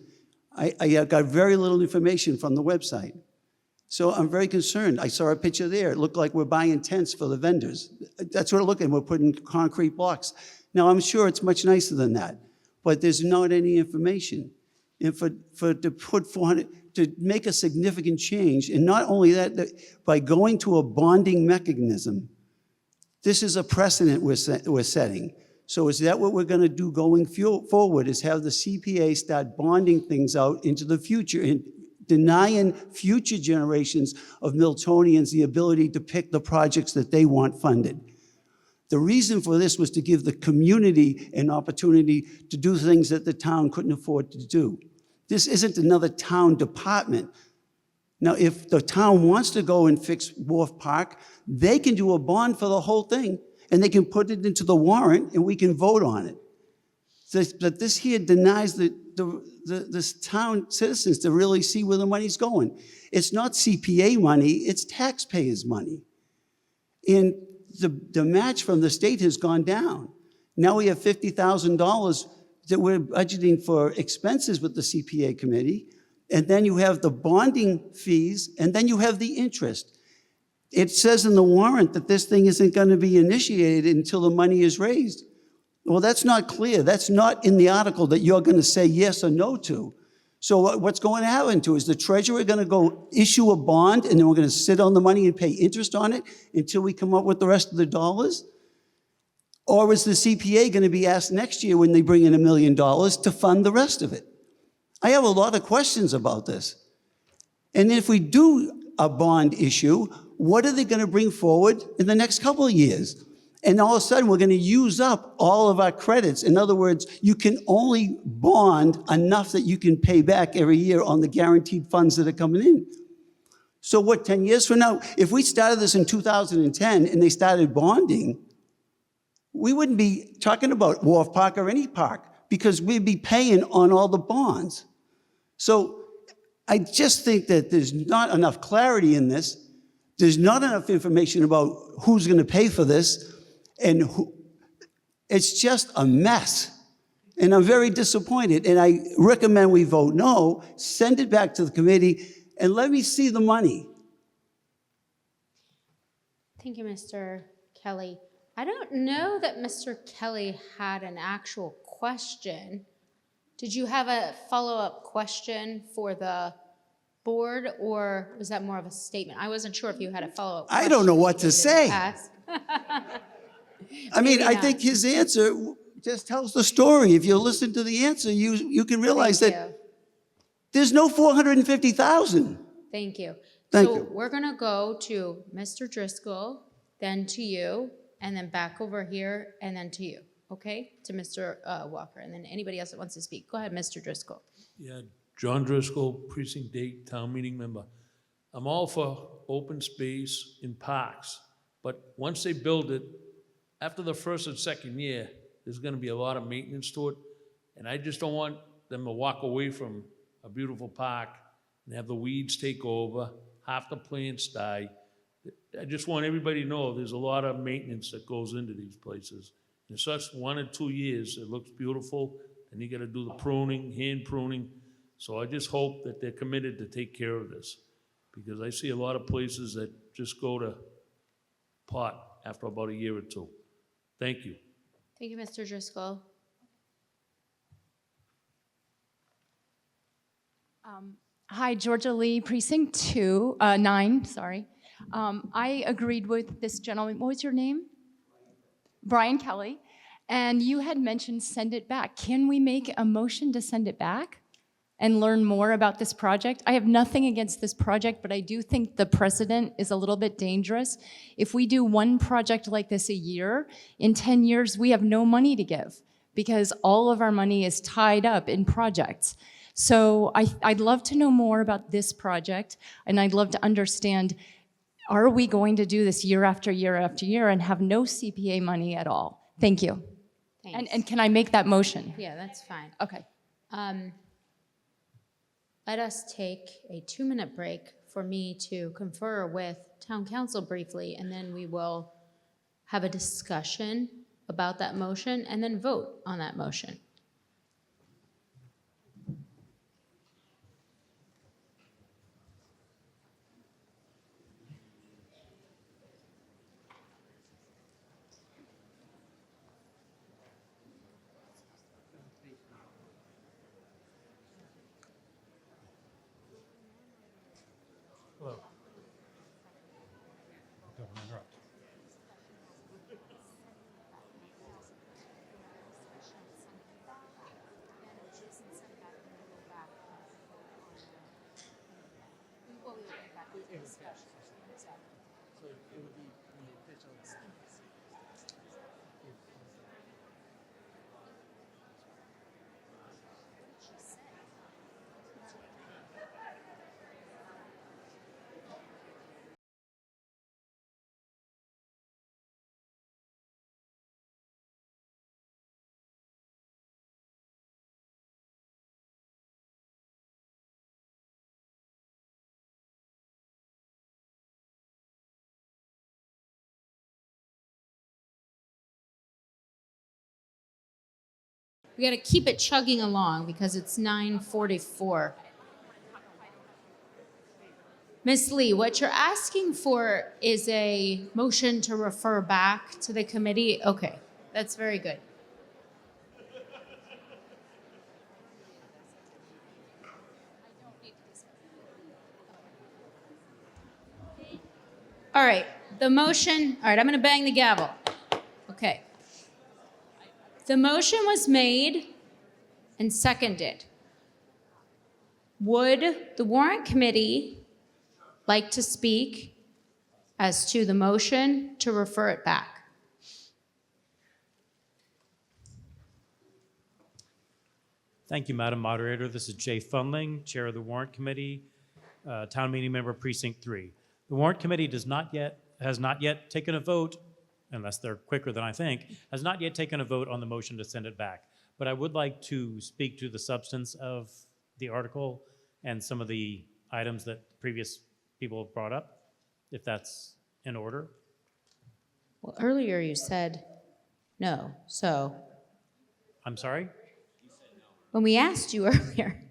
I got very little information from the website. So I'm very concerned. I saw a picture there. It looked like we're buying tents for the vendors. That's what it looked like. We're putting concrete blocks. Now, I'm sure it's much nicer than that, but there's not any information. And to put 400, to make a significant change, and not only that, by going to a bonding mechanism, this is a precedent we're setting. So is that what we're going to do going forward, is have the CPA start bonding things out into the future, and denying future generations of Miltonians the ability to pick the projects that they want funded. The reason for this was to give the community an opportunity to do things that the town couldn't afford to do. This isn't another town department. Now, if the town wants to go and fix Wharf Park, they can do a bond for the whole thing, and they can put it into the warrant, and we can vote on it. But this here denies this town citizens to really see where the money's going. It's not CPA money, it's taxpayers' money. And the match from the state has gone down. Now we have $50,000 that we're budgeting for expenses with the CPA committee, and then you have the bonding fees, and then you have the interest. It says in the warrant that this thing isn't going to be initiated until the money is raised. Well, that's not clear. That's not in the article that you're going to say yes or no to. So what's going to happen to is the treasurer going to go issue a bond, and then we're going to sit on the money and pay interest on it until we come up with the rest of the dollars? Or is the CPA going to be asked next year when they bring in $1 million to fund the rest of it? I have a lot of questions about this. And if we do a bond issue, what are they going to bring forward in the next couple of years? And all of a sudden, we're going to use up all of our credits. In other words, you can only bond enough that you can pay back every year on the guaranteed funds that are coming in. So what, 10 years from now, if we started this in 2010 and they started bonding, we wouldn't be talking about Wharf Park or any park because we'd be paying on all the bonds. So I just think that there's not enough clarity in this. There's not enough information about who's going to pay for this. And it's just a mess. And I'm very disappointed. And I recommend we vote no, send it back to the committee, and let me see the money. Thank you, Mr. Kelly. I don't know that Mr. Kelly had an actual question. Did you have a follow-up question for the board, or was that more of a statement? I wasn't sure if you had a follow-up question. I don't know what to say. Ask. I mean, Maybe I not. think his answer just tells the story. If you listen to the answer, you can realize Thank that you. there's no 450,000. Thank you. Thank so you. we're going to go to Mr. Driscoll, then to you, and then back over here, and then to you, okay? To Mr. Walker, and then anybody else that wants to speak. Go ahead, Mr. Driscoll. Yeah, John Driscoll, Precinct 8, Town Meeting Member. I'm all for open space in parks, but once they build it, after the first and second year, there's gonna be a lot of maintenance to it, and I just don't want them to walk away from a beautiful park and have the weeds take over, half the plants die. I just want everybody to know there's a lot of maintenance that goes into these places. In such 1 or 2 years, it looks beautiful, and you gotta do the pruning, hand pruning. So I just hope that they're committed to take care of this, because I see a lot of places that just go to pot after about a year or two. Thank you. Thank you, Mr. Driscoll. Hi, Georgia Lee, Precinct 9, sorry. I agreed with this gentleman. What was your name? Brian Kelly. And you had mentioned send it back. Can we make a motion to send it back and learn more about this project? I have nothing against this project, but I do think the precedent is a little bit dangerous. If we do one project like this a year, in 10 years, we have no money to give because all of our money is tied up in projects. So I'd love to know more about this project, and I'd love to understand, are we going to do this year after year after year and have no CPA money at all? Thank you. Thanks. And can I make that motion? Yeah, that's fine. Okay. Let us take a 2-minute break for me to confer with town council briefly, and then we will have a discussion about that motion and then vote on that motion. Hello. Don't interrupt. We got to keep it chugging along because it's 9:44. Ms. Lee, what you're asking for is a motion to refer back to the committee. Okay, that's very good. All right, the motion, all right, I'm going to bang the gavel. Okay. The motion was made and seconded. Would the warrant committee like to speak as to the motion to refer it back? Thank you, Madam Moderator. This is Jay Funling, Chair of the Warrant Committee, Town Meeting Member Precinct 3. The Warrant Committee has not yet taken a vote, unless they're quicker than I think, has not yet taken a vote on the motion to send it back. But I would like to speak to the substance of the article and some of the items that previous people have brought up, if that's in order. Well, earlier you said no, so. I'm sorry? When we asked you earlier,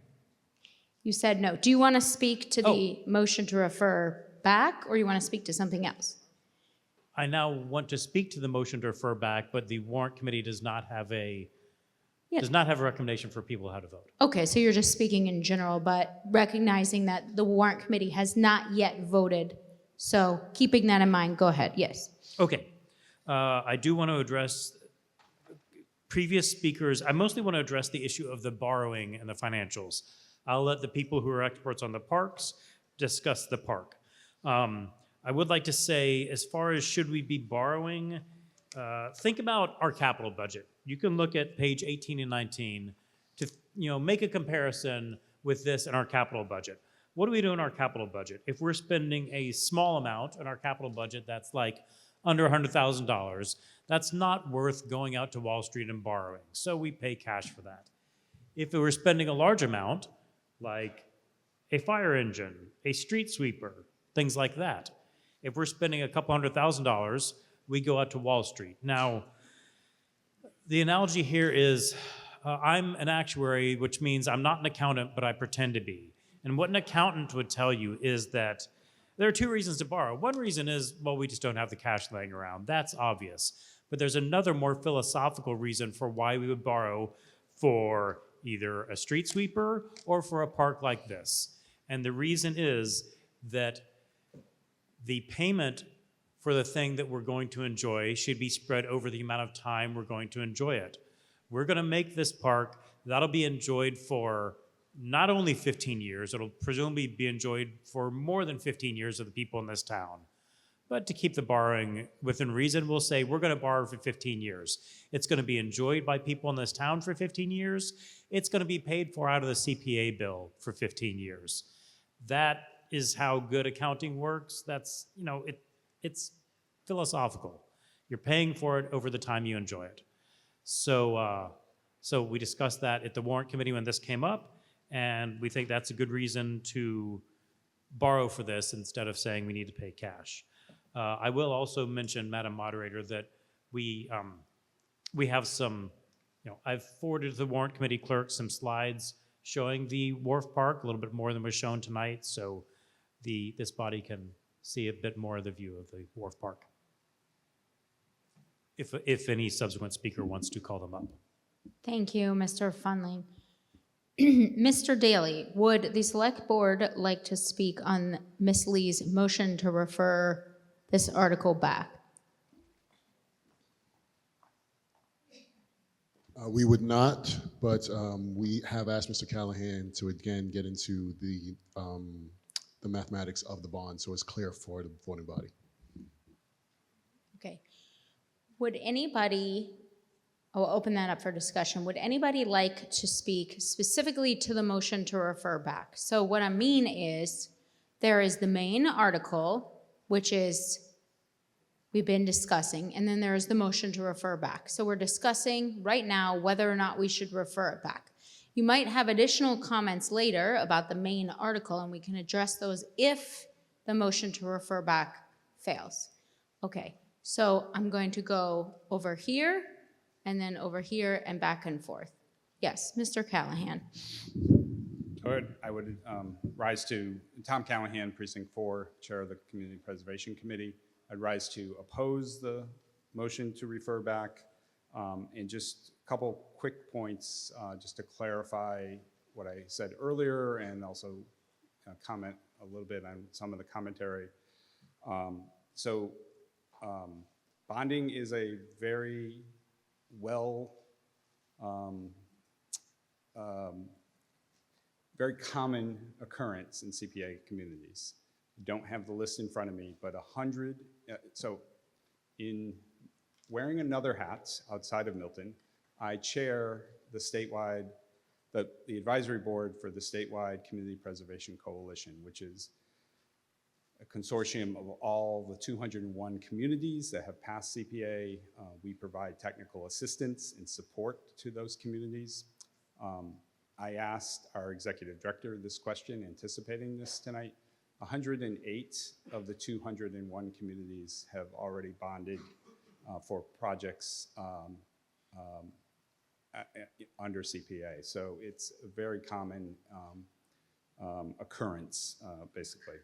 you said no. Do you want to speak to the motion to refer back, or you want to speak to something else? I now want to speak to the motion to refer back, but the warrant committee does not have a recommendation for people how to vote. Okay, so you're just speaking in general, but recognizing that the warrant committee has not yet voted. So keeping that in mind, go ahead, yes. Okay. I do want to address previous speakers. I mostly want to address the issue of the borrowing and the financials. I'll let the people who are experts on the parks discuss the park. I would like to say, as far as should we be borrowing, think about our capital budget. You can look at page 18 and 19 to make a comparison with this and our capital budget. What do we do in our capital budget? If we're spending a small amount in our capital budget that's like under $100,000, that's not worth going out to Wall Street and borrowing. So we pay cash for that. If we're spending a large amount, like a fire engine, a street sweeper, things like that, if we're spending a couple $100,000, we go out to Wall Street. Now, the analogy here is I'm an actuary, which means I'm not an accountant, but I pretend to be. And what an accountant would tell you is that there are two reasons to borrow. One reason is, well, we just don't have the cash laying around. That's obvious. But there's another more philosophical reason for why we would borrow for either a street sweeper or for a park like this. And the reason is that the payment for the thing that we're going to enjoy should be spread over the amount of time we're going to enjoy it. We're going to make this park, that'll be enjoyed for not only 15 years, it'll presumably be enjoyed for more than 15 years of the people in this town. But to keep the borrowing within reason, we'll say we're going to borrow for 15 years. It's going to be enjoyed by people in this town for 15 years. It's going to be paid for out of the CPA bill for 15 years. That is how good accounting works. That's, it's philosophical. You're paying for it over the time you enjoy it. So we discussed that at the warrant committee when this came up, and we think that's a good reason to borrow for this instead of saying we need to pay cash. I will also mention, Madam Moderator, that we have some, I've forwarded to the warrant committee clerk some slides showing the Wharf Park, a little bit more than was shown tonight, so this body can see a bit more of the view of the Wharf Park, if any subsequent speaker wants to call them up. Thank you, Mr. Funling. Mr. Daly, would the select board like to speak on Ms. Lee's motion to refer this article back? We would not, but we have asked Mr. Callahan to again get into the mathematics of the bond so it's clear for the voting body. Would anybody, I'll open that up for discussion. Would anybody like to speak specifically to the motion to refer back? So what I mean is, there is the main article, which is we've been discussing, and then there is the motion to refer back. So we're discussing right now whether or not we should refer it back. You might have additional comments later about the main article, and we can address those if the motion to refer back fails. Okay, so I'm going to go over here, and then over here, and back and forth. Yes, Mr. Callahan. I would rise to, Tom Callahan, Precinct 4, Chair of the Community Preservation Committee. I'd rise to oppose the motion to refer back. And just a couple quick points just to clarify what I said earlier and also comment a little bit on some of the commentary. Bonding is a very very common occurrence in CPA communities. I don't have the list in front of me, but 100, so in wearing another hat outside of Milton, I chair the statewide, the advisory board for the statewide Community Preservation Coalition, which is a consortium of all the 201 communities that have passed CPA. We provide technical assistance and support to those communities. I asked our executive director this question, anticipating this tonight. 108 of the 201 communities have already bonded for projects under CPA. So it's a very common occurrence, basically.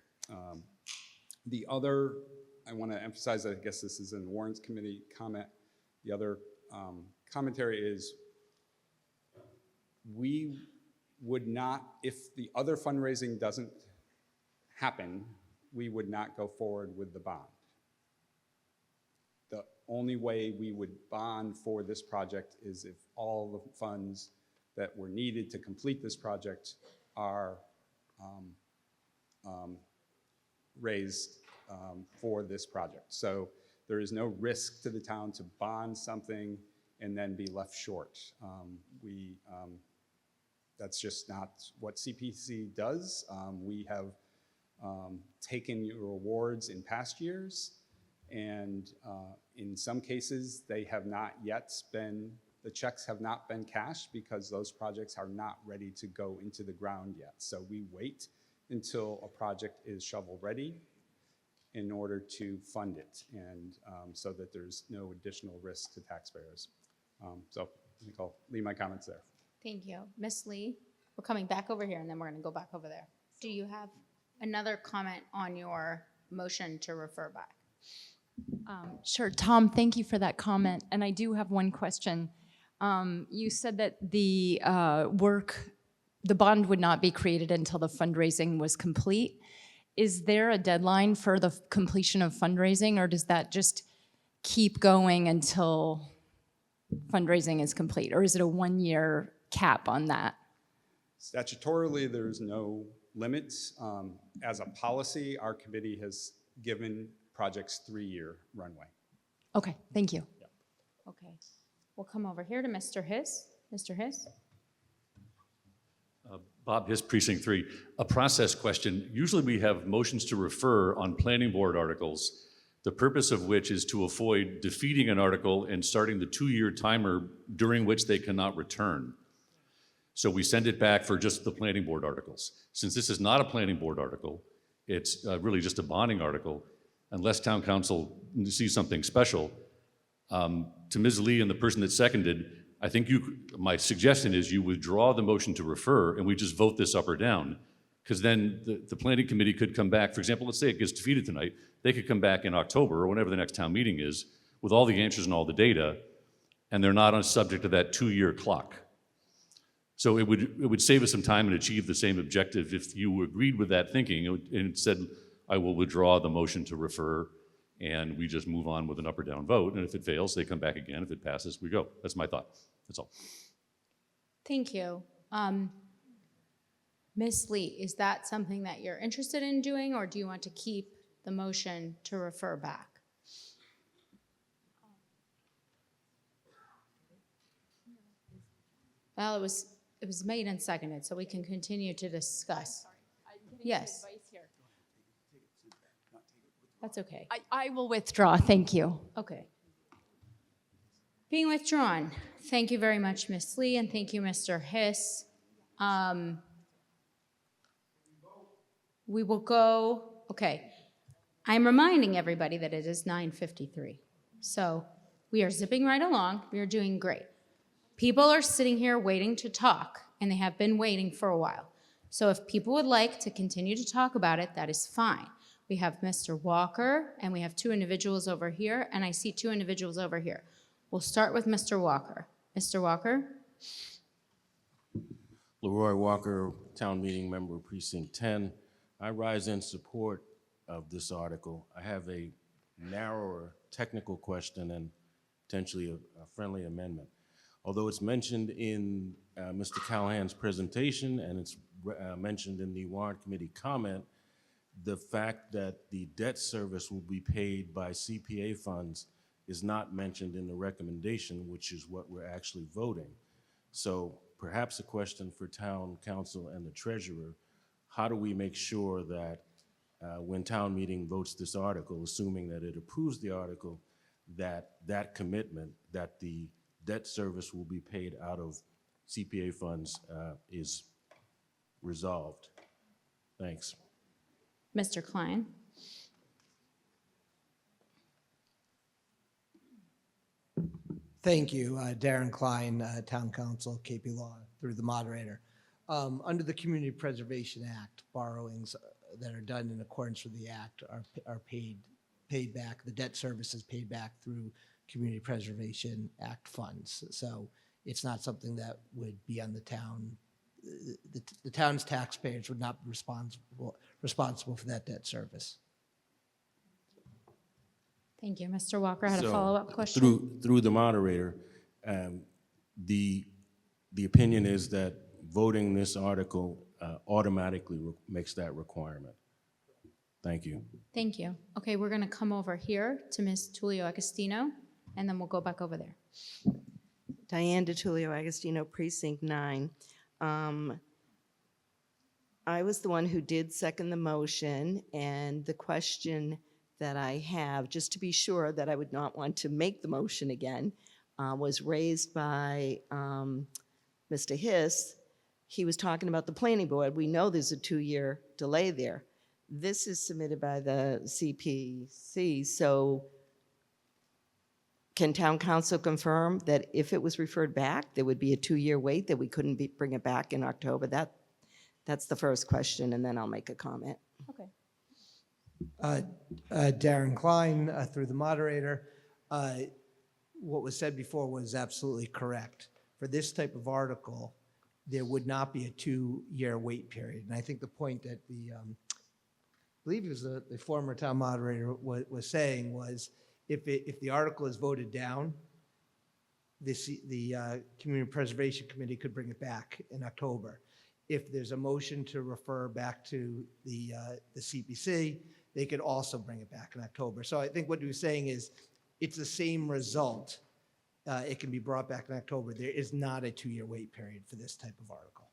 The other, I want to emphasize, I guess this is in the Warrants Committee comment. The other commentary is we would not, if the other fundraising doesn't happen, we would not go forward with the bond. The only way we would bond for this project is if all the funds that were needed to complete this project are raised for this project. So there is no risk to the town to bond something and then be left short. That's just not what CPC does. We have taken your awards in past years, and in some cases, they have not yet been, the checks have not been cashed because those projects are not ready to go into the ground yet. So we wait until a project is shovel ready in order to fund it, and so that there's no additional risk to taxpayers. So I think I'll leave my comments there. Thank you. Ms. Lee, we're coming back over here and then we're going to go back over there. Do you have another comment on your motion to refer back? Sure, Tom, thank you for that comment. And I do have one question. You said that the bond would not be created until the fundraising was complete. Is there a deadline for the completion of fundraising, or does that just keep going until fundraising is complete? Or is it a one-year cap on that? Statutorily, there's no limits. As a policy, our committee has given projects 3-year runway. Okay, thank you. Yeah. Okay. We'll come over here to Mr. Hiss. Mr. Hiss? Bob Hiss, Precinct 3. A process question. Usually we have motions to refer on planning board articles, the purpose of which is to avoid defeating an article and starting the 2-year timer during which they cannot return. So we send it back for just the planning board articles. Since this is not a planning board article, it's really just a bonding article, unless town council sees something special. To Ms. Lee and the person that seconded, I think my suggestion is you withdraw the motion to refer and we just vote this up or down. Because then the planning committee could come back, for example, let's say it gets defeated tonight, they could come back in October or whenever the next town meeting is with all the answers and all the data, and they're not on subject to that 2-year clock. So it would save us some time and achieve the same objective if you agreed with that thinking and said, I will withdraw the motion to refer, and we just move on with an up or down vote. And if it fails, they come back again. If it passes, we go. That's my thought. That's all. Thank you. Ms. Lee, is that something that you're interested in doing, or do you want to keep the motion to refer back? Well, it was made and seconded, so we can continue to discuss. Yes. That's okay. I will withdraw, thank you. Okay. Being withdrawn. Thank you very much, Ms. Lee, and thank you, Mr. Hiss. We will go, okay. I'm reminding everybody that it is 9:53. So we are zipping right along. We are doing great. People are sitting here waiting to talk, and they have been waiting for a while. So if people would like to continue to talk about it, that is fine. We have Mr. Walker, and we have two individuals over here, and I see two individuals over here. We'll start with Mr. Walker. Mr. Walker? Leroy Walker, Town Meeting Member, Precinct 10. I rise in support of this article. I have a narrower technical question and potentially a friendly amendment. Although it's mentioned in Mr. Callahan's presentation and it's mentioned in the warrant committee comment, the fact that the debt service will be paid by CPA funds is not mentioned in the recommendation, which is what we're actually voting. So perhaps a question for town council and the treasurer: how do we make sure that when town meeting votes this article, assuming that it approves the article, that commitment that the debt service will be paid out of CPA funds is resolved? Thanks. Mr. Klein? Thank you, Darren Klein, Town Council, KP Law, through the moderator. Under the Community Preservation Act, borrowings that are done in accordance with the act are paid back. The debt service is paid back through Community Preservation Act funds. So it's not something that would be on the town. The town's taxpayers would not be responsible for that debt service. Thank you. Mr. Walker had a follow-up question. Through the moderator, the opinion is that voting this article automatically makes that requirement. Thank you. Thank you. Okay, we're going to come over here to Ms. Tulio Agostino, and then we'll go back over there. Diane DeTulio Agostino, Precinct 9. I was the one who did second the motion, and the question that I have, just to be sure that I would not want to make the motion again, was raised by Mr. Hiss. He was talking about the planning board. We know there's a 2-year delay there. This is submitted by the CPC, so can town council confirm that if it was referred back, there would be a 2-year wait, that we couldn't bring it back in October? That's the first question, and then I'll make a comment. Okay. Darren Klein, through the moderator. What was said before was absolutely correct. For this type of article, there would not be a 2-year wait period. And I think the point that I believe it was the former town moderator was saying was, if the article is voted down, the Community Preservation Committee could bring it back in October. If there's a motion to refer back to the CPC, they could also bring it back in October. So I think what he was saying is, it's the same result. It can be brought back in October. There is not a 2-year wait period for this type of article.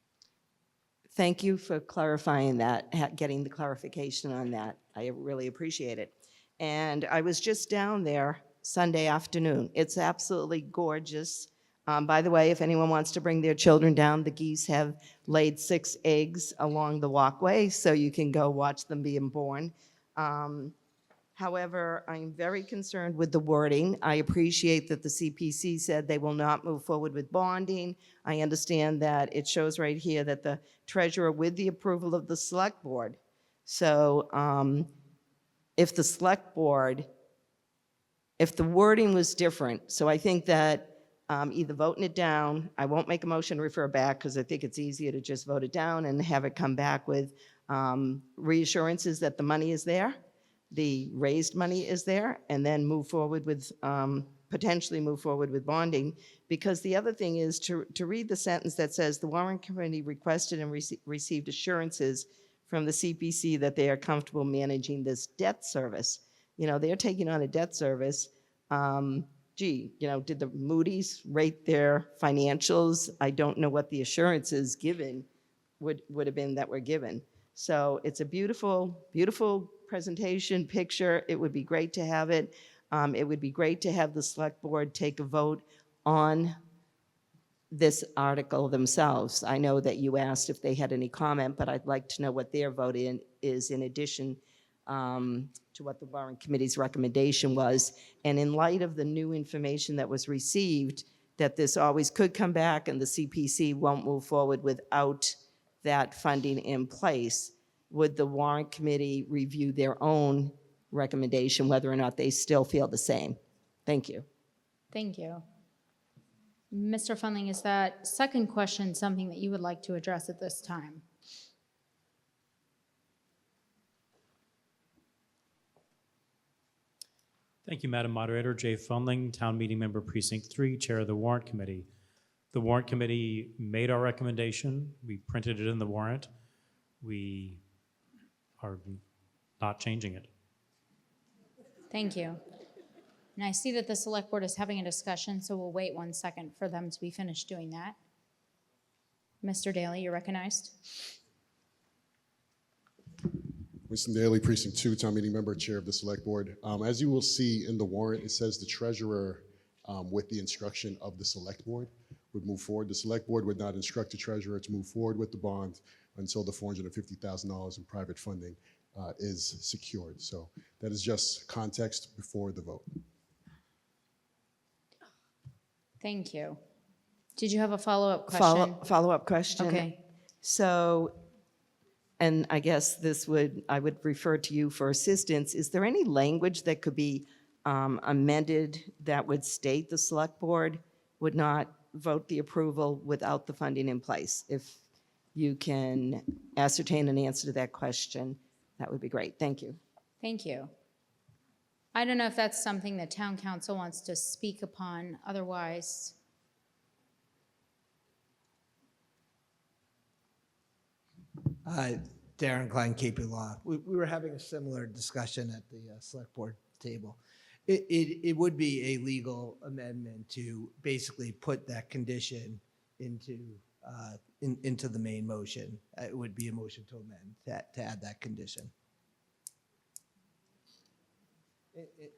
Thank you for clarifying that, getting the clarification on that. I really appreciate it. And I was just down there Sunday afternoon. It's absolutely gorgeous. By the way, if anyone wants to bring their children down, the geese have laid 6 eggs along the walkway, so you can go watch them being born. However, I'm very concerned with the wording. I appreciate that the CPC said they will not move forward with bonding. I understand that it shows right here that the treasurer, with the approval of the select board. So if the select board, if the wording was different, so I think that either voting it down, I won't make a motion to refer back because I think it's easier to just vote it down and have it come back with reassurances that the money is there, the raised money is there, and then move forward with, potentially move forward with bonding. Because the other thing is to read the sentence that says, the warrant committee requested and received assurances from the CPC that they are comfortable managing this debt service. You know, they're taking on a debt service. gee, did the Moody's rate their financials? I don't know what the assurances given would have been that were given. So it's a beautiful, beautiful presentation, picture. It would be great to have it. It would be great to have the select board take a vote on this article themselves. I know that you asked if they had any comment, but I'd like to know what their vote is in addition to what the warrant committee's recommendation was. And in light of the new information that was received, that this always could come back and the CPC won't move forward without that funding in place, would the warrant committee review their own recommendation, whether or not they still feel the same? Thank you. Thank you. Mr. Fundling, is that second question something that you would like to address at this time? Thank you, Madam Moderator. Jay Fundling, Town Meeting Member Precinct 3, Chair of the Warrant Committee. The Warrant Committee made our recommendation. We printed it in the warrant. We are not changing it. Thank you. And I see that the select board is having a discussion, so we'll wait 1 second for them to be finished doing that. Mr. Daly, you're recognized. Winston Daly, Precinct 2, Town Meeting Member, Chair of the Select Board. As you will see in the warrant, it says the treasurer, with the instruction of the Select Board, would move forward. The Select Board would not instruct the treasurer to move forward with the bond until the $450,000 in private funding is secured. So that is just context before the vote. Thank you. Did you have a follow-up question? Follow-up question. Okay. So, and I guess I would refer to you for assistance. Is there any language that could be amended that would state the select board would not vote the approval without the funding in place? If you can ascertain an answer to that question, that would be great. Thank you. Thank you. I don't know if that's something that town council wants to speak upon. Otherwise, Darren Klein, KP Law. We were having a similar discussion at the select board table. It would be a legal amendment to basically put that condition into the main motion. It would be a motion to amend to add that condition.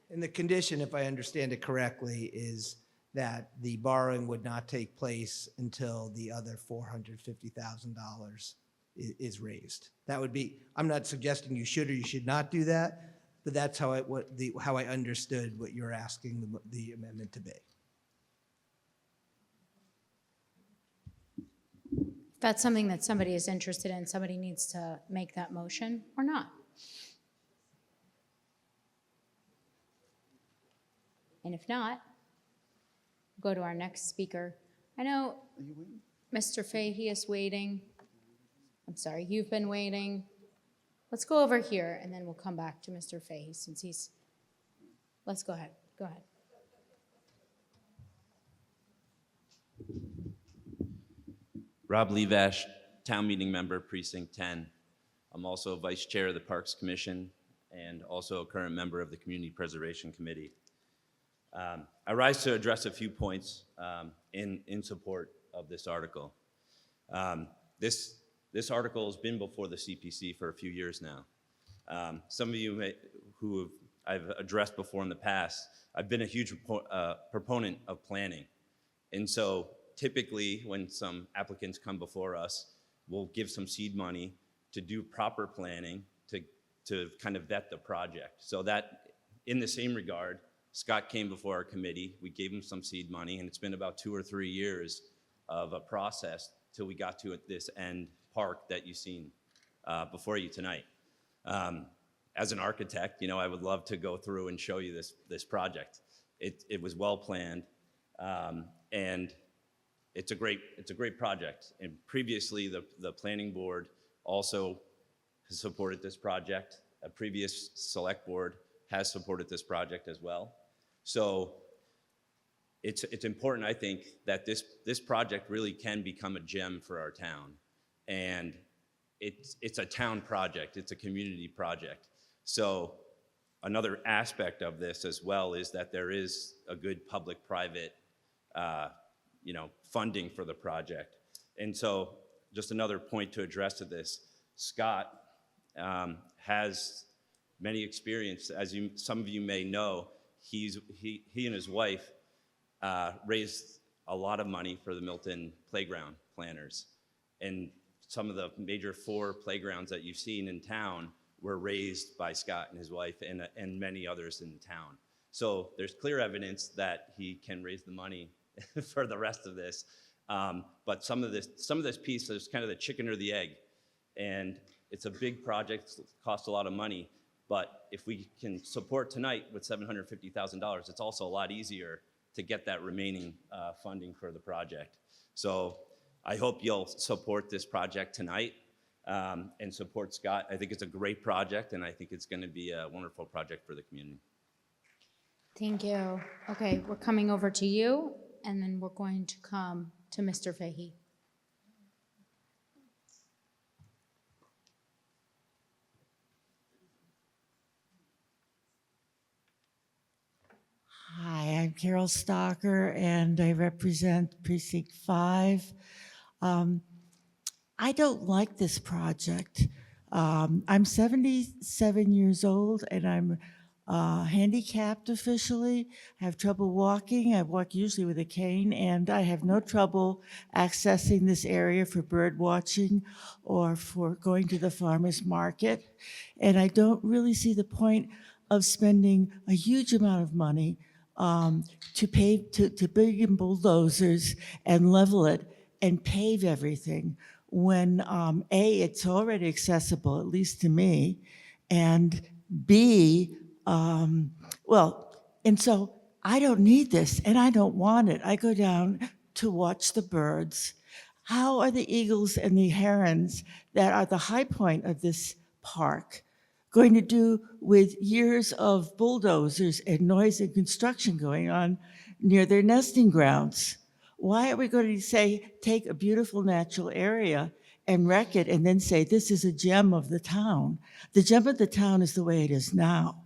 And the condition, if I understand it correctly, is that the borrowing would not take place until the other $450,000 is raised. That would be, I'm not suggesting you should or you should not do that, but that's how I understood what you're asking the amendment to be. if that's something that somebody is interested in, somebody needs to make that motion or not. And if not, go to our next speaker. I know Mr. Fahey is waiting. I'm sorry, you've been waiting. Let's go over here and then we'll come back to Mr. Fahey since he's, let's go ahead. Go ahead. Rob Levash, Town Meeting Member, Precinct 10. I'm also Vice Chair of the Parks Commission and also a current member of the Community Preservation Committee. I rise to address a few points in support of this article. This article has been before the CPC for a few years now. Some of you who I've addressed before in the past, I've been a huge proponent of planning. And so typically when some applicants come before us, we'll give some seed money to do proper planning to kind of vet the project. So that in the same regard, Scott came before our committee, we gave him some seed money, and it's been about 2 or 3 years of a process till we got to this end park that you've seen before you tonight. As an architect, you know, I would love to go through and show you this project. It was well planned, and it's a great project. And previously, the planning board also has supported this project. A previous select board has supported this project as well. So it's important, I think, that this project really can become a gem for our town. And it's a town project, it's a community project. So another aspect of this as well is that there is a good public-private, funding for the project. And so just another point to address to this, Scott has many experience. As some of you may know, he and his wife raised a lot of money for the Milton playground planners. And some of the major 4 playgrounds that you've seen in town were raised by Scott and his wife and many others in town. So there's clear evidence that he can raise the money for the rest of this. But some of this piece is kind of the chicken or the egg. And it's a big project, it costs a lot of money. But if we can support tonight with $750,000, it's also a lot easier to get that remaining funding for the project. So I hope you'll support this project tonight and support Scott. I think it's a great project, and I think it's going to be a wonderful project for the community. Thank you. Okay, we're coming over to you, and then we're going to come to Mr. Fahey. Hi, I'm Carol Stalker, and I represent Precinct 5. I don't like this project. I'm 77 years old, and I'm handicapped officially. I have trouble walking. I walk usually with a cane, and I have no trouble accessing this area for bird watching or for going to the farmer's market. And I don't really see the point of spending a huge amount of money to bring in bulldozers and level it and pave everything when A, it's already accessible, at least to me, and B, and so I don't need this and I don't want it. I go down to watch the birds. How are the eagles and the herons that are the high point of this park going to do with years of bulldozers and noise and construction going on near their nesting grounds? Why are we going to say, take a beautiful natural area and wreck it and then say, this is a gem of the town? The gem of the town is the way it is now.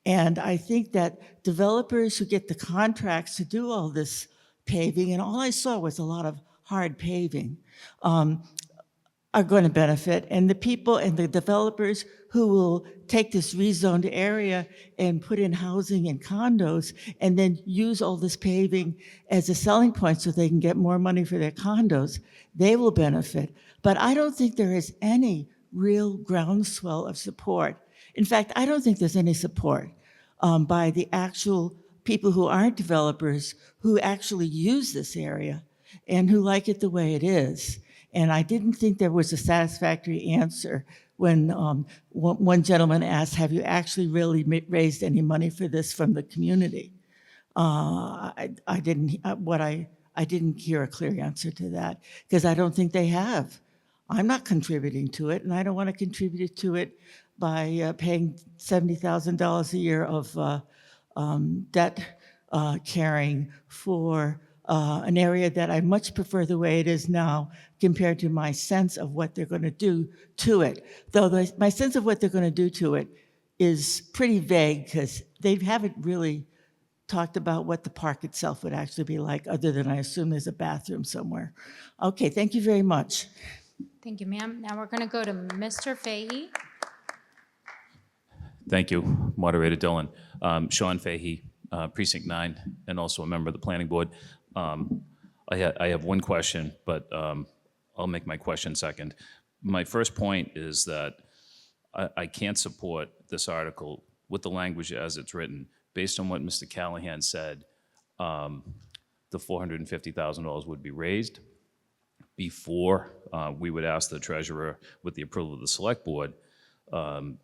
And I think that developers who get the contracts to do all this paving, and all I saw was a lot of hard paving, are going to benefit. And the people and the developers who will take this rezoned area and put in housing and condos and then use all this paving as a selling point so they can get more money for their condos, they will benefit. But I don't think there is any real groundswell of support. In fact, I don't think there's any support by the actual people who aren't developers who actually use this area and who like it the way it is. And I didn't think there was a satisfactory answer when one gentleman asked, have you actually really raised any money for this from the community? I didn't hear a clear answer to that because I don't think they have. I'm not contributing to it, and I don't want to contribute to it by paying $70,000 a year of debt carrying for an area that I much prefer the way it is now compared to my sense of what they're going to do to it. Though my sense of what they're going to do to it is pretty vague because they haven't really talked about what the park itself would actually be like, other than I assume there's a bathroom somewhere. Okay, thank you very much. Thank you, ma'am. Now we're going to go to Mr. Fahey. Thank you, Moderator Dillon. Sean Fahey, Precinct 9, and also a member of the Planning Board. I have one question, but I'll make my question second. My first point is that I can't support this article with the language as it's written. Based on what Mr. Callahan said, the $450,000 would be raised before we would ask the treasurer, with the approval of the select board, to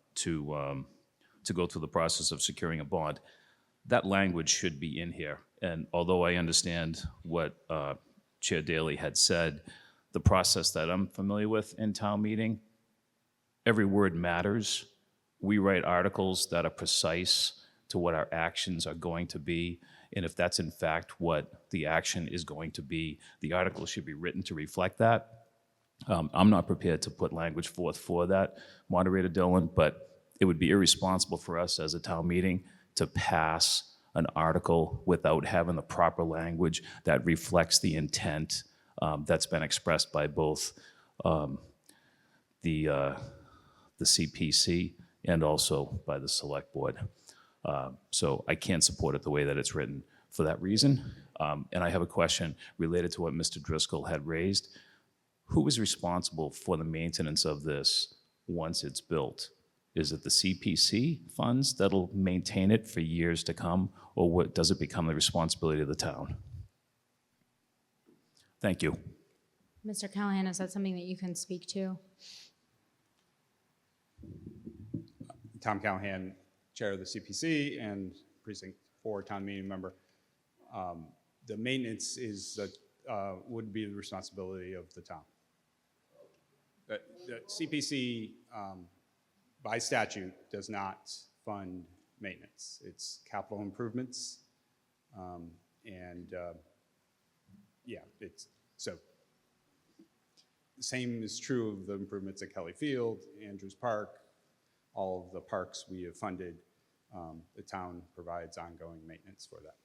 go through the process of securing a bond. That language should be in here. And although I understand what Chair Daley had said, the process that I'm familiar with in town meeting, every word matters. We write articles that are precise to what our actions are going to be. And if that's in fact what the action is going to be, the article should be written to reflect that. I'm not prepared to put language forth for that, Moderator Dillon, but it would be irresponsible for us as a town meeting to pass an article without having the proper language that reflects the intent that's been expressed by both the CPC and also by the select board. So I can't support it the way that it's written for that reason. And I have a question related to what Mr. Driscoll had raised. Who is responsible for the maintenance of this once it's built? Is it the CPC funds that'll maintain it for years to come, or what, does it become the responsibility of the town? Thank you. Mr. Callahan, is that something that you can speak to? Tom Callahan, Chair of the CPC and Precinct 4 Town Meeting Member. The maintenance is would be the responsibility of the town. The CPC, by statute, does not fund maintenance. It's capital improvements, yeah, it's so. The same is true of the improvements at Kelly Field, Andrews Park, all of the parks we have funded. The town provides ongoing maintenance for that.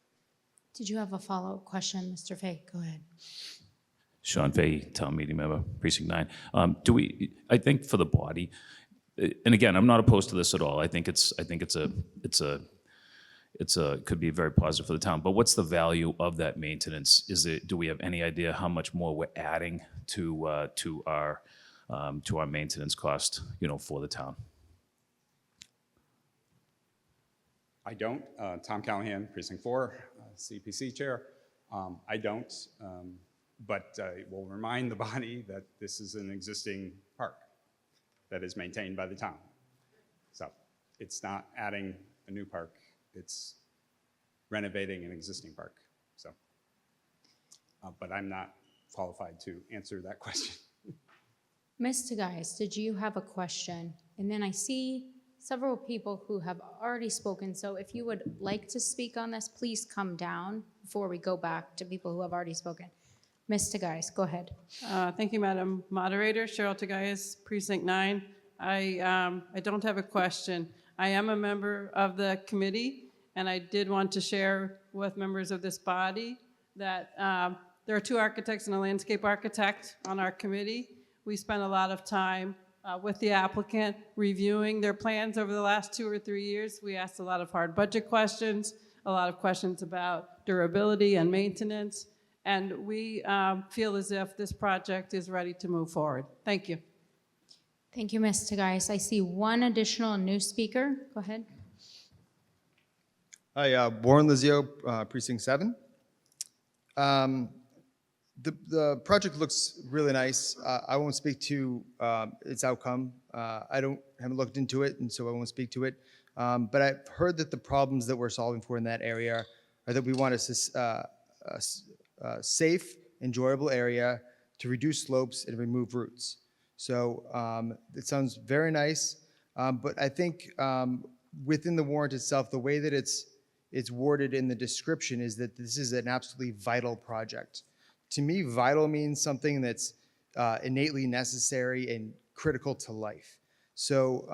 Did you have a follow-up question, Mr. Fay? Go ahead. Sean Fay, town meeting member, precinct 9. I think for the body, and again, I'm not opposed to this at all. I think it's could be very positive for the town. But what's the value of that maintenance? Do we have any idea how much more we're adding to our maintenance cost, for the town? I don't. Tom Callahan, Precinct 4, CPC Chair. I don't, but I will remind the body that this is an existing park that is maintained by the town. So it's not adding a new park, it's renovating an existing park. So, but I'm not qualified to answer that question. Mr. Geis, did you have a question? And then I see several people who have already spoken, so if you would like to speak on this, please come down before we go back to people who have already spoken. Mr. Geis, go ahead. Thank you, Madam Moderator. Cheryl Tagayas, Precinct 9. I don't have a question. I am a member of the committee, and I did want to share with members of this body that there are 2 architects and a landscape architect on our committee. We spent a lot of time with the applicant reviewing their plans over the last 2 or 3 years. We asked a lot of hard budget questions, a lot of questions about durability and maintenance, and we feel as if this project is ready to move forward. Thank you. Thank you, Mr. Geis. I see one additional new speaker. Go ahead. Hi, Warren Lizio, Precinct 7. The project looks really nice. I won't speak to its outcome. I haven't looked into it, and so I won't speak to it. But I've heard that the problems that we're solving for in that area are that we want a safe, enjoyable area to reduce slopes and remove roots. So it sounds very nice, but I think within the warrant itself, the way that it's worded in the description is that this is an absolutely vital project. To me, vital means something that's innately necessary and critical to life. So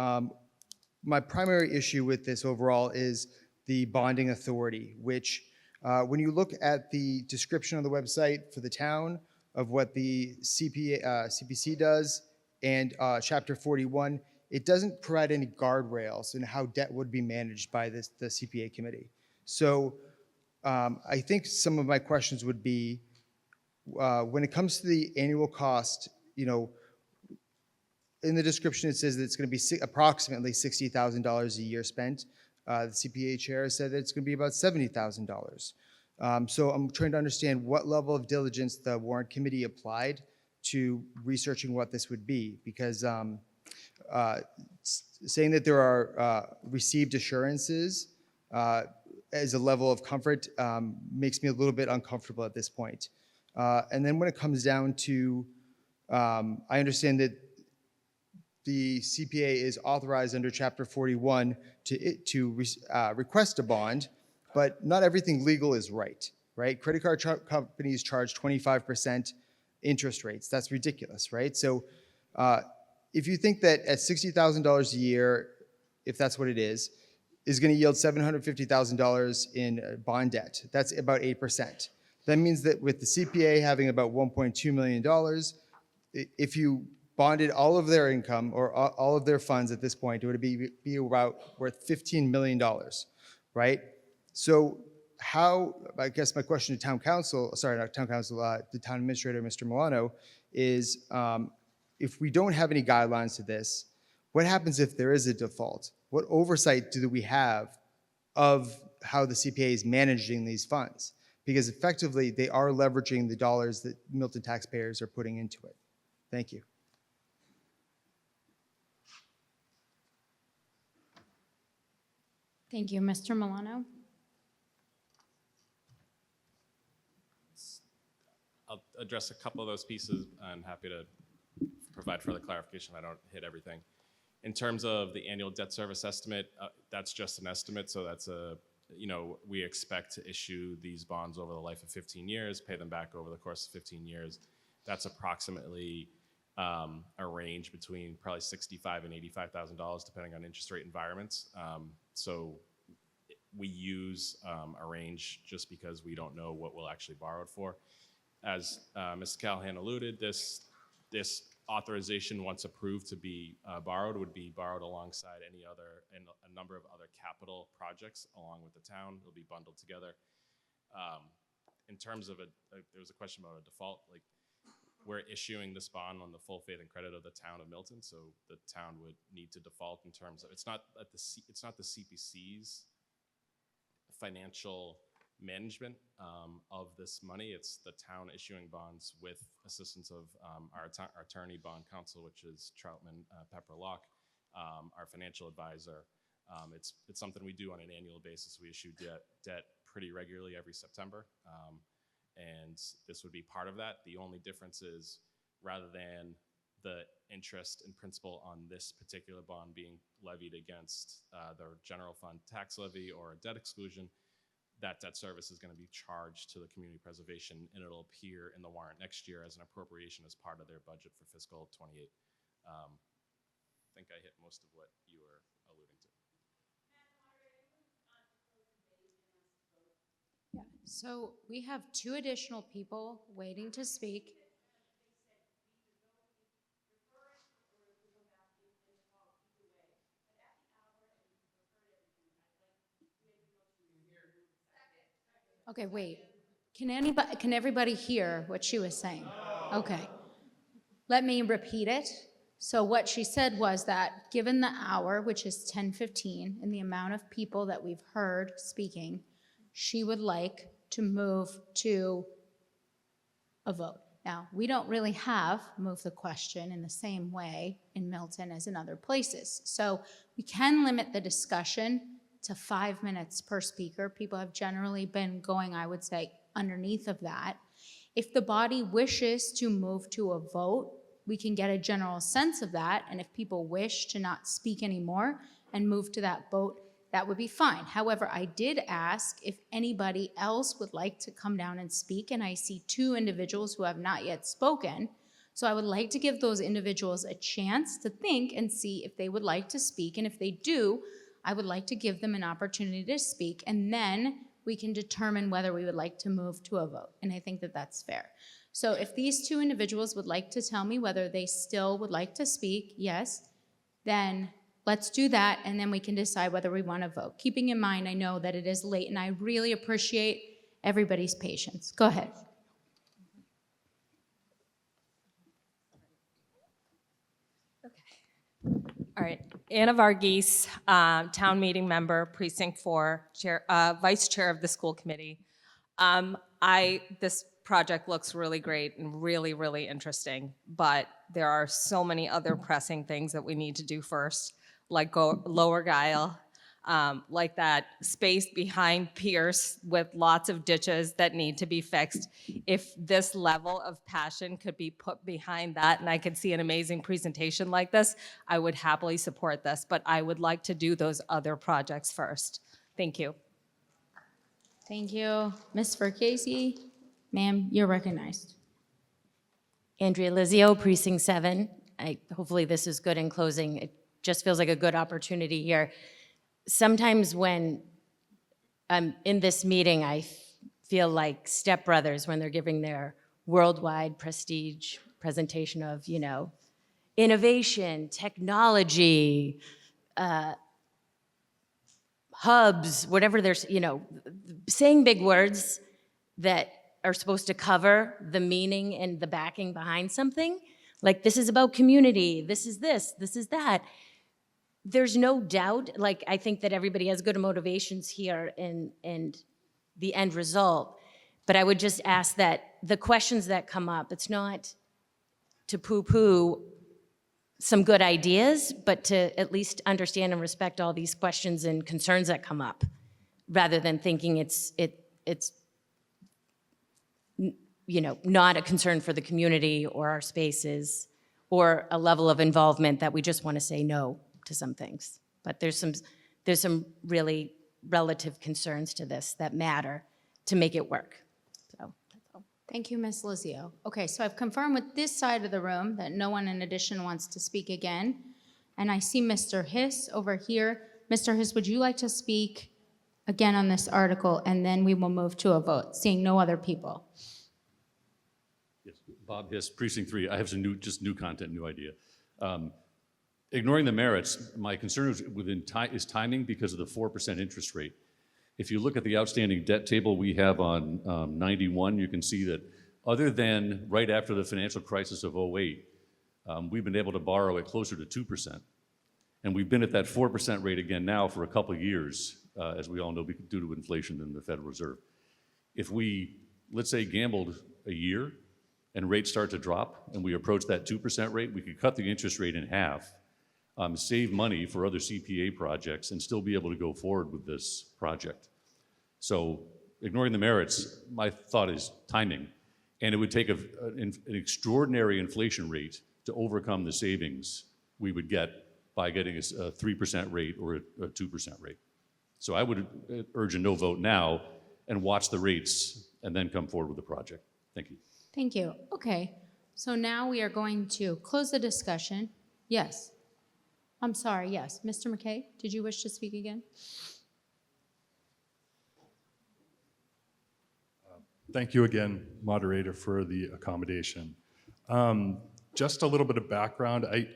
my primary issue with this overall is the bonding authority, which when you look at the description on the website for the town of what the CPC does and Chapter 41, it doesn't provide any guardrails in how debt would be managed by the CPA committee. So I think some of my questions would be, when it comes to the annual cost, in the description it says that it's going to be approximately $60,000 a year spent. The CPA chair said that it's going to be about $70,000. So I'm trying to understand what level of diligence the warrant committee applied to researching what this would be, because saying that there are received assurances as a level of comfort makes me a little bit uncomfortable at this point. And then when it comes down to, I understand that the CPA is authorized under Chapter 41 to request a bond, but not everything legal is right? Credit card companies charge 25% interest rates. That's ridiculous, right? So if you think that at $60,000 a year, if that's what it is going to yield $750,000 in bond debt. That's about 8%. That means that with the CPA having about $1.2 million, if you bonded all of their income or all of their funds at this point, it would be about worth $15 million, right? So how, I guess my question to town council, sorry, not town council, the town administrator, Mr. Milano, is if we don't have any guidelines to this, what happens if there is a default? What oversight do we have of how the CPA is managing these funds? Because effectively, they are leveraging the dollars that Milton taxpayers are putting into it. Thank you. Thank you. Mr. Milano? I'll address a couple of those pieces. I'm happy to provide further clarification if I don't hit everything. In terms of the annual debt service estimate, that's just an estimate. So that's we expect to issue these bonds over the life of 15 years, pay them back over the course of 15 years. That's approximately a range between probably $65,000 and $85,000, depending on interest rate environments. So we use a range just because we don't know what we'll actually borrow it for. As Mr. Callahan alluded, this authorization, once approved to be borrowed, would be borrowed alongside any other, and a number of other capital projects along with the town. It'll be bundled together. In terms of there was a question about a default. Like, we're issuing this bond on the full faith and credit of the town of Milton, so the town would need to default in terms of it's not the CPC's financial management of this money. It's the town issuing bonds with assistance of our attorney bond counsel, which is Troutman Pepper Locke, our financial advisor. It's something we do on an annual basis. We issue debt pretty regularly every September, and this would be part of that. The only difference is, rather than the interest and principal on this particular bond being levied against the general fund tax levy or a debt exclusion, that debt service is going to be charged to the community preservation, and it'll appear in the warrant next year as an appropriation as part of their budget for fiscal '28. I think I hit most of what you were alluding to. Yeah. So we have 2 additional people waiting to speak. Okay, wait. Can everybody hear what she was saying? Okay. Let me repeat it. So what she said was that given the hour, which is 10:15, and the amount of people that we've heard speaking, she would like to move to a vote. Now, we don't really have move the question in the same way in Milton as in other places. So we can limit the discussion to 5 minutes per speaker. People have generally been going, I would say, underneath of that. If the body wishes to move to a vote, we can get a general sense of that. And if people wish to not speak anymore and move to that vote, that would be fine. However, I did ask if anybody else would like to come down and speak, and I see 2 individuals who have not yet spoken. So I would like to give those individuals a chance to think and see if they would like to speak. And if they do, I would like to give them an opportunity to speak, and then we can determine whether we would like to move to a vote. And I think that that's fair. So if these 2 individuals would like to tell me whether they still would like to speak, yes, then let's do that, and then we can decide whether we want to vote. Keeping in mind, I know that it is late, and I really appreciate everybody's patience. Go ahead. All right, Anna Varghese, town meeting member, precinct 4, vice chair of the school committee. This project looks really great and really, really interesting, but there are so many other pressing things that we need to do first, like Lower Guile, like that space behind Pierce with lots of ditches that need to be fixed. If this level of passion could be put behind that and I could see an amazing presentation like this, I would happily support this, but I would like to do those other projects first. Thank you. Thank you. Ms. Verghese, ma'am, you're recognized. Andrea Lizio, Precinct 7. Hopefully this is good in closing. just feels like a good opportunity here. Sometimes when I'm in this meeting, I feel like stepbrothers when they're giving their worldwide prestige presentation of, you know, innovation, technology, hubs, whatever there's, you know, saying big words that are supposed to cover the meaning and the backing behind something. Like, this is about community, this is that. There's no doubt, like, I think that everybody has good motivations here and the end result. But I would just ask that the questions that come up, it's not to poo-poo some good ideas, but to at least understand and respect all these questions and concerns that come up, rather than thinking it's you know, not a concern for the community or our spaces or a level of involvement that we just want to say no to some things. But there's some really relative concerns to this that matter to make it work. So that's all. Thank you, Ms. Lizio. Okay, so I've confirmed with this side of the room that no one in addition wants to speak again. And I see Mr. Hiss over here. Mr. Hiss, would you like to speak again on this article? And then we will move to a vote, seeing no other people. Yes, Bob Hiss, Precinct 3. I have some new content, new idea. Ignoring the merits, my concern is timing because of the 4% interest rate. If you look at the outstanding debt table we have on 91, you can see that other than right after the financial crisis of 08, we've been able to borrow at closer to 2%. And we've been at that 4% rate again now for a couple of years, as we all know, due to inflation in the Federal Reserve. If we, let's say, gambled a year and rates start to drop and we approach that 2% rate, we could cut the interest rate in half, save money for other CPA projects, and still be able to go forward with this project. So ignoring the merits, my thought is timing. And it would take an extraordinary inflation rate to overcome the savings we would get by getting a 3% rate or a 2% rate. So I would urge a no vote now and watch the rates and then come forward with the project. Thank you. Thank you. Okay, so now we are going to close the discussion. Yes. I'm sorry, yes. Mr. McKay, did you wish to speak again? Thank you again, moderator, for the accommodation. Just a little bit of background. I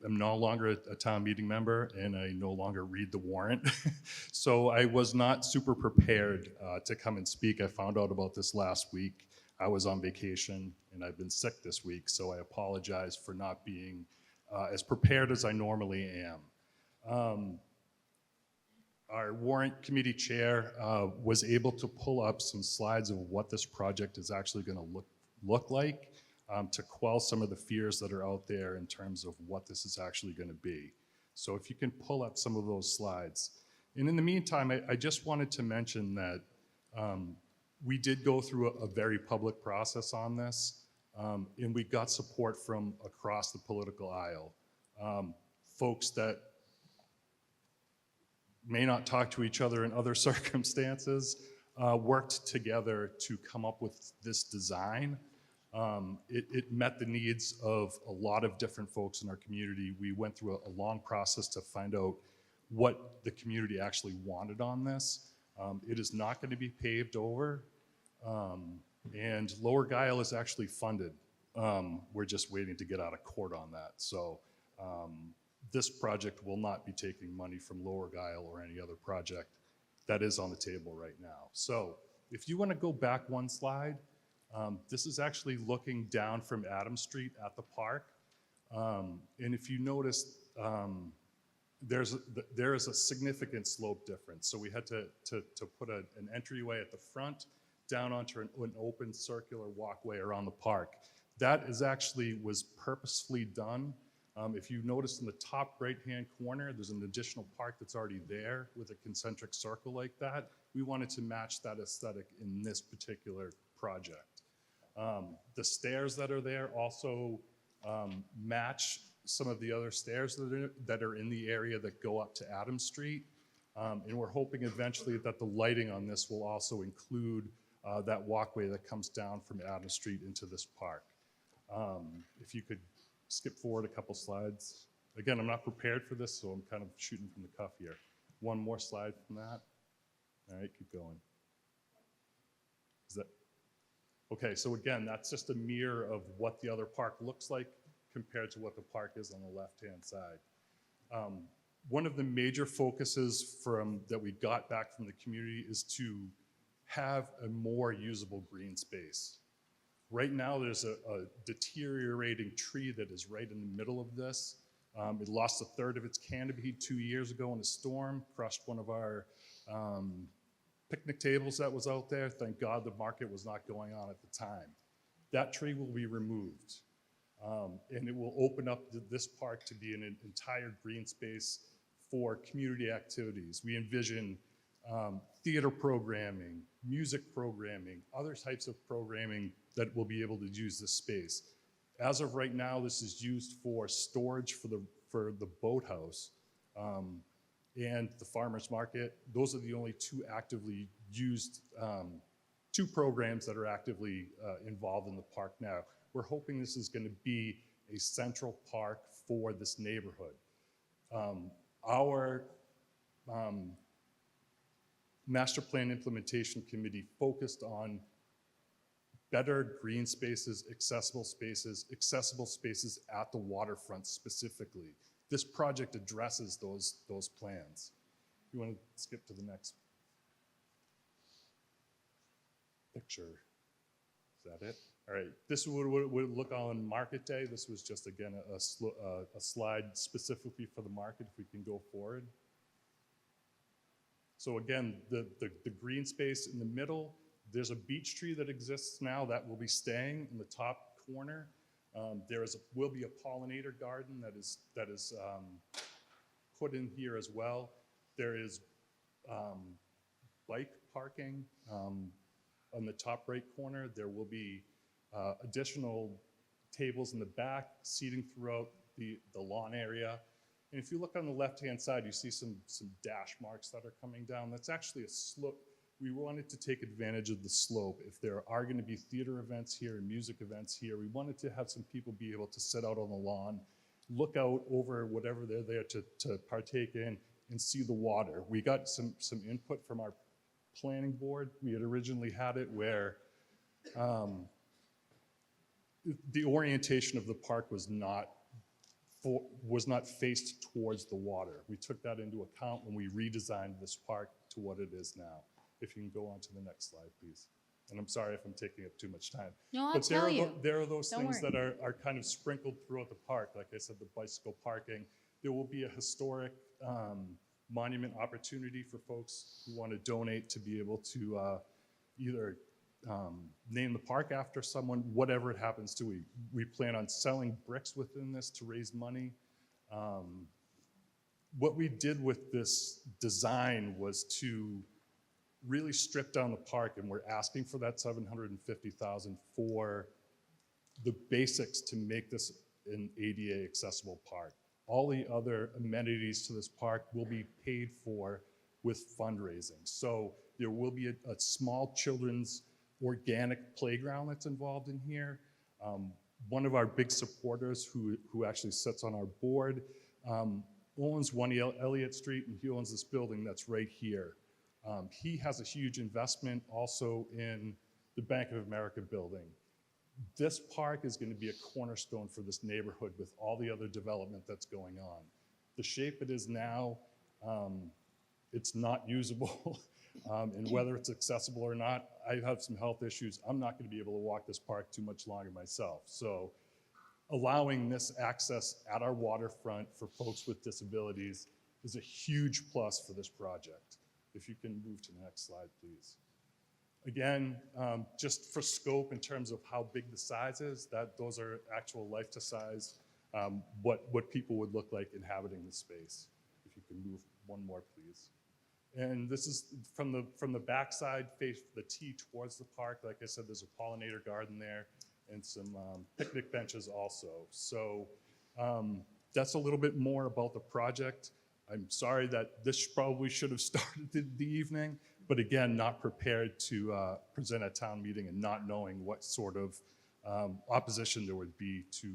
am no longer a town meeting member and I no longer read the warrant. So I was not super prepared to come and speak. I found out about this last week. I was on vacation and I've been sick this week, so I apologize for not being as prepared as I normally am. Our warrant committee chair was able to pull up some slides of what this project is actually going to look like to quell some of the fears that are out there in terms of what this is actually going to be. So if you can pull up some of those slides. And in the meantime, I just wanted to mention that we did go through a very public process on this, and we got support from across the political aisle. Folks that may not talk to each other in other circumstances worked together to come up with this design. It met the needs of a lot of different folks in our community. We went through a long process to find out what the community actually wanted on this. It is not going to be paved over, and Lower Guile is actually funded. We're just waiting to get out of court on that. So this project will not be taking money from Lower Guile or any other project that is on the table right now. So if you want to go back one slide, this is actually looking down from Adams Street at the park. And if you notice, there is a significant slope difference. So we had to put an entryway at the front down onto an open circular walkway around the park. That was purposefully done. If you notice in the top right-hand corner, there's an additional park that's already there with a concentric circle like that. We wanted to match that aesthetic in this particular project. The stairs that are there also match some of the other stairs that are in the area that go up to Adams Street. And we're hoping eventually that the lighting on this will also include that walkway that comes down from Adams Street into this park. If you could skip forward a couple slides. Again, I'm not prepared for this, so I'm kind of shooting from the cuff here. One more slide from that. All right, keep going. Is that, okay, so again, that's just a mirror of what the other park looks like compared to what the park is on the left-hand side. One of the major focuses that we got back from the community is to have a more usable green space. Right now, there's a deteriorating tree that is right in the middle of this. It lost a third of its canopy 2 years ago in a storm, crushed one of our picnic tables that was out there. Thank God the market was not going on at the time. That tree will be removed, and it will open up this park to be an entire green space for community activities. We envision theater programming, music programming, other types of programming that will be able to use this space. As of right now, this is used for storage for the boathouse and the farmer's market. Those are the only two actively used, two programs that are actively involved in the park now. We're hoping this is going to be a central park for this neighborhood. Our Master Plan Implementation Committee focused on better green spaces, accessible spaces at the waterfront specifically. This project addresses those plans. You want to skip to the next picture? Is that it? All right, this would look on Market Day. This was just, again, a slide specifically for the market, if we can go forward. So again, the green space in the middle, there's a beech tree that exists now that will be staying in the top corner. Will be a pollinator garden that is put in here as well. There is bike parking on the top right corner. There will be additional tables in the back, seating throughout the lawn area. And if you look on the left-hand side, you see some dash marks that are coming down. That's actually a slope. We wanted to take advantage of the slope. If there are going to be theater events here and music events here, we wanted to have some people be able to sit out on the lawn, look out over whatever they're there to partake in, and see the water. We got some input from our planning board. We had originally had it where the orientation of the park was not faced towards the water. We took that into account when we redesigned this park to what it is now. If you can go on to the next slide, please. And I'm sorry if I'm taking up too much time. No, I'll but tell you. There are those Don't things worry. that are kind of sprinkled throughout the park. Like I said, the bicycle parking. There will be a historic monument opportunity for folks who want to donate to be able to either name the park after someone, whatever it happens to be. We plan on selling bricks within this to raise money. What we did with this design was to really strip down the park, and we're asking for that $750,000 for the basics to make this an ADA accessible park. All the other amenities to this park will be paid for with fundraising. So there will be a small children's organic playground that's involved in here. One of our big supporters who actually sits on our board owns 1 Elliott Street, and he owns this building that's right here. He has a huge investment also in the Bank of America building. This park is going to be a cornerstone for this neighborhood with all the other development that's going on. The shape it is now, it's not usable. And whether it's accessible or not, I have some health issues. I'm not going to be able to walk this park too much longer myself. So allowing this access at our waterfront for folks with disabilities is a huge plus for this project. If you can move to the next slide, please. Again, just for scope in terms of how big the size is, those are actual life to size, what people would look like inhabiting the space. If you can move one more, please. And this is from the backside, face the T towards the park. Like I said, there's a pollinator garden there and some picnic benches also. So that's a little bit more about the project. I'm sorry that this probably should have started the evening, but again, not prepared to present at town meeting and not knowing what sort of opposition there would be to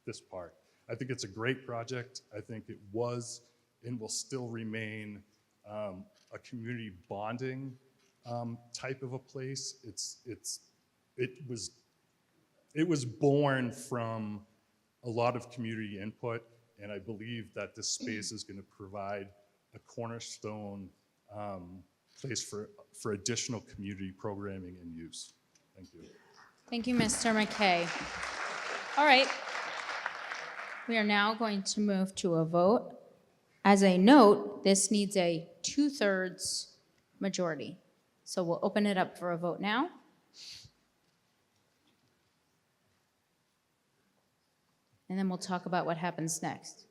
this park. I think it's a great project. I think it was and will still remain a community bonding type of a place. It was born from a lot of community input, and I believe that this space is going to provide a cornerstone place for additional community programming and use. Thank you. Thank you, Mr. McKay. All right. We are now going to move to a vote. As a note, this needs a 2/3 majority. So we'll open it up for a vote now. And then we'll talk about what happens next.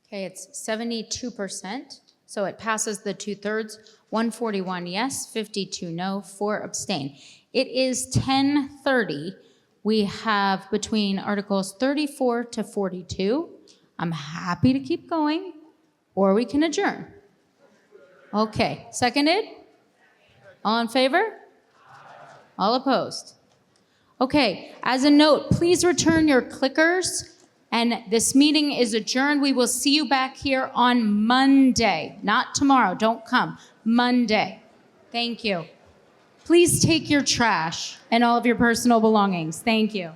Okay, it's 72%, so it passes the 2/3, 141 yes, 52 no, 4 abstain. It is 10:30. We have between Articles 34 to 42. I'm happy to keep going, or we can adjourn. Okay, seconded? All in favor? All opposed? Okay, as a note, please return your clickers. And this meeting is adjourned. We will see you back here on Monday, not tomorrow. Don't come. Monday. Thank you. Please take your trash and all of your personal belongings. Thank you.